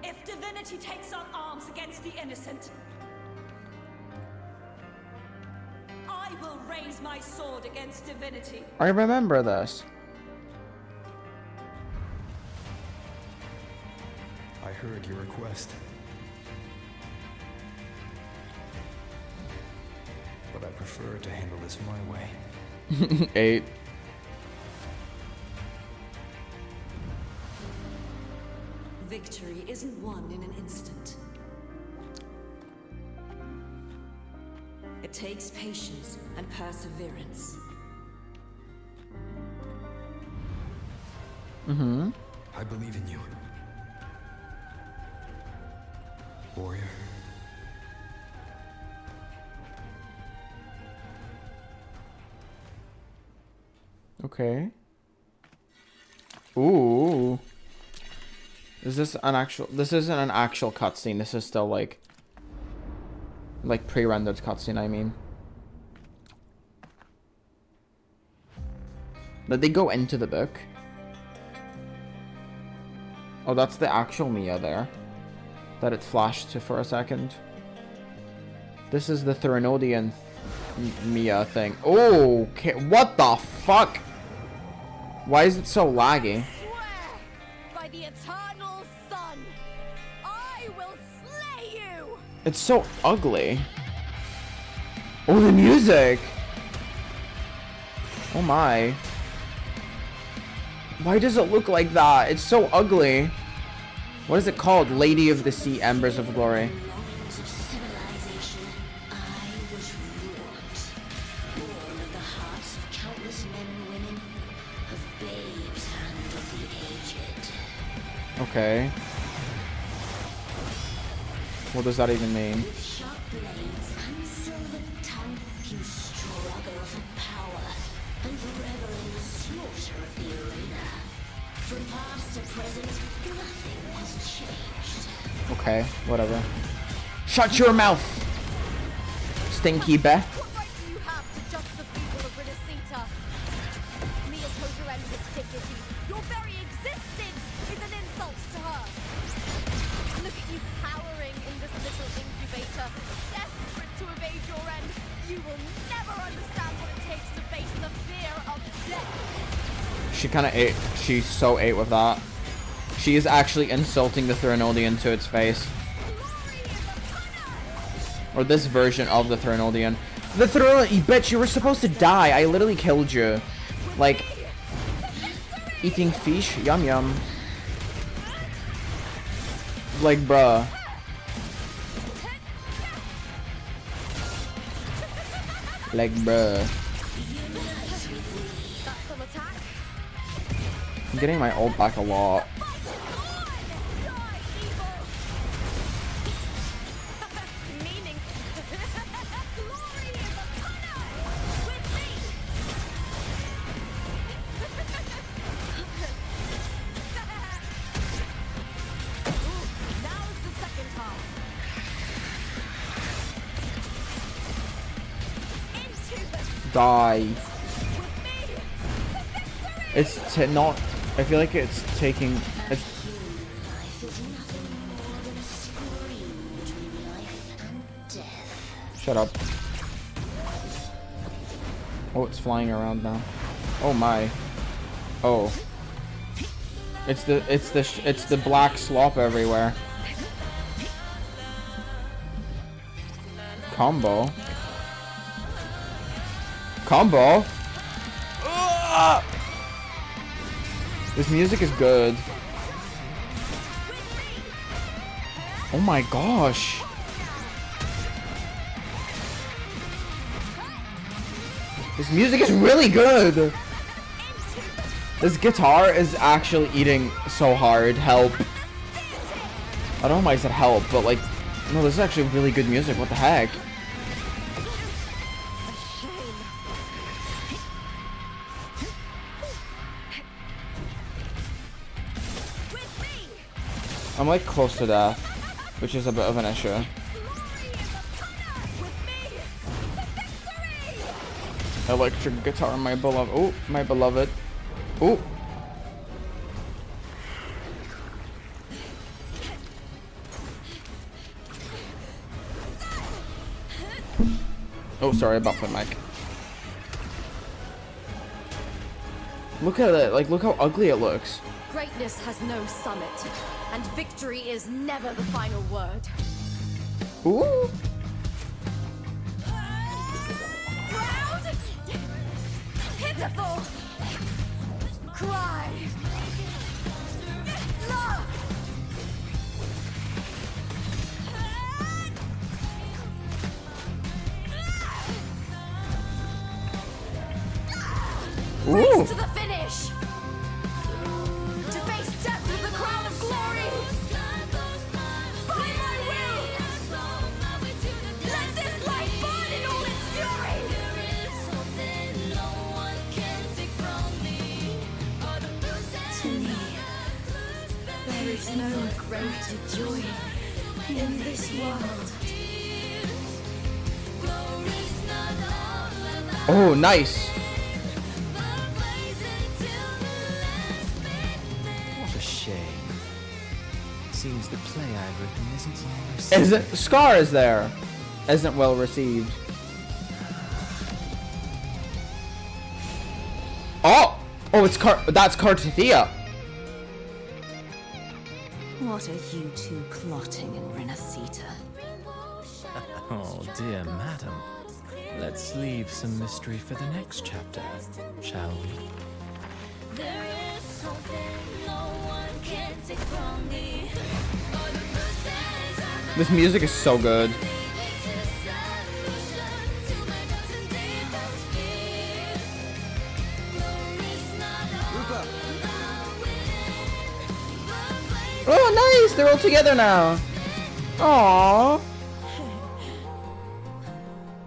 If divinity takes up arms against the innocent, I will raise my sword against divinity. I remember this. I heard your request. But I prefer to handle this my way. 8. Victory isn't won in an instant. It takes patience and perseverance. Mm-hmm. I believe in you. Warrior. Okay. Ooh. Is this an actual... This isn't an actual cutscene. This is still like pre-rendered cutscene, I mean. Did they go into the book? Oh, that's the actual Mia there. That it flashed to for a second. This is the Threnodian Mia thing. Oh, okay. What the fuck? Why is it so laggy? By the eternal sun, I will slay you. It's so ugly. Oh, the music. Oh my. Why does it look like that? It's so ugly. What is it called? Lady of the Sea, Embers of Glory. Longings of civilization, I was wrought. Born of the hearts of countless men and women, of babes and of the aged. Okay. What does that even mean? With sharp blades and silver tongue, you struggle for power and revel in the slaughter of the arena. From past to present, nothing has changed. Okay, whatever. Shut your mouth! Stinky Beth. What right do you have to judge the people of Rinascita? Mia Tozer with dignity. Your very existence is an insult to her. Look at you cowering in this little incubator, desperate to evade your end. You will never understand what it takes to face the fear of death. She kind of ate. She's so ate with that. She is actually insulting the Threnodian to its face. Or this version of the Threnodian. The Threnodian, bitch, you were supposed to die. I literally killed you. Like, eating fish? Yum yum. Like, bruh. Like, bruh. I'm getting my ult back a lot. Die. It's not. I feel like it's taking. It's. Life is nothing more than a scream between life and death. Shut up. Oh, it's flying around now. Oh my. Oh. It's the black slop everywhere. Combo. Combo? This music is good. Oh my gosh. This music is really good. This guitar is actually eating so hard. Help. I don't know why I said help, but like, no, this is actually really good music. What the heck? I'm like close to death, which is a bit of an issue. Electric guitar, my beloved. Oh, my beloved. Oh. Oh, sorry about the mic. Look at it. Like, look how ugly it looks. Greatness has no summit, and victory is never the final word. Ooh. Proud, pitiful, cry, love. Ooh. Race to the finish. To face death with the crown of glory. By my will. Let this light burn in all its fury. To me, there is no greater joy in this world. Oh, nice. What a shame. Seems the play I've written isn't well received. Isn't Scar is there? Isn't well received. Oh! Oh, it's that's Cartithia. What are you two plotting in Rinascita? Oh, dear madam. Let's leave some mystery for the next chapter, shall we? This music is so good. Oh, nice! They're all together now. Aww.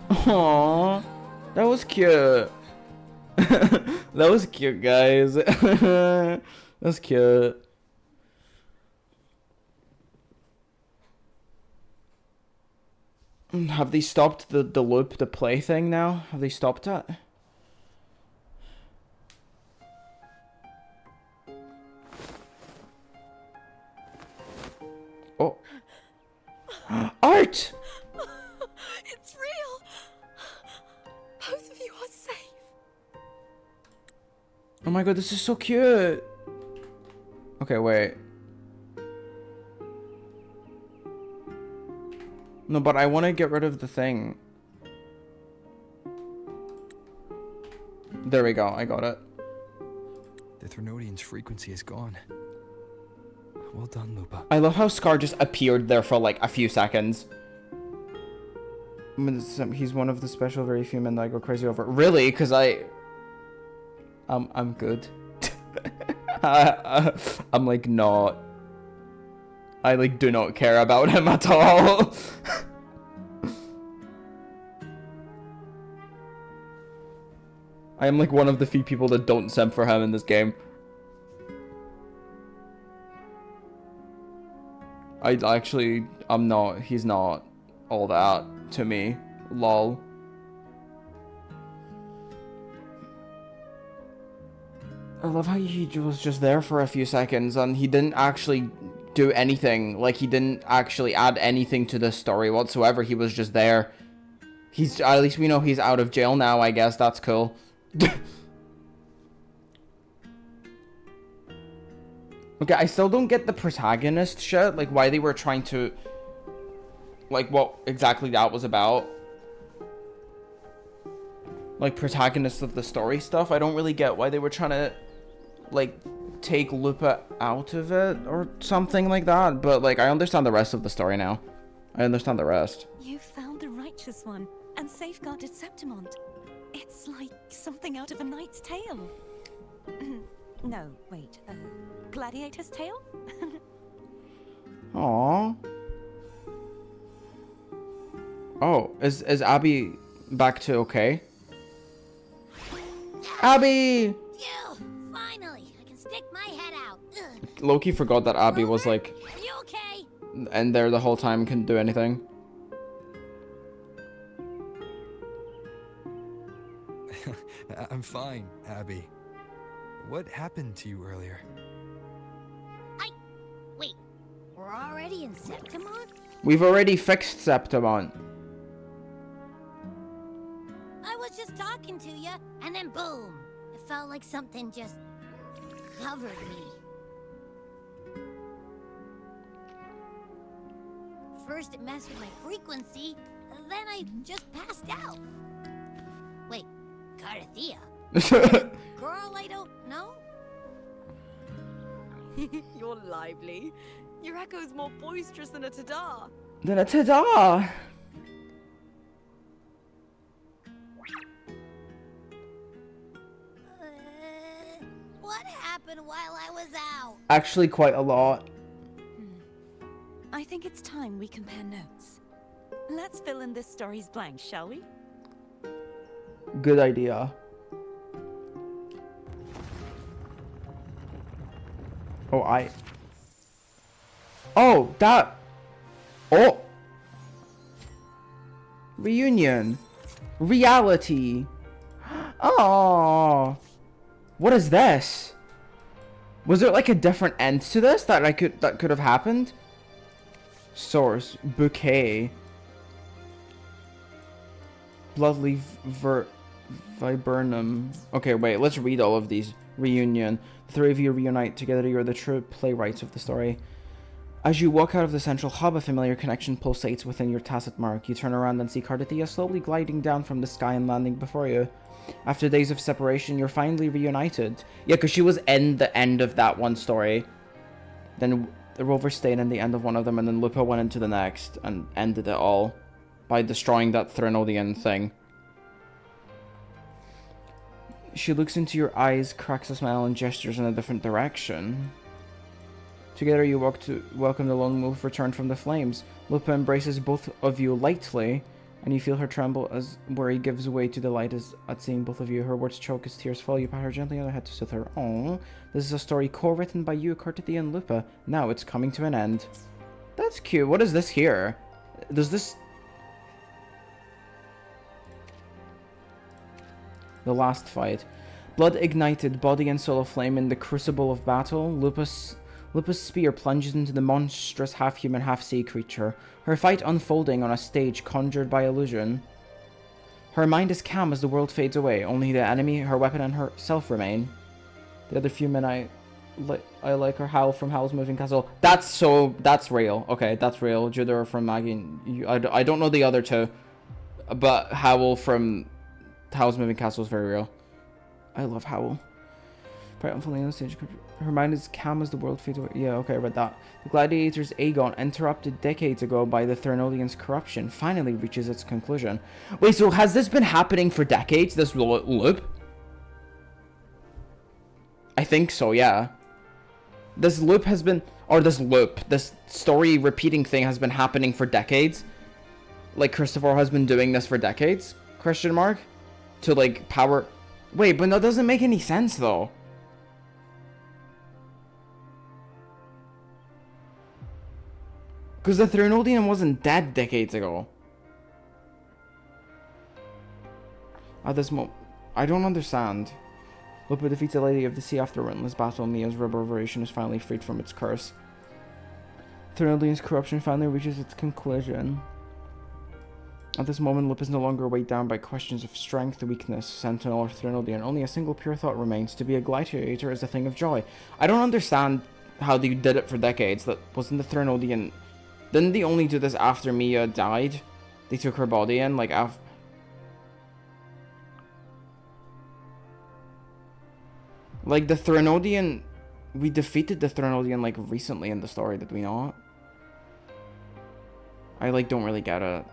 Aww. That was cute. That was cute, guys. That's cute. Have they stopped the loop, the play thing now? Have they stopped it? Oh. Art! It's real. Both of you are safe. Oh my god, this is so cute. Okay, wait. No, but I want to get rid of the thing. There we go, I got it. The Threnodian's frequency is gone. Well done, Lupa. I love how Scar just appeared there for like a few seconds. He's one of the special very few men that I go crazy over. Really? Because I'm good. I'm like not. I like do not care about him at all. I am like one of the few people that don't simp for him in this game. I'm not, he's not all that to me. Lol. I love how he was just there for a few seconds and he didn't actually do anything. Like, he didn't actually add anything to the story whatsoever. He was just there. At least we know he's out of jail now, I guess. That's cool. Okay, I still don't get the protagonist shit. Like, why they were trying to... Like, what exactly that was about. like, protagonist of the story stuff. I don't really get why they were trying to, like, take Lupa out of it or something like that. But, like, I understand the rest of the story now. I understand the rest. You found the righteous one and safeguarded Septimont. It's like something out of a knight's tale. No, wait, gladiator's tale? Aww. Oh, is Abby back to okay? Abby! Finally, I can stick my head out. Ugh. Loki forgot that Abby was like Are you okay? in there the whole time, couldn't do anything. I'm fine, Abby. What happened to you earlier? Wait, we're already in Septimont? We've already fixed Septimont. I was just talking to you, and then boom! It felt like something just covered me. First it messed with my frequency, then I just passed out. Wait, Carthea? Girl, I don't know? You're lively. Your echo's more boisterous than a tada. Then a ta-da! What happened while I was out? Actually, quite a lot. I think it's time we compare notes. Let's fill in this story's blanks, shall we? Good idea. Oh, that... Oh! Reunion. Reality. Oh. What is this? Was there like a different end to this that could have happened? Source. Bouquet. Bloodleaf Viburnum. Okay, wait, let's read all of these. Reunion. The three of you reunite together. You're the true playwrights of the story. As you walk out of the central hub, a familiar connection pulsates within your tacit mark. You turn around and see Cardathia slowly gliding down from the sky and landing before you. After days of separation, you're finally reunited. Yeah, because she was in the end of that one story. Then the Rover stayed in the end of one of them, and then Lupa went into the next and ended it all by destroying that Threnodian thing. She looks into your eyes, cracks a smile, and gestures in a different direction. Together you walk to welcome the lone wolf returned from the flames. Lupa embraces both of you lightly, and you feel her tremble as worry gives way to delight at seeing both of you. Her words choke as tears fall. You pat her gently on the head to soothe her. Oh, this is a story co-written by you, Cardathia, and Lupa. Now it's coming to an end. That's cute. What is this here? Does this... The last fight. Blood ignited, body and soul aflame in the crucible of battle. Lupa's spear plunges into the monstrous half-human, half-sea creature, her fight unfolding on a stage conjured by illusion. Her mind is calm as the world fades away, only the enemy, her weapon, and herself remain. The other few men I like are Howl from Howl's Moving Castle. That's real. Okay, that's real. Judah from Maggie. I don't know the other two, but Howl from Howl's Moving Castle is very real. I love Howl. Bright unfolding on the stage. Her mind is calm as the world fades away. Yeah, okay, I read that. The Gladiator's Aegon, interrupted decades ago by the Threnodians' corruption, finally reaches its conclusion. Wait, so has this been happening for decades, this loop? I think so, yeah. This loop has been... this story repeating thing has been happening for decades. Like, Christopher has been doing this for decades? Question mark? To, like, power... Wait, but that doesn't make any sense, though. Because the Threnodian wasn't dead decades ago. At this moment, I don't understand. Lupa defeats the Lady of the Sea after a relentless battle. Mia's reverberation is finally freed from its curse. Threnodian's corruption finally reaches its conclusion. At this moment, Lupa is no longer weighed down by questions of strength, weakness, sentinel, or Threnodian. Only a single pure thought remains: to be a gladiator is a thing of joy. I don't understand how they did it for decades. That wasn't the Threnodian. Didn't they only do this after Mia died? They took her body in, like, Like, the Threnodian... We defeated the Threnodian, like, recently in the story, did we not? I, like, don't really get it.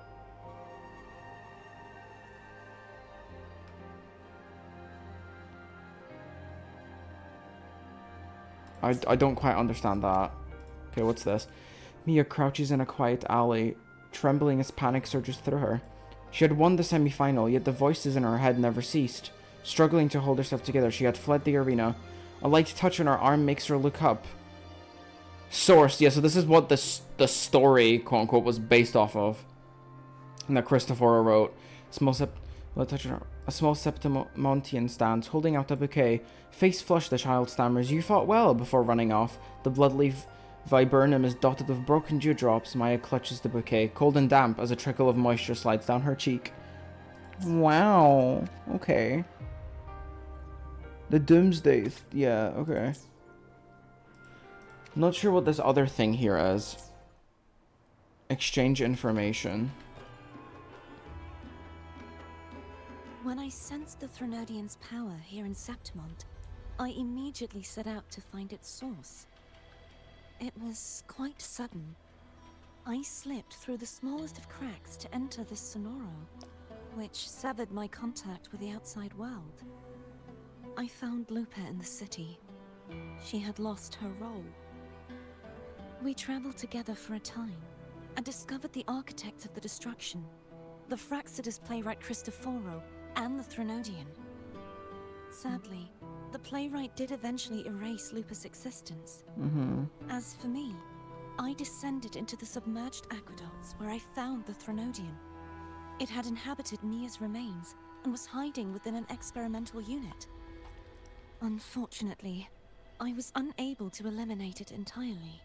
I don't quite understand that. Okay, what's this? Mia crouches in a quiet alley, trembling as panic surges through her. She had won the semi-final, yet the voices in her head never ceased. Struggling to hold herself together, she had fled the arena. A light touch on her arm makes her look up. Source, yeah, so this is what the story, quote-unquote, was based off of. And that Christopher wrote. A small Septimontian stands, holding out a bouquet. Face flushed, the child stammers, "You fought well," before running off. The bloodleaf viburnum is dotted with broken dewdrops. Maya clutches the bouquet, cold and damp, as a trickle of moisture slides down her cheek. Wow. Okay. The Doomsday... yeah, okay. Not sure what this other thing here is. Exchange information. When I sensed the Threnodian's power here in Septimont, I immediately set out to find its source. It was quite sudden. I slipped through the smallest of cracks to enter this sonoro, which severed my contact with the outside world. I found Lupa in the city. She had lost her role. We traveled together for a time, and discovered the architects of the destruction, the Fraxidus playwright Cristoforo, and the Threnodian. Sadly, the playwright did eventually erase Lupa's existence. As for me, I descended into the submerged aqueducts where I found the Threnodian. It had inhabited Mia's remains and was hiding within an experimental unit. Unfortunately, I was unable to eliminate it entirely.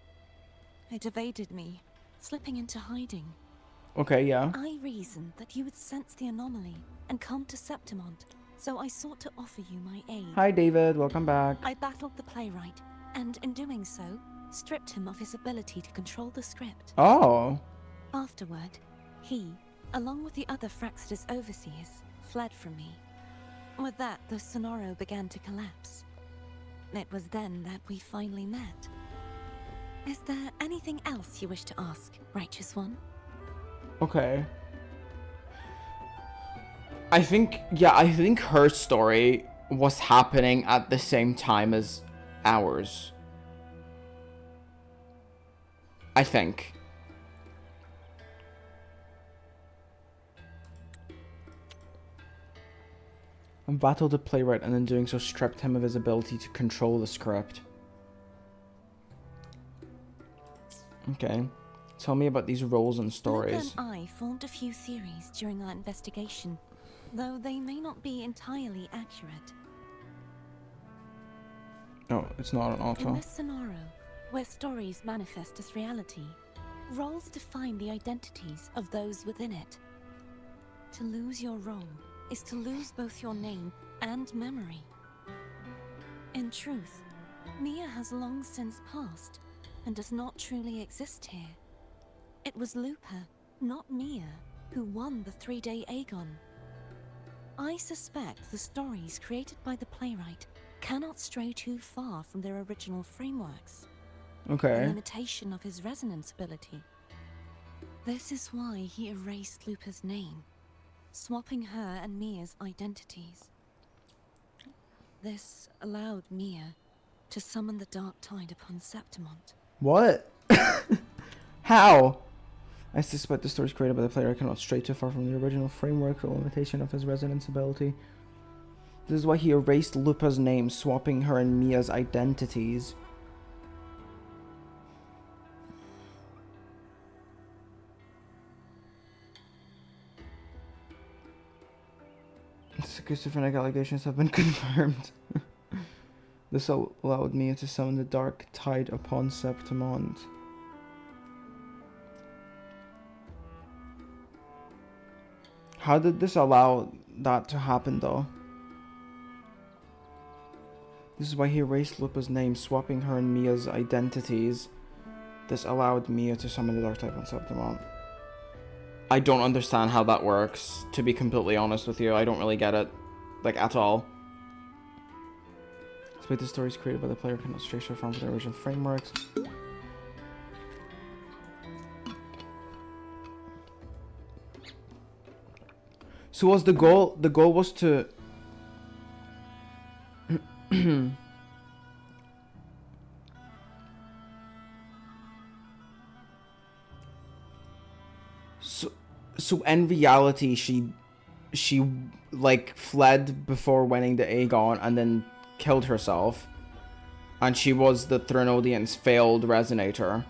It evaded me, slipping into hiding. Okay, yeah. I reasoned that you would sense the anomaly and come to Septimont, so I sought to offer you my aid. Hi, David. Welcome back. I battled the playwright, and in doing so, stripped him of his ability to control the script. Oh. Afterward, he, along with the other Fraxidus overseers, fled from me. With that, the Sonoro began to collapse. It was then that we finally met. Is there anything else you wish to ask, Righteous One? Okay. I think her story was happening at the same time as ours. I think. And battled the playwright, and in doing so stripped him of his ability to control the script. Okay. Tell me about these roles and stories. Lupa and I formed a few theories during our investigation, though they may not be entirely accurate. No, it's not an auto. In this scenario, where stories manifest as reality, roles define the identities of those within it. To lose your role is to lose both your name and memory. In truth, Mia has long since passed and does not truly exist here. It was Lupa, not Mia, who won the 3-day Aegon. I suspect the stories created by the playwright cannot stray too far from their original frameworks. Okay. The limitation of his resonance ability. This is why he erased Lupa's name, swapping her and Mia's identities. This allowed Mia to summon the dark tide upon Septimont. What? How? I suspect the stories created by the player cannot stray too far from the original framework or limitation of his resonance ability. This is why he erased Lupa's name, swapping her and Mia's identities. Schizophrenic allegations have been confirmed. This allowed Mia to summon the dark tide upon Septimont. How did this allow that to happen, though? This is why he erased Lupa's name, swapping her and Mia's identities. This allowed Mia to summon the dark type on Septimont. I don't understand how that works, to be completely honest with you. I don't really get it, like, at all. Despite the stories created by the player cannot stray so far from the original frameworks. So was the goal was to so in reality she like fled before winning the Aegon and then killed herself, and she was the Threnodian's failed resonator.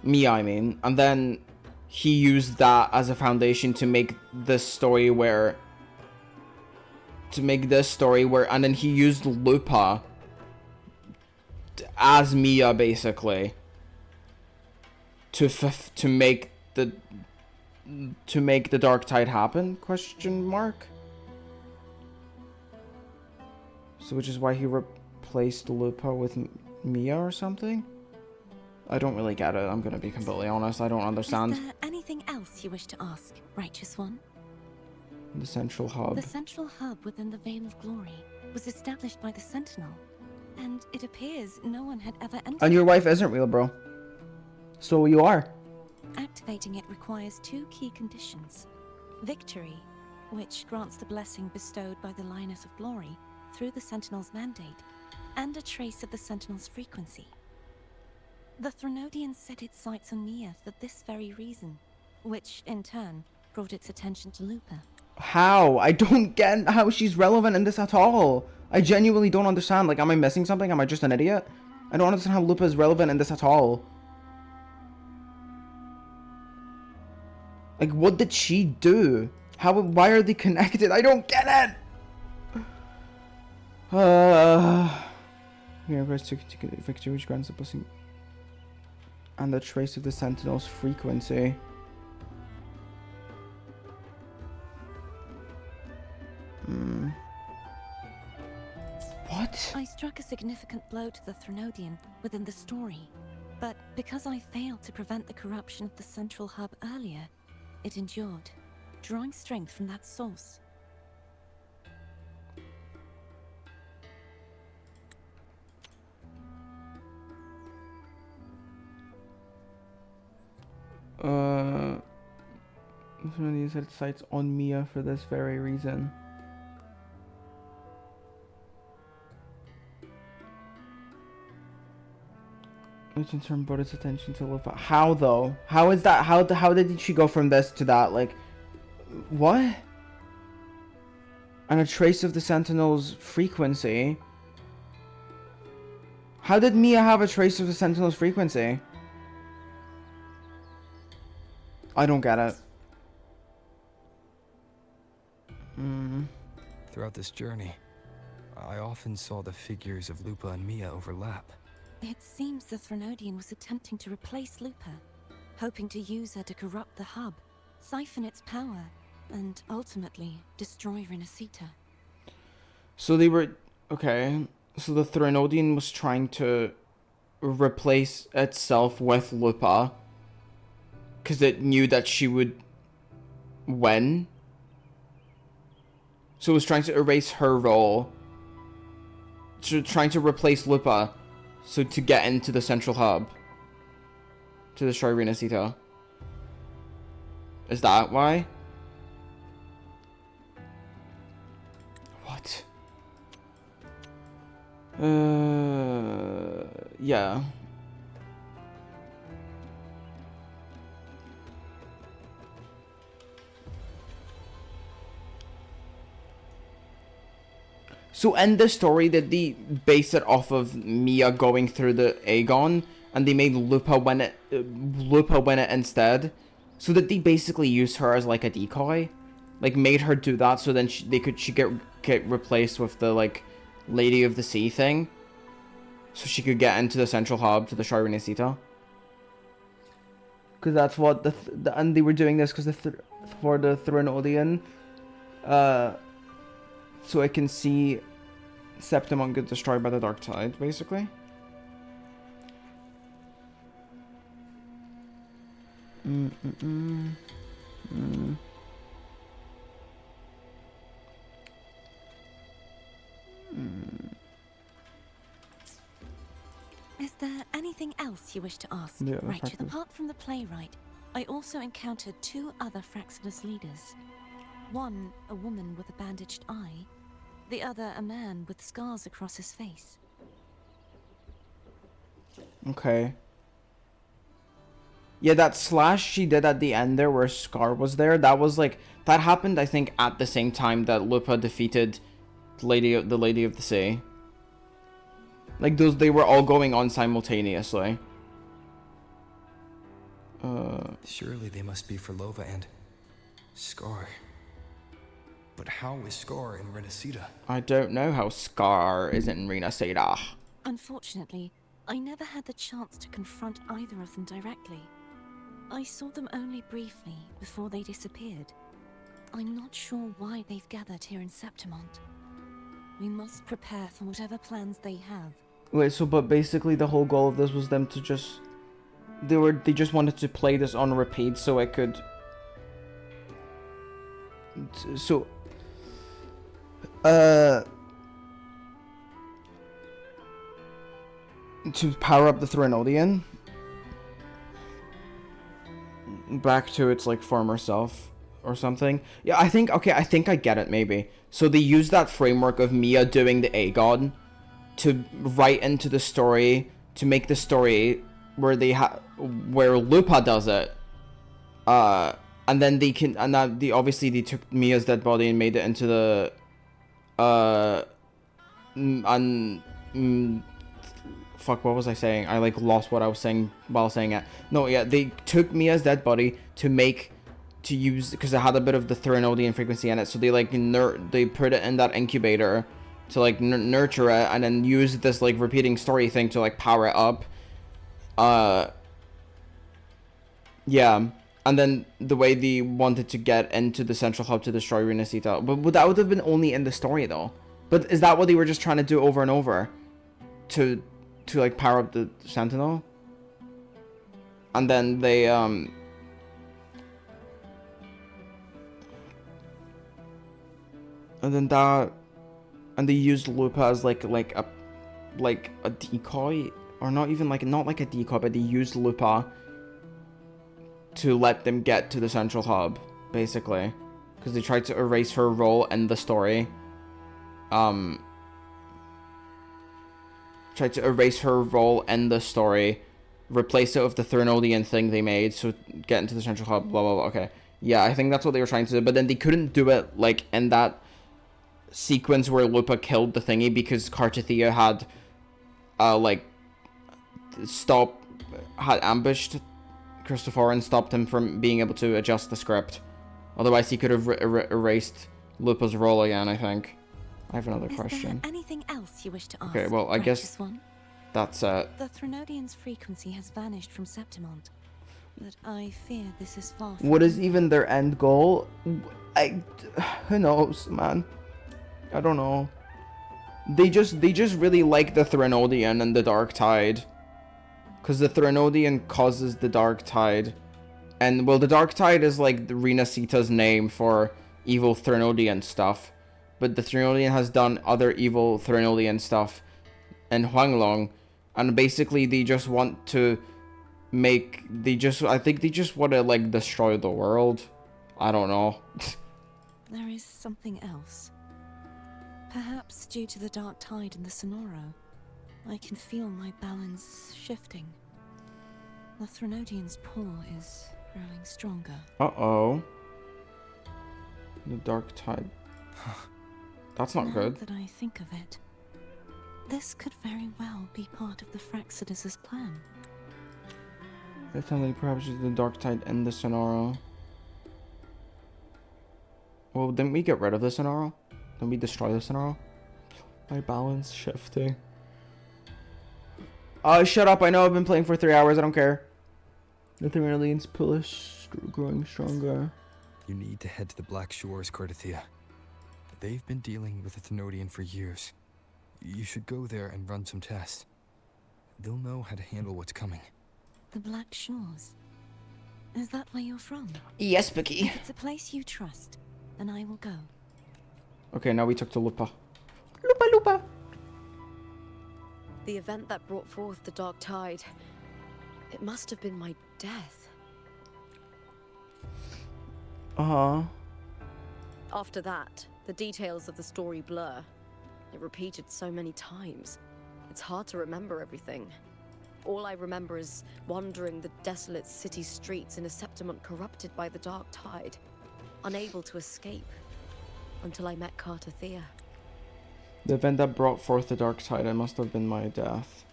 Mia, I mean. And then he used that as a foundation to make this story where and then he used Lupa as Mia basically to make the dark tide happen, question mark. So which is why he replaced Lupa with Mia or something? I don't really get it, I'm gonna be completely honest, I don't understand. Is there anything else you wish to ask, Righteous One? The central hub. The central hub within the Veil of Glory was established by the Sentinel, and it appears no one had ever entered. And your wife isn't real, bro. So you are. Activating it requires two key conditions. Victory, which grants the blessing bestowed by the Lioness of Glory through the Sentinel's mandate, and a trace of the Sentinel's frequency. The Threnodian set its sights on Mia for this very reason, which, in turn, brought its attention to Lupa. How? I don't get how she's relevant in this at all. I genuinely don't understand. Like, am I missing something? Am I just an idiot? I don't understand how Lupa is relevant in this at all. Like, what did she do? Why are they connected? I don't get it! Requires to victory, which grants the blessing and the trace of the Sentinel's frequency. What? I struck a significant blow to the Threnodian within the story, but because I failed to prevent the corruption of the central hub earlier, it endured, drawing strength from that source. These set sights on Mia for this very reason. Which in turn brought its attention to Lupa. How though? How is that? How did she go from this to that? Like, what? And a trace of the Sentinel's frequency. How did Mia have a trace of the Sentinel's frequency? I don't get it. Throughout this journey, I often saw the figures of Lupa and Mia overlap. It seems the Threnodian was attempting to replace Lupa, hoping to use her to corrupt the hub, siphon its power, and ultimately destroy Rinascita. So they were... Okay. So the Threnodian was trying to replace itself with Lupa because it knew that she would win. So it was trying to erase her role. So trying to replace Lupa. So to get into the central hub. To destroy Rinascita. Is that why? What? Yeah. So in the story, did they base it off of Mia going through the Aegon, and they made Lupa win it instead? So did they basically use her as like a decoy, like made her do that so then she get replaced with the like Lady of the Sea thing, so she could get into the central hub to destroy Rinascita? Because that's what and they were doing this because for the Threnodian, so I can see Septimon get destroyed by the dark tide, basically. there anything else you wish to ask? Yeah, Right, Fraxilus. apart from the playwright, I also encountered 2 other Fraxilus leaders. One, a woman with a bandaged eye. The other, a man with scars across his face. Okay. Yeah, that slash she did at the end there where Scar was there, that was like, that happened I think at the same time that Lupa defeated the Lady of the Sea. Like those, they were all going on simultaneously. Surely they must be for Lova and Scar. But how is Scar in Rinascita? I don't know how Scar is in Rinascita. Unfortunately, I never had the chance to confront either of them directly. I saw them only briefly before they disappeared. I'm not sure why they've gathered here in Septimont. We must prepare for whatever plans they have. Wait, so but basically the whole goal of this was them to just they just wanted to play this on repeat so it could so to power up the Threnodian back to its like former self or something. Yeah, I think I get it maybe. So they use that framework of Mia doing the Aegon to write into the story, to make the story where where Lupa does it. And then they can, and that obviously they took Mia's dead body and made it into the fuck, what was I saying? I like lost what I was saying while saying it. No, yeah, they took Mia's dead body to use, because it had a bit of the Threnodian frequency in it, so they like they put it in that incubator to like nurture it, and then use this like repeating story thing to like power it up. Yeah, and then the way they wanted to get into the central hub to destroy Rinascita, but that would have been only in the story though. But is that what they were just trying to do over and over, to like power up the Sentinel? And then they and then that, and they used Lupa as like a decoy, or not like a decoy, but they used Lupa to let them get to the central hub, basically, because they tried to erase her role in the story. Tried to erase her role in the story, replace it with the Threnodian thing they made, so get into the central hub, blah blah blah. Okay, yeah, I think that's what they were trying to do, but then they couldn't do it like in that sequence where Lupa killed the thingy, because Cartathea had ambushed Christopher and stopped him from being able to adjust the script. Otherwise he could have erased Lupa's role again, I think. I have another question. Is there anything else you wish to ask? Okay, well, I guess that's it. The Threnodian's frequency has vanished from Septimont, but I fear this is far from... What is even their end goal? Who knows, man? I don't know. They just really like the Threnodian and the Dark Tide, because the Threnodian causes the Dark Tide, and well, the Dark Tide is like the Rinascita's name for evil Threnodian stuff, but the Threnodian has done other evil Threnodian stuff in Huanglong, and basically they just want to I think they just want to like destroy the world. I don't know. There is something else. Perhaps due to the Dark Tide in the Sonoro, I can feel my balance shifting. The Threnodian's pull is growing stronger. Uh-oh. The Dark Tide. That's not good. Now that I think of it, this could very well be part of the Fraxidus' plan. I think perhaps the Dark Tide and the Sonoro. Well, didn't we get rid of the Sonoro? Didn't we destroy the Sonoro? My balance shifting. Shut up, I know I've been playing for 3 hours, I don't care. The Threnodian's pull is growing stronger. You need to head to the Black Shores, Cartathea. They've been dealing with the Threnodian for years. You should go there and run some tests. They'll know how to handle what's coming. The Black Shores? Is that where you're from? Yes, Becky. If it's a place you trust, then I will go. Okay, now we talk to Lupa. Lupa. The event that brought forth the dark tide. It must have been my death. Uh-huh. After that, the details of the story blur. It repeated so many times. It's hard to remember everything. All I remember is wandering the desolate city streets in a Septimont corrupted by the dark tide, unable to escape, until I met Cartathea. The event that brought forth the dark tide, it must have been my death.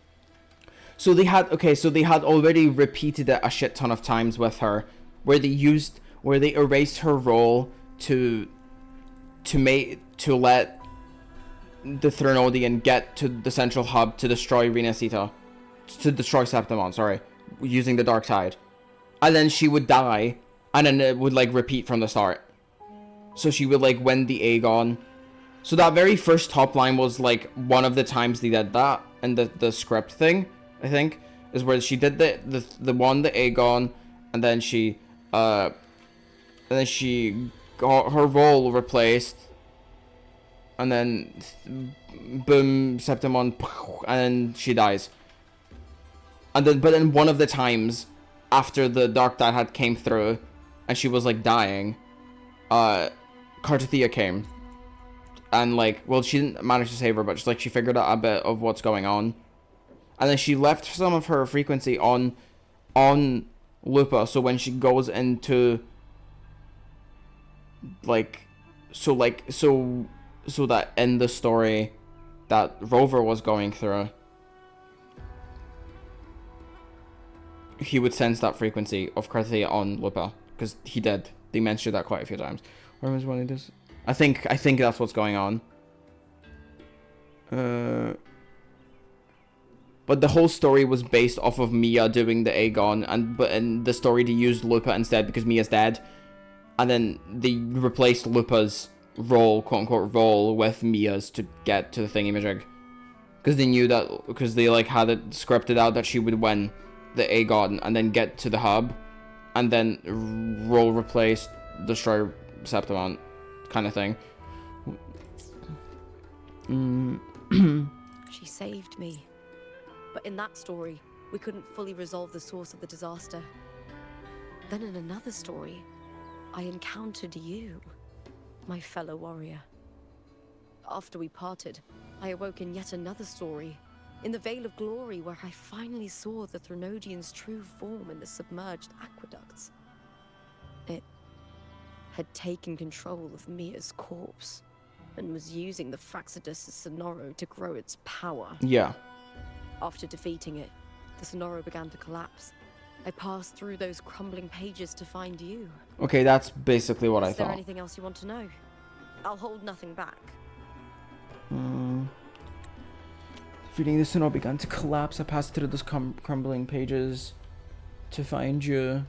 So they had, okay, so they had already repeated it a shit ton of times with her, where they erased her role to let the Threnodian get to the central hub to destroy Rinascita, to destroy Septimon, sorry, using the dark tide. And then she would die, and then it would, like, repeat from the start. So she would, like, win the Aegon. So that very first top line was, like, one of the times they did that, and the script thing, I think, is where she did the one, the Aegon, and then she got her role replaced, and then boom, Septimon, and then she dies. And then, but then one of the times after the dark tide had came through, and she was, like, dying, Cartathea came, and, like, well, she didn't manage to save her, but just, like, she figured out a bit of what's going on, and then she left some of her frequency on Lupa, so when she goes into, like, so that in the story that Rover was going through, he would sense that frequency of Cartathea on Lupa, because he did. They mentioned that quite a few times. Where was one of this? I think that's what's going on. But the whole story was based off of Mia doing the Aegon, but in the story they used Lupa instead because Mia's dead, and then they replaced Lupa's role, quote unquote role, with Mia's to get to the thingamajig, because they knew that, because they, like, had it scripted out that she would win the Aegon and then get to the hub, and then role replace, destroy Septimon, kind of thing. She saved me. But in that story, we couldn't fully resolve the source of the disaster. Then in another story, I encountered you, my fellow warrior. After we parted, I awoke in yet another story, in the Vale of Glory, where I finally saw the Threnodian's true form in the submerged aqueducts. It had taken control of Mia's corpse, and was using the Fraxidus' Sonoro to grow its power. Yeah. After defeating it, the Sonoro began to collapse. I passed through those crumbling pages to find you. Okay, that's basically what I thought. Is there anything else you want to know? I'll hold nothing back. Feeding the Sonoro began to collapse. I passed through those crumbling pages to find you.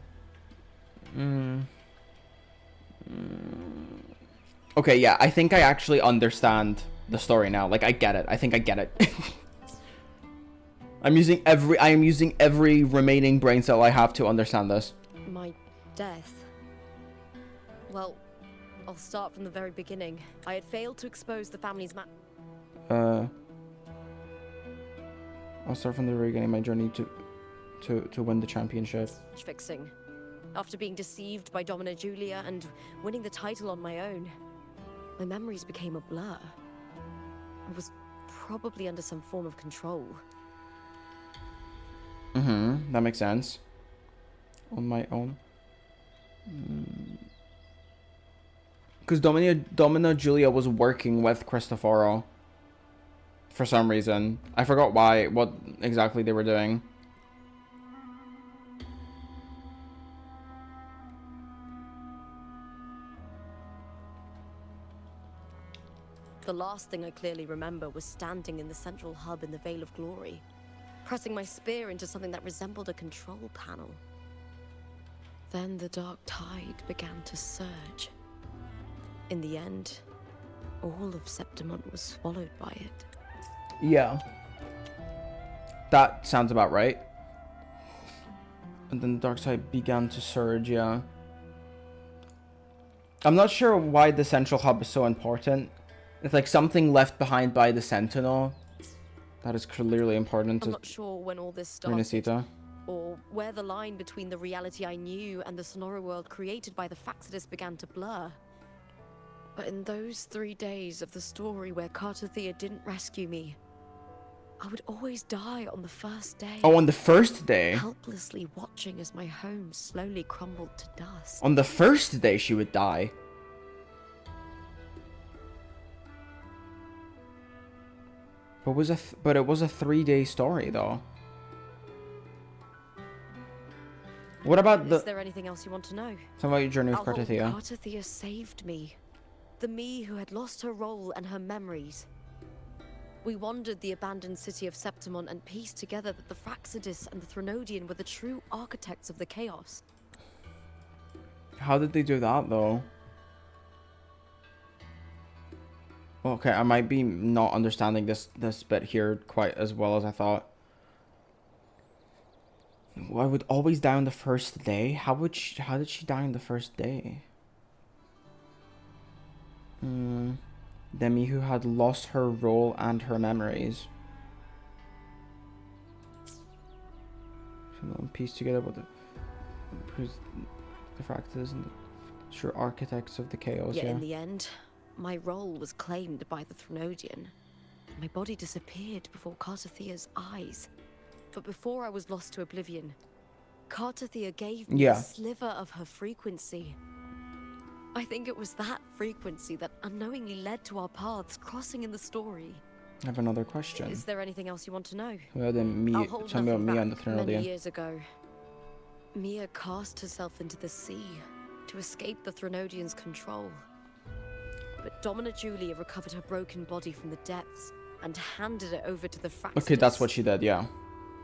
Okay, yeah, I think I actually understand the story now. Like, I get it. I think I get it. I am using every remaining brain cell I have to understand this. My death. Well, I'll start from the very beginning. I had failed to expose the family's I'll start from the very beginning. My journey to win the championship. Fixing. After being deceived by Domina Julia and winning the title on my own, my memories became a blur. I was probably under some form of control. That makes sense. On my own. Because Domina Julia was working with Cristoforo for some reason. I forgot why, what exactly they were doing. The last thing I clearly remember was standing in the central hub in the Vale of Glory, pressing my spear into something that resembled a control panel. Then the dark tide began to surge. In the end, all of Septimont was swallowed by it. Yeah. That sounds about right. And then the dark tide began to surge, yeah. I'm not sure why the central hub is so important. It's like something left behind by the Sentinel That is clearly important I'm to not sure when all this started, Rinascita. or where the line between the reality I knew and the Sonora world created by the Faxidus began to blur. But in those 3 days of the story where Cartathea didn't rescue me, I would always die on the first day. Oh, on the first day? Helplessly watching as my home slowly crumbled to dust. On the first day she would die. But it was a 3-day story though. What about Is there anything else you want to know? Tell me about your journey with How Cartathea. Cartathea saved me. The me who had lost her role and her memories. We wandered the abandoned city of Septimon and pieced together that the Fraxidus and the Threnodian were the true architects of the chaos. How did they do that though? Okay, I might be not understanding this bit here quite as well as I thought. I would always die on the first day. How did she die on the first day? Demi who had lost her role and her memories. Pieced together what the Fractals and the true architects of the chaos. Yet yeah. in the end, my role was claimed by the Threnodian. My body disappeared before Cartathea's eyes. But before I was lost to oblivion, Cartathea gave me a sliver of her frequency. I think it was that frequency that unknowingly led to our paths crossing in the story. I have another question. Is there anything else you want to know? Well, then I'll hold tell me about nothing Mia and the back. Threnodian. Many years ago, Mia cast herself into the sea to escape the Threnodian's control. But Domina Julia recovered her broken body from the depths and handed it over to the Fraxidus. Okay, that's what she did, yeah.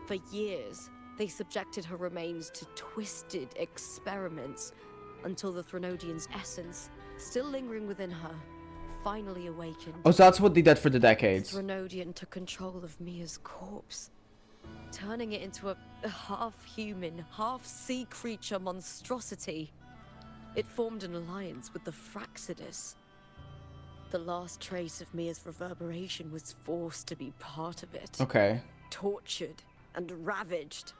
For years, they subjected her remains to twisted experiments until the Threnodian's essence, still lingering within her, finally awakened. Oh, so that's what they did for the decades. The Threnodian took control of Mia's corpse, turning it into a half-human, half-sea creature monstrosity. It formed an alliance with the Fraxidus. The last trace of Mia's reverberation was forced to be part of it. Okay. Tortured and ravaged.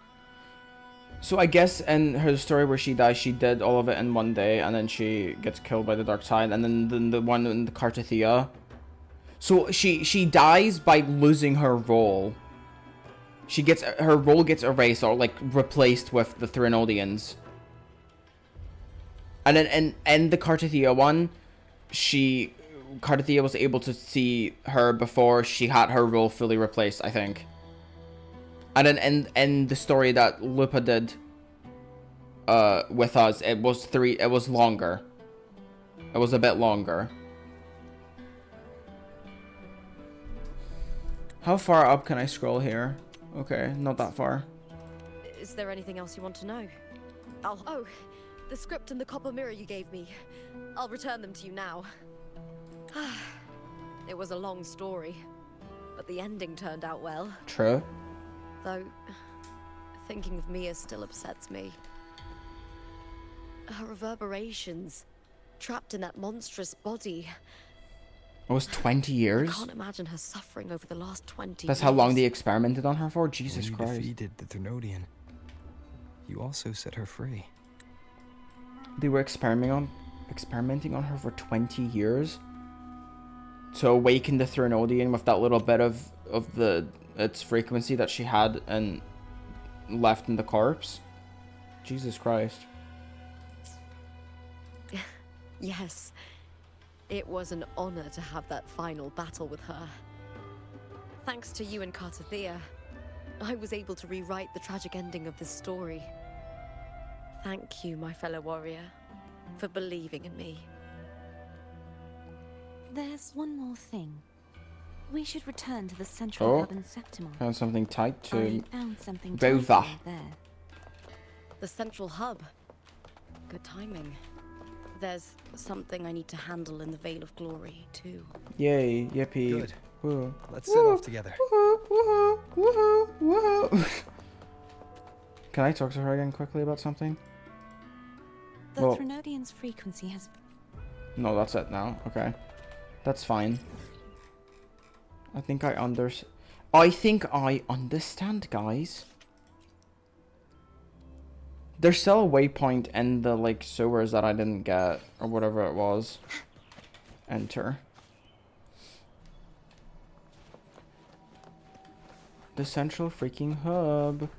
So I guess in her story where she dies, she did all of it in one day, and then she gets killed by the dark side, and then the one in the Cartathea. So she dies by losing her role. Her role gets erased or like replaced with the Threnodians. And then in the Cartathea one, Cartathea was able to see her before she had her role fully replaced, I think. And then in the story that Lupa did with us, it was longer. It was a bit longer. How far up can I scroll here? Okay, not that far. Is there anything else you want to know? Oh, the script and the copper mirror you gave me. I'll return them to you now. It was a long story, but the ending turned out well. True. Though, thinking of Mia still upsets me. Her reverberations, trapped in that monstrous body. It was 20 years? I can't imagine her suffering over the last 20 That's years. how long they experimented on her for? Jesus Christ. You defeated the Threnodian. You also set her free. They were experimenting on her for 20 years? To awaken the Threnodian with that little bit of its frequency that she had and left in the corpse? Jesus Christ. Yes. It was an honor to have that final battle with her. Thanks to you and Cartathea, I was able to rewrite the tragic ending of this story. Thank you, my fellow warrior, for believing in me. There's one more thing. We should return to the central hub in Septimon. Found something tied to I found something Bova. there. The central hub. Good timing. There's something I need to handle in the Veil of Glory, too. Yay, yippee. Good. Woo. Let's set off together. Woohoo, woohoo, woohoo, woohoo. Can I talk to her again quickly about something? The Well- Threnodian's frequency has... No, that's it now. Okay. That's fine. I think I I think I understand, guys. There's still a waypoint in the, like, sewers that I didn't get, or whatever it was. Enter. The central freaking hub.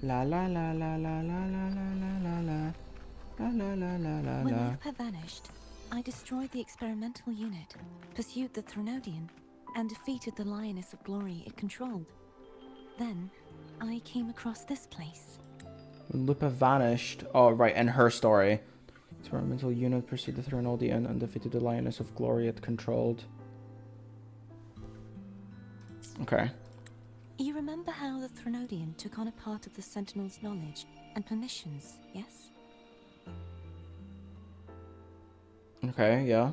La la la la la la la la la la la la la la la. When Lupa vanished, I destroyed the experimental unit, pursued the Threnodian, and defeated the Lioness of Glory it controlled. Then, I came across this place. When Lupa vanished, oh right, in her story, experimental unit pursued the Threnodian and defeated the Lioness of Glory it controlled. Okay. You remember how the Threnodian took on a part of the Sentinel's knowledge and permissions, yes? Okay, yeah.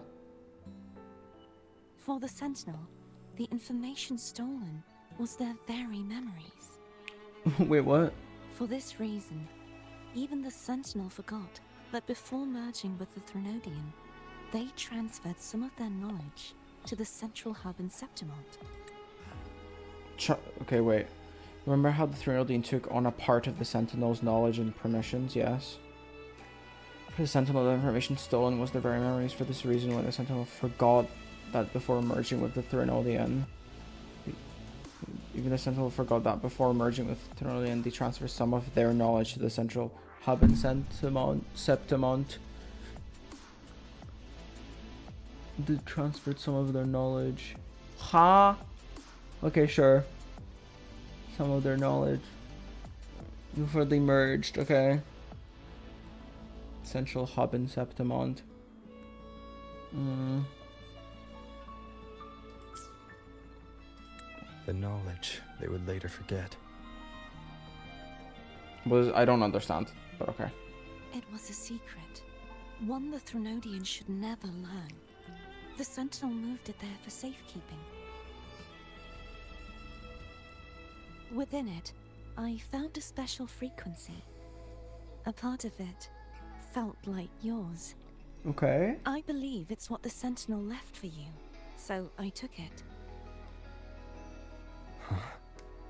For the Sentinel, the information stolen was their very memories. Wait, what? For this reason, even the Sentinel forgot that before merging with the Threnodian, they transferred some of their knowledge to the central hub in Septimont. Okay, wait. Remember how the Threnodian took on a part of the Sentinel's knowledge and permissions? Yes. For the Sentinel, the information stolen was their very memories. For this reason, when the Sentinel forgot that before merging with the Threnodian, even the Sentinel forgot that before merging with Threnodian, they transferred some of their knowledge to the central hub in Septimont. They transferred some of their knowledge. Huh? Okay, sure. Some of their knowledge. Before they merged, okay. Central hub in Septimont. The knowledge they would later forget. I don't understand, but okay. It was a secret. One the Threnodian should never learn. The Sentinel moved it there for safekeeping. Within it, I found a special frequency. A part of it felt like yours. Okay. I believe it's what the Sentinel left for you, so I took it.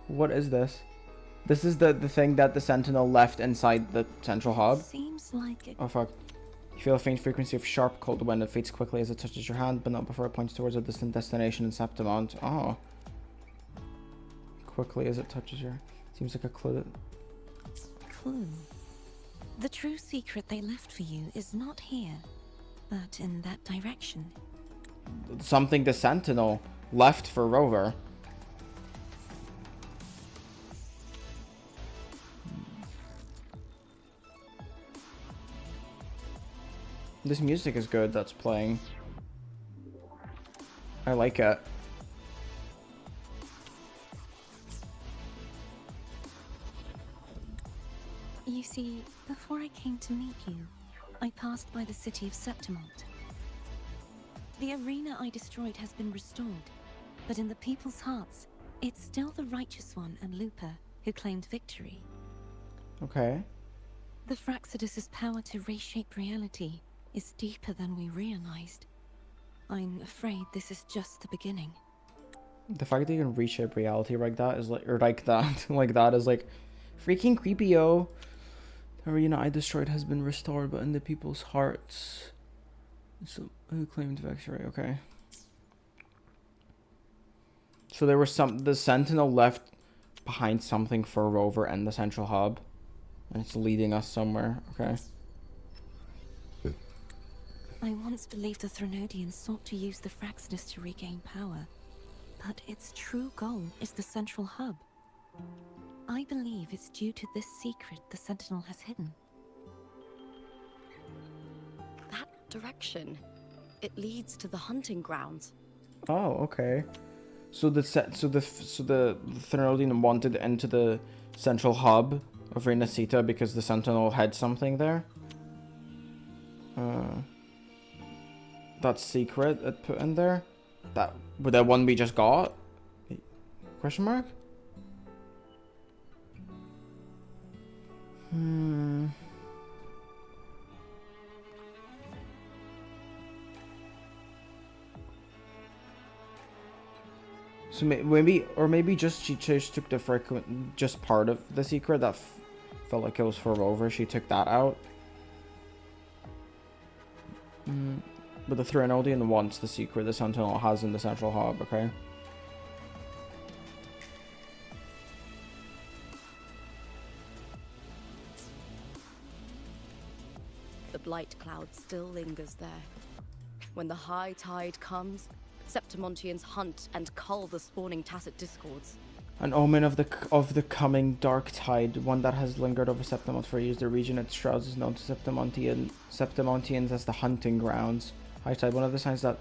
What is this? This is the thing that the Sentinel left inside the central hub? Seems like it. Oh fuck. You feel a faint frequency of sharp cold wind. It fades quickly as it touches your hand, but not before it points towards a distant destination in Septimont. Oh. Quickly as it touches your... Seems like a clue. Clue. The true secret they left for you is not here, but in that direction. Something the Sentinel left for Rover. This music is good that's playing. I like it. You see, before I came to meet you, I passed by the city of Septimont. The arena I destroyed has been restored, but in the people's hearts, it's still the Righteous One and Lupa who claimed victory. Okay. The Fraxidus's power to reshape reality is deeper than we realized. I'm afraid this is just the beginning. The fact that you can reshape reality like that is like, or like that, like that is like freaking creepy, yo. The arena I destroyed has been restored, but in the people's hearts. So who claimed victory? Okay. So there was the Sentinel left behind something for Rover and the central hub, and it's leading us somewhere. Okay. I once believed the Threnodians sought to use the Fraxidus to regain power, but its true goal is the central hub. I believe it's due to this secret the Sentinel has hidden. That direction. It leads to the hunting grounds. Oh, okay. So the Threnodian wanted into the central hub of Rinascita because the Sentinel had something there. That secret it put in there. That one we just got. Question mark? So maybe, or maybe just she just took the frequent, just part of the secret that felt like it was for Rover. She took that out. But the Threnodian wants the secret the Sentinel has in the central hub, okay? The blight cloud still lingers there. When the high tide comes, Septimontians hunt and cull the spawning tacit discords. An omen of the coming dark tide, one that has lingered over Septimont for years. The region it shrouds is known to Septimontians as the hunting grounds. High tide, one of the signs that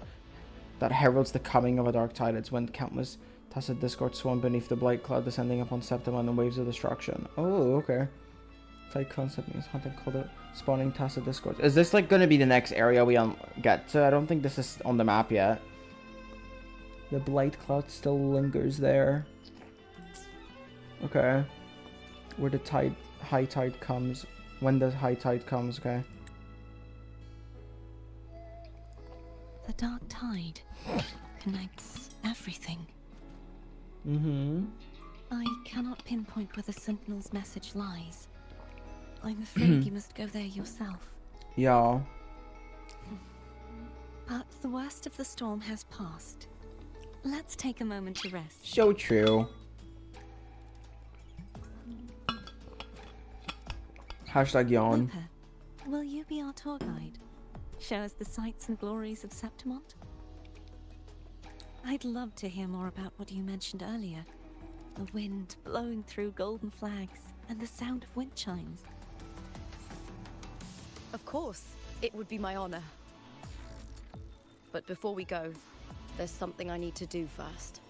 heralds the coming of a dark tide. It's when countless tacit discords swarm beneath the blight cloud, descending upon Septimont in waves of destruction. Oh, okay. Tide concept means hunting called it spawning tacit discords. Is this like gonna be the next area we get to? I don't think this is on the map yet. The blight cloud still lingers there. Okay. Where the high tide comes. When the high tide comes, okay. The dark tide connects everything. I cannot pinpoint where the Sentinel's message lies. I'm afraid you must go there yourself. Yeah. But the worst of the storm has passed. Let's take a moment to rest. So true. Hashtag yawn. Hooper, will you be our tour guide? Show us the sights and glories of Septimont? I'd love to hear more about what you mentioned earlier. The wind blowing through golden flags and the sound of wind chimes. Of course, it would be my honor. But before we go, there's something I need to do first.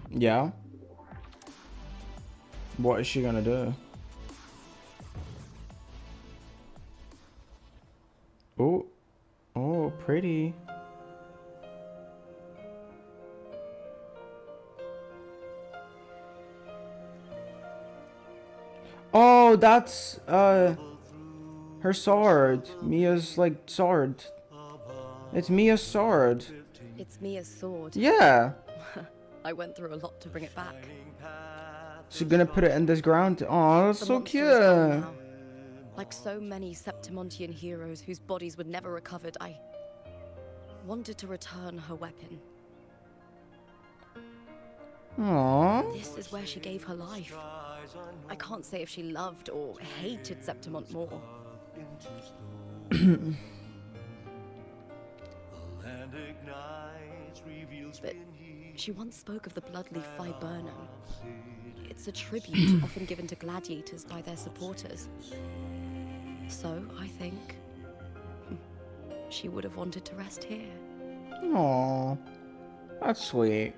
Yeah? What is she gonna do? Oh. Oh, pretty. Oh, that's, her sword. Mia's, like, sword. It's Mia's sword. It's Mia's sword. Yeah. I went through a lot to bring it back. She's gonna put it in this ground. Oh, that's The so monster is gone cute. now. Like so many Septimontian heroes whose bodies were never recovered, I wanted to return her weapon. Aww. This is where she gave her life. I can't say if she loved or hated Septimont more. But she once spoke of the bloodleaf viburnum. It's a tribute often given to gladiators by their supporters. So, I think she would have wanted to rest here. Aww. That's sweet.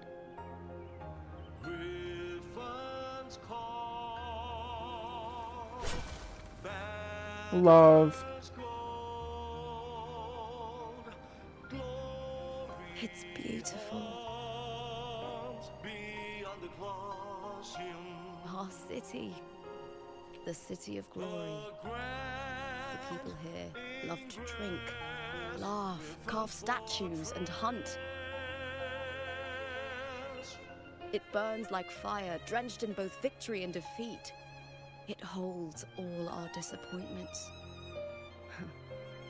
Love. It's beautiful. Our city. The city of glory. The people here love to drink, laugh, carve statues, and hunt. It burns like fire, drenched in both victory and defeat. It holds all our disappointments.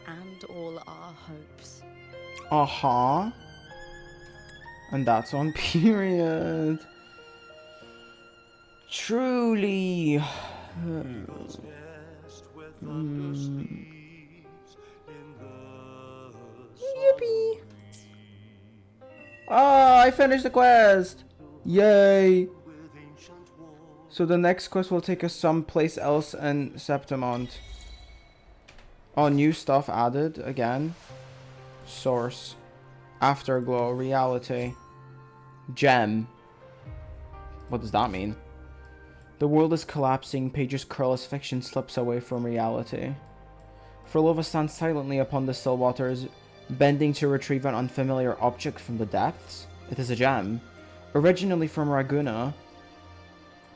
And all our hopes. Uh-huh. And that's on period. Truly. Yippee. Ah, I finished the quest. Yay. So the next quest will take us someplace else in Septimont. Oh, new stuff added again. Source. Afterglow. Reality. Gem. What does that mean? The world is collapsing. Pages curl as fiction slips away from reality. Frolova stands silently upon the still waters, bending to retrieve an unfamiliar object from the depths. It is a gem. Originally from Raguna,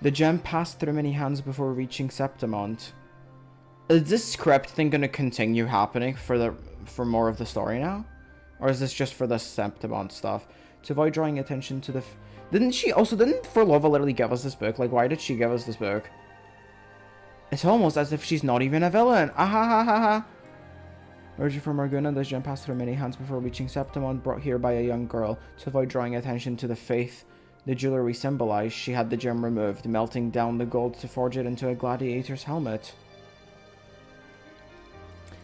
the gem passed through many hands before reaching Septimont. Is this script thing gonna continue happening for more of the story now? Or is this just for the Septimont stuff? To avoid drawing attention to the... Didn't Furlova literally give us this book? Like, why did she give us this book? It's almost as if she's not even a villain. Ah ha ha ha ha. Urging from Marguna, this gem passed through many hands before reaching Septimon, brought here by a young girl. To avoid drawing attention to the faith the jewelry symbolized, she had the gem removed, melting down the gold to forge it into a gladiator's helmet.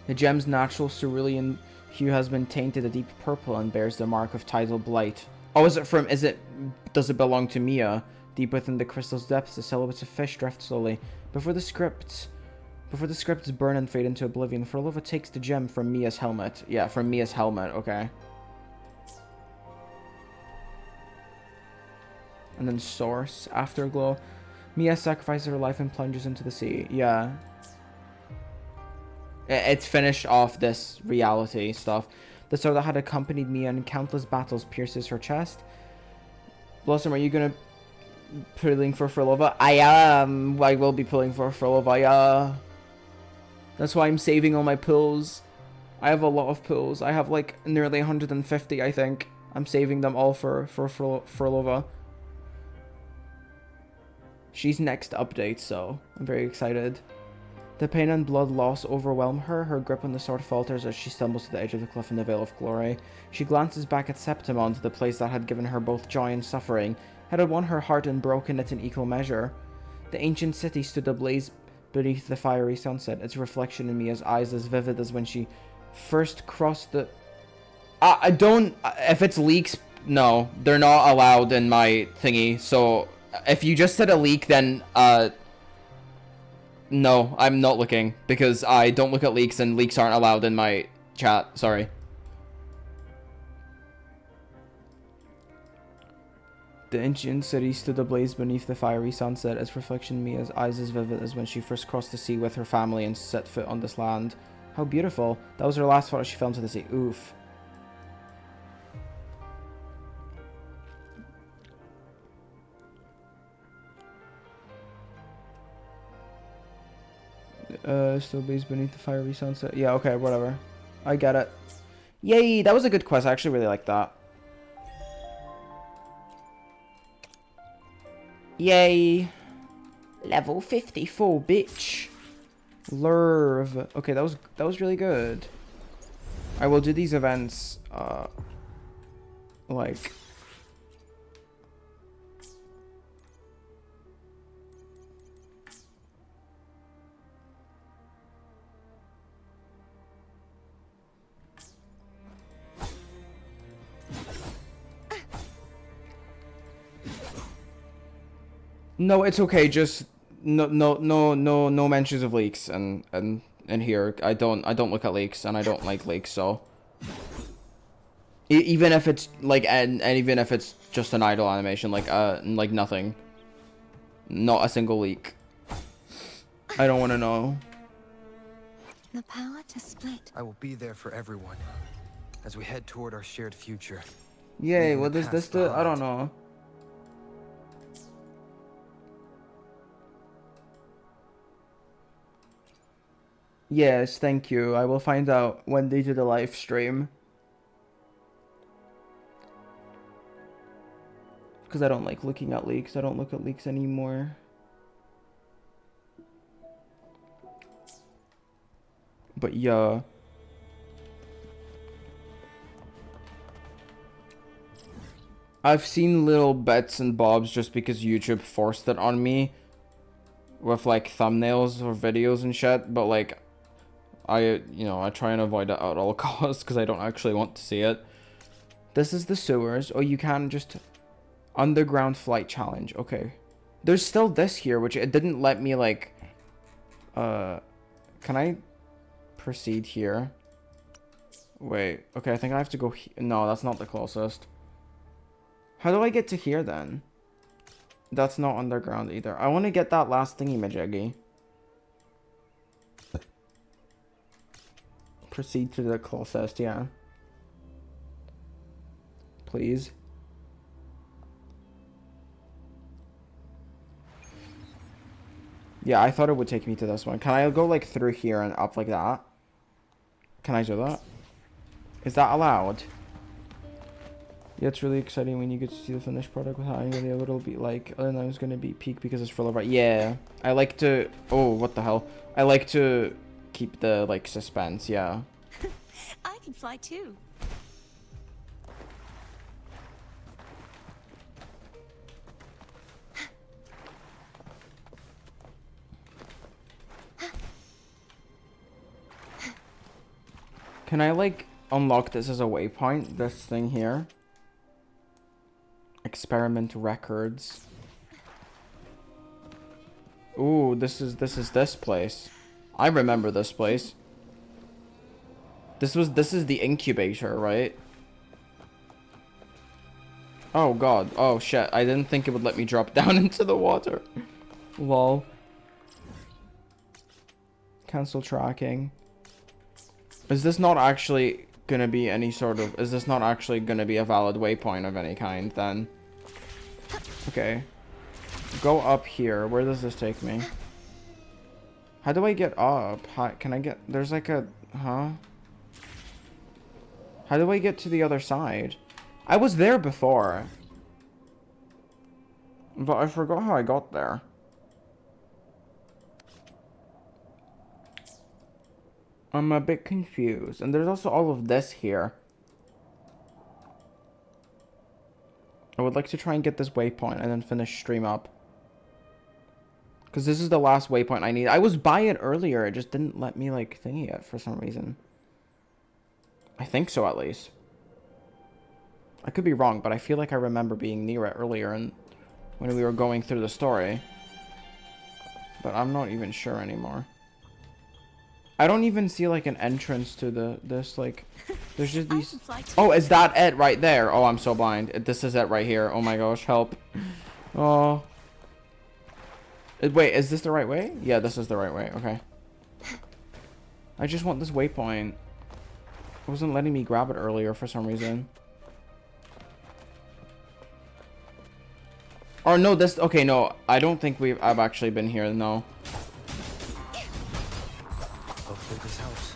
The gem's natural cerulean hue has been tainted a deep purple and bears the mark of tidal blight. Oh, does it belong to Mia? Deep within the crystal's depths, the silhouettes of fish drift slowly. Before the scripts burn and fade into oblivion, Furlova takes the gem from Mia's helmet. Yeah, from Mia's helmet, okay. And then Source, Afterglow. Mia sacrifices her life and plunges into the sea. Yeah. It's finished off this reality stuff. The sword that had accompanied Mia in countless battles pierces her chest. Blossom, are you gonna pulling for Furlova? I am. I will be pulling for Furlova. Yeah. That's why I'm saving all my pulls. I have a lot of pulls. I have like nearly 150, I think. I'm saving them all for Furlova. She's next update, so I'm very excited. The pain and blood loss overwhelm her. Her grip on the sword falters as she stumbles to the edge of the cliff in the Veil of Glory. She glances back at Septimon, the place that had given her both joy and suffering, had won her heart and broken it in equal measure. The ancient city stood ablaze beneath the fiery sunset, its reflection in Mia's eyes as vivid as when she first crossed the... I don't... If it's leaks, no. They're not allowed in my thingy, so... If you just said a leak, then, no, I'm not looking, because I don't look at leaks, and leaks aren't allowed in my chat. Sorry. The ancient city stood ablaze beneath the fiery sunset, its reflection in Mia's eyes as vivid as when she first crossed the sea with her family and set foot on this land. How beautiful. That was her last photo she filmed to the sea. Oof. Still ablaze beneath the fiery sunset. Yeah, okay, whatever. I get it. Yay, that was a good quest. I actually really like that. Yay. Level 54, bitch. Lurv. Okay, that was really good. I will do these events, like... No, it's okay. Just no mentions of leaks and here. I don't look at leaks and I don't like leaks. So even if it's like and even if it's just an idle animation, like nothing, not a single leak. I don't want to know. The power to split. I will be there for everyone as we head toward our shared future. Yay! What does this do? I don't know. Yes, thank you. I will find out when they do the live stream. Because I don't like looking at leaks. I don't look at leaks anymore. But yeah. I've seen little bits and bobs just because YouTube forced it on me. With like thumbnails or videos and shit. But like... I try and avoid it at all costs because I don't actually want to see it. This is the sewers. Oh, you can just... Underground flight challenge. Okay. There's still this here, which it didn't let me, like... Can I proceed here? Wait. Okay, I think I have to go... No, that's not the closest. How do I get to here, then? That's not underground either. I want to get that last thingy-majiggy. Proceed to the closest, yeah. Please. Yeah, I thought it would take me to this one. Can I go like through here and up like that? Can I do that? Is that allowed? Yeah, it's really exciting when you get to see the finished product without any idea what it'll be like. And then it's gonna be peak because it's full of yeah. I like to oh what the hell. I like to keep the like suspense, yeah. I can fly too. Can I like unlock this as a waypoint? This thing here. Experiment records. Ooh, this is this place. I remember this place. This is the incubator, right? Oh god. Oh shit. I didn't think it would let me drop down into the water. Lol. Cancel tracking. Is this not actually gonna be any sort of... Is this not actually gonna be a valid waypoint of any kind, then? Okay. Go up here. Where does this take me? How do I get up? How, can I get... There's like a... Huh? How do I get to the other side? I was there before. But I forgot how I got there. I'm a bit confused. And there's also all of this here. I would like to try and get this waypoint and then finish stream up. Because this is the last waypoint I need. I was by it earlier. It just didn't let me, like, thingy it for some reason. I think so, at least. I could be wrong, but I feel like I remember being near it earlier and when we were going through the story. But I'm not even sure anymore. I don't even see like an entrance to this like there's just these. Oh, is that it right there? Oh, I'm so blind. This is it right here. Oh my gosh, help. Oh. Wait, is this the right way? Yeah, this is the right way. Okay. I just want this waypoint. It wasn't letting me grab it earlier for some reason. Or no, this okay, no. I don't think I've actually been here, no. This house.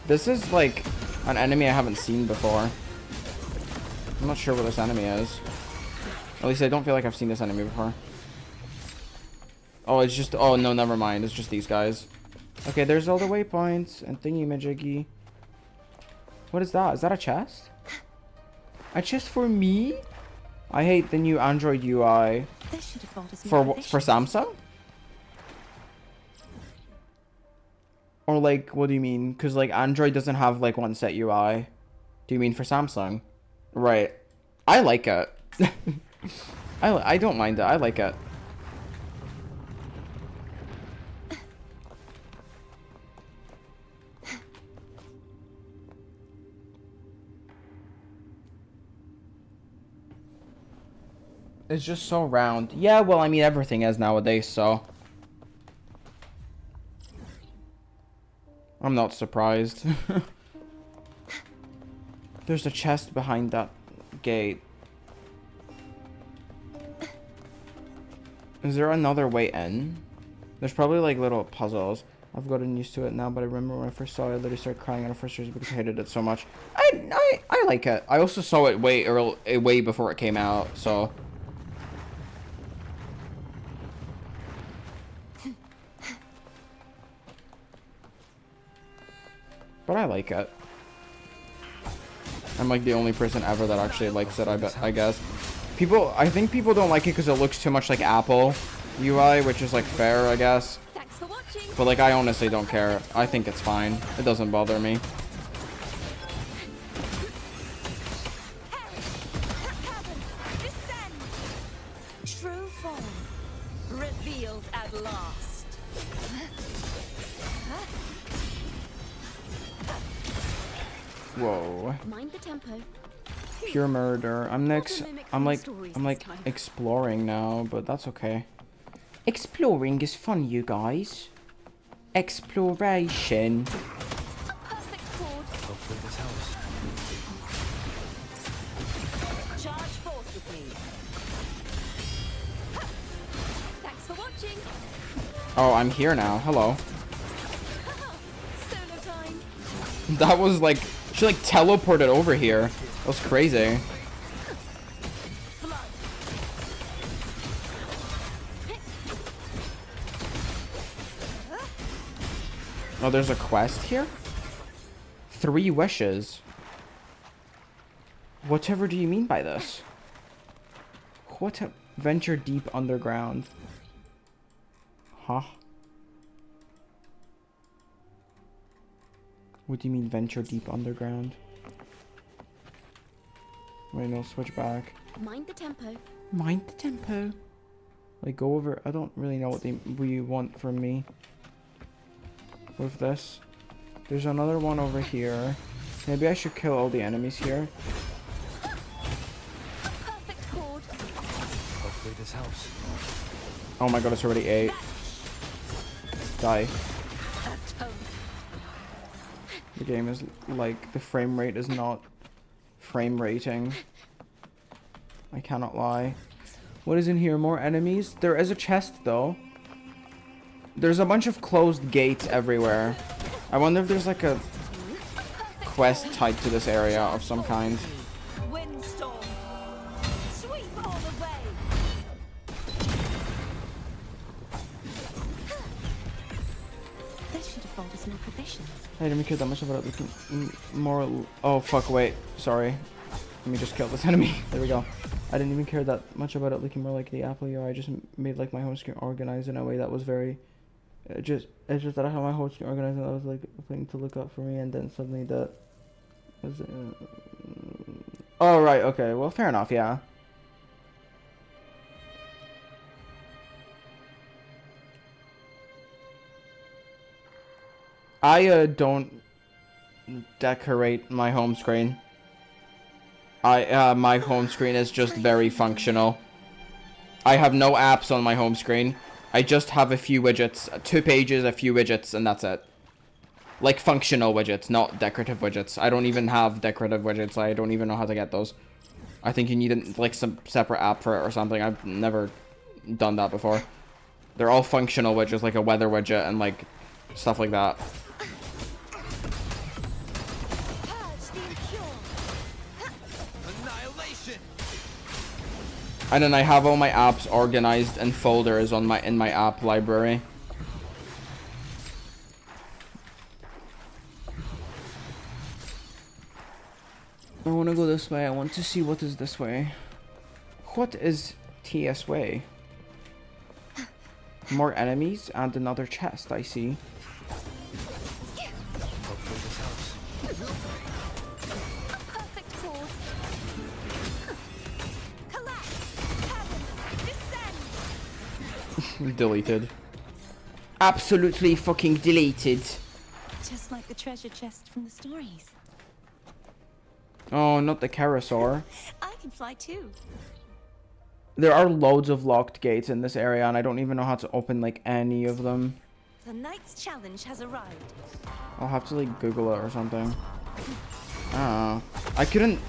This is like an enemy I haven't seen before. I'm not sure what this enemy is. At least I don't feel like I've seen this enemy before. Oh, it's just... Oh, no, never mind. It's just these guys. Okay, there's all the waypoints and thingy-majiggy. What is that? Is that a chest? A chest for me? I hate the new Android UI. For Samsung? Or like, what do you mean? Because like Android doesn't have like one set UI. Do you mean for Samsung? Right. I like it. I don't mind it. I like it. It's just so round. Yeah, well, I mean, everything is nowadays, so... I'm not surprised. There's a chest behind that gate. Is there another way in? There's probably, like, little puzzles. I've gotten used to it now, but I remember when I first saw it, I literally started crying out of frustration because I hated it so much. I like it. I also saw it way before it came out, so... But I like it. I'm like the only person ever that actually likes it, I guess. I think people don't like it because it looks too much like Apple UI, which is like fair, I guess. But like, I honestly don't care. I think it's fine. It doesn't bother me. True form revealed at last. Whoa. Mind the tempo. Pure murder. I'm like exploring now, but that's okay. Exploring is fun, you guys. Exploration. Hopefully this helps. Charge forth with me. Thanks for watching. Oh, I'm here now. Hello. That was like, she like teleported over here. That was crazy. Oh, there's a quest here? 3 wishes. Whatever do you mean by this? What a venture deep underground. Huh? What do you mean venture deep underground? Wait, no, switch back. Mind the tempo. Mind the tempo. Like, go over. I don't really know what we want from me with this. There's another one over here. Maybe I should kill all the enemies here. Perfect chord. Hopefully this helps. Oh my god, it's already 8. Die. The game is like, the frame rate is not frame rating. I cannot lie. What is in here? More enemies? There is a chest though. There's a bunch of closed gates everywhere. I wonder if there's like a quest tied to this area of some kind. Windstorm. Sweep all the way. This should have bought us more provisions. I didn't care that much about it looking more. Oh fuck! Wait, sorry. Let me just kill this enemy. There we go. I didn't even care that much about it looking more like the Apple UI. I just made like my home screen organized in a way that was very. It's just that I had my home screen organized and that was like a thing to look up for me, and then suddenly that was. Oh right, okay. Well, fair enough. Yeah. I don't decorate my home screen. My home screen is just very functional. I have no apps on my home screen. I just have a few widgets, 2 pages, a few widgets, and that's it. Like functional widgets, not decorative widgets. I don't even have decorative widgets. I don't even know how to get those. I think you need like some separate app for it or something. I've never done that before. They're all functional widgets, like a weather widget and like stuff like that. And then I have all my apps organized in folders on in my app library. I want to go this way. I want to see what is this way. What is TS way? More enemies and another chest, I see. Hopefully this helps. Perfect chord. Collapse. Heavens. Descend. Deleted. Absolutely fucking deleted. Just like the treasure chest from the stories. Oh, not the Carousel. I can fly too. There are loads of locked gates in this area, and I don't even know how to open like any of them. The knight's challenge has arrived. I'll have to like Google it or something. I don't know. I couldn't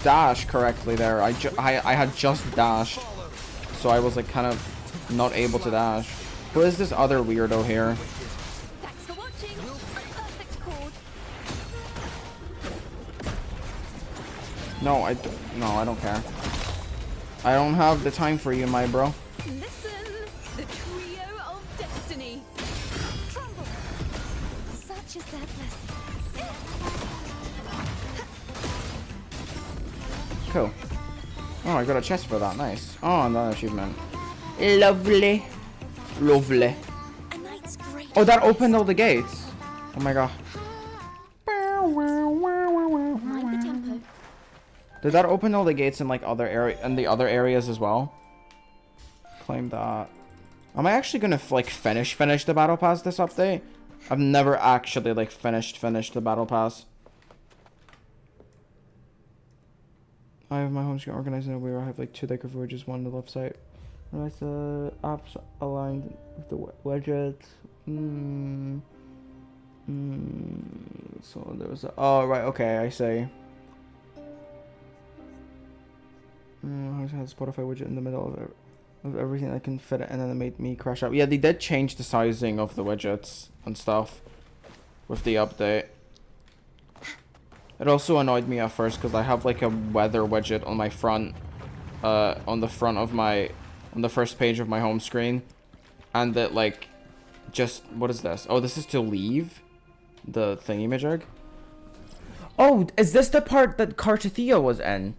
dash correctly there. I had just dashed, so I was like kind of not able to dash. Who is this other weirdo here? Thanks for watching. Perfect chord. No, I don't care. I don't have the time for you, my bro. Listen, the trio of destiny. Crumble. Such is their blessing. Cool. Oh, I got a chest for that. Nice. Oh, another achievement. Lovely. Lovely. A knight's great. Oh, that opened all the gates. Oh my god. Mind the tempo. Did that open all the gates in like the other areas as well? Claim that. Am I actually gonna like finish the battle pass this update? I've never actually like finished the battle pass. I have my home screen organized in a way where I have like 2 decorative widgets, one on the left side. Right, the apps aligned with the widgets. So there was a. Oh right, okay, I see. I had a Spotify widget in the middle of everything I can fit it, and then it made me crash out. Yeah, they did change the sizing of the widgets and stuff with the update. It also annoyed me at first because I have like a weather widget on my front, on the first page of my home screen, and that like, just, what is this? Oh, this is to leave the thingy-majig. Oh, is this the part that Cartithia was in?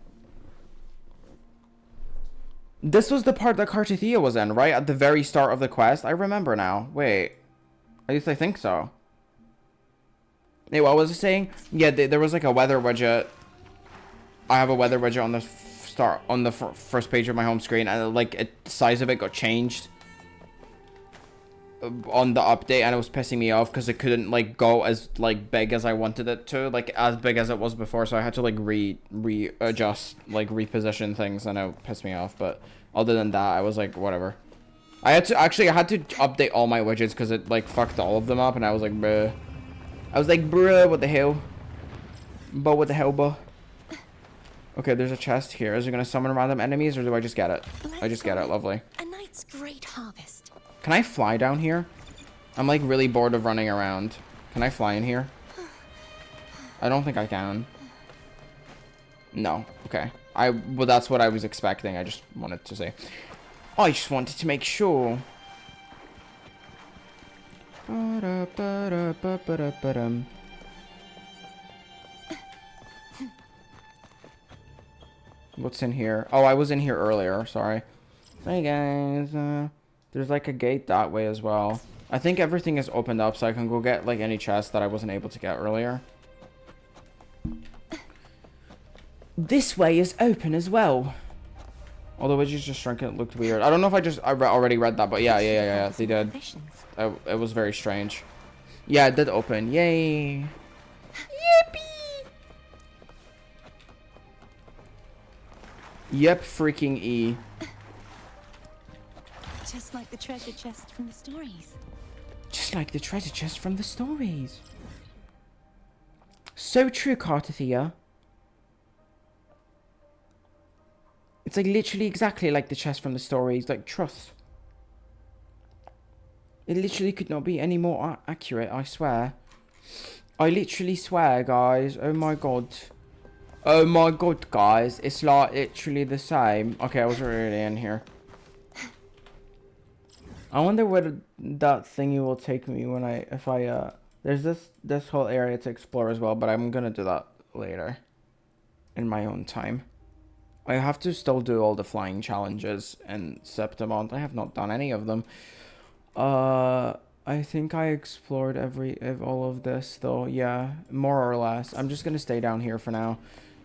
This was the part that Cartithia was in, right? At the very start of the quest? I remember now. Wait. At least I think so. Hey, what was I saying? Yeah, there was like a weather widget. I have a weather widget on the first page of my home screen, and like the size of it got changed on the update, and it was pissing me off because it couldn't like go as like big as I wanted it to, like as big as it was before. So I had to like readjust, like reposition things, and it pissed me off. But other than that, I was like, whatever. I had to update all my widgets because it like fucked all of them up, and I was like, bruh. Bruh, what the hell? But what the hell, bruh? Okay, there's a chest here. Is it gonna summon random enemies, or do I just get it? I just get it. Lovely. A night's great harvest. Can I fly down here? I'm like really bored of running around. Can I fly in here? I don't think I can. No. Okay. Well, that's what I was expecting. I just wanted to say. I just wanted to make sure. What's in here? Oh, I was in here earlier. Sorry. Hey guys. There's like a gate that way as well. I think everything is opened up, so I can go get like any chest that I wasn't able to get earlier. This way is open as well. Although it just shrunk, it looked weird. I don't know if I already read that, but yeah, they did. It was very strange. Yeah, it did open. Yay. Yippee. Yep, freaking E. Just like the treasure chest from the stories. Just like the treasure chest from the stories. So true, Cartithia. It's like literally exactly like the chest from the stories. Like, trust. It literally could not be any more accurate, I swear. I literally swear, guys. Oh my god. Oh my god, guys. It's like literally the same. Okay, I was already in here. I wonder where that thingy will take me when there's this whole area to explore as well, but I'm gonna do that later in my own time. I have to still do all the flying challenges in Septimont. I have not done any of them. I think I explored all of this though. Yeah, more or less. I'm just gonna stay down here for now.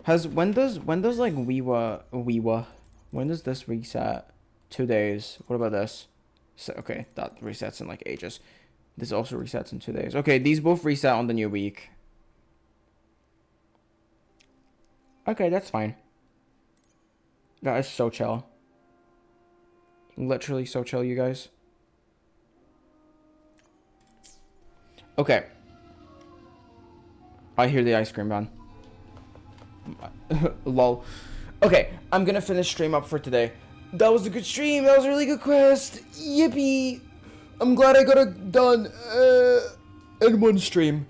When does like wuwa when does this reset? 2 days. What about this? So, okay, that resets in like ages. This also resets in 2 days. Okay, these both reset on the new week. Okay, that's fine. That is so chill. Literally so chill, you guys. Okay. I hear the ice cream van. Lol. Okay, I'm gonna finish stream up for today. That was a good stream. That was a really good quest. Yippee. I'm glad I got it done in one stream.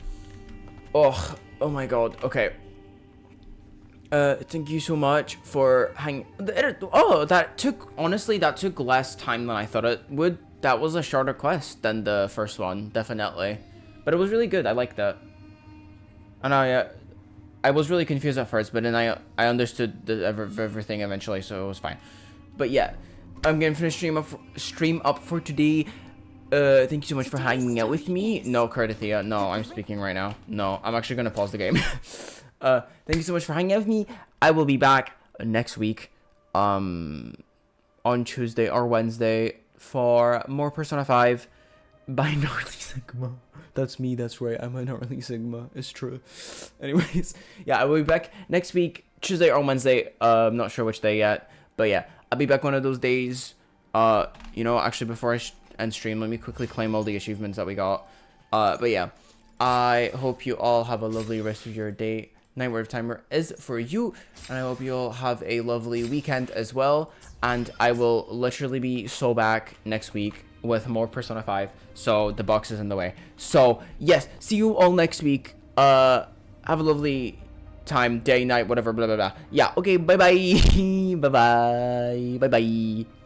Oh my god. Okay. Thank you so much for hanging. Oh, that took less time than I thought it would. That was a shorter quest than the first one, definitely. But it was really good. I liked that. And I was really confused at first, but then I understood everything eventually, so it was fine. But yeah, I'm gonna finish stream up for today. Thank you so much for hanging out with me. No, Cartithia. No, I'm speaking right now. No, I'm actually gonna pause the game. Thank you so much for hanging out with me. I will be back next week, on Tuesday or Wednesday for more Persona 5 by Gnarly Sigma. That's me, that's right. I'm a Gnarly Sigma. It's true. Anyways, yeah, I will be back next week, Tuesday or Wednesday. I'm not sure which day yet, but yeah, I'll be back one of those days. You know, actually, before I end stream, let me quickly claim all the achievements that we got. But yeah, I hope you all have a lovely rest of your day. Night Wave Timer is for you, and I hope you all have a lovely weekend as well. And I will literally be so back next week with more Persona 5, so the box is in the way. So yes, see you all next week. Have a lovely time, day, night, whatever, blah, blah, blah. Yeah, okay, bye-bye. Bye-bye. Bye-bye.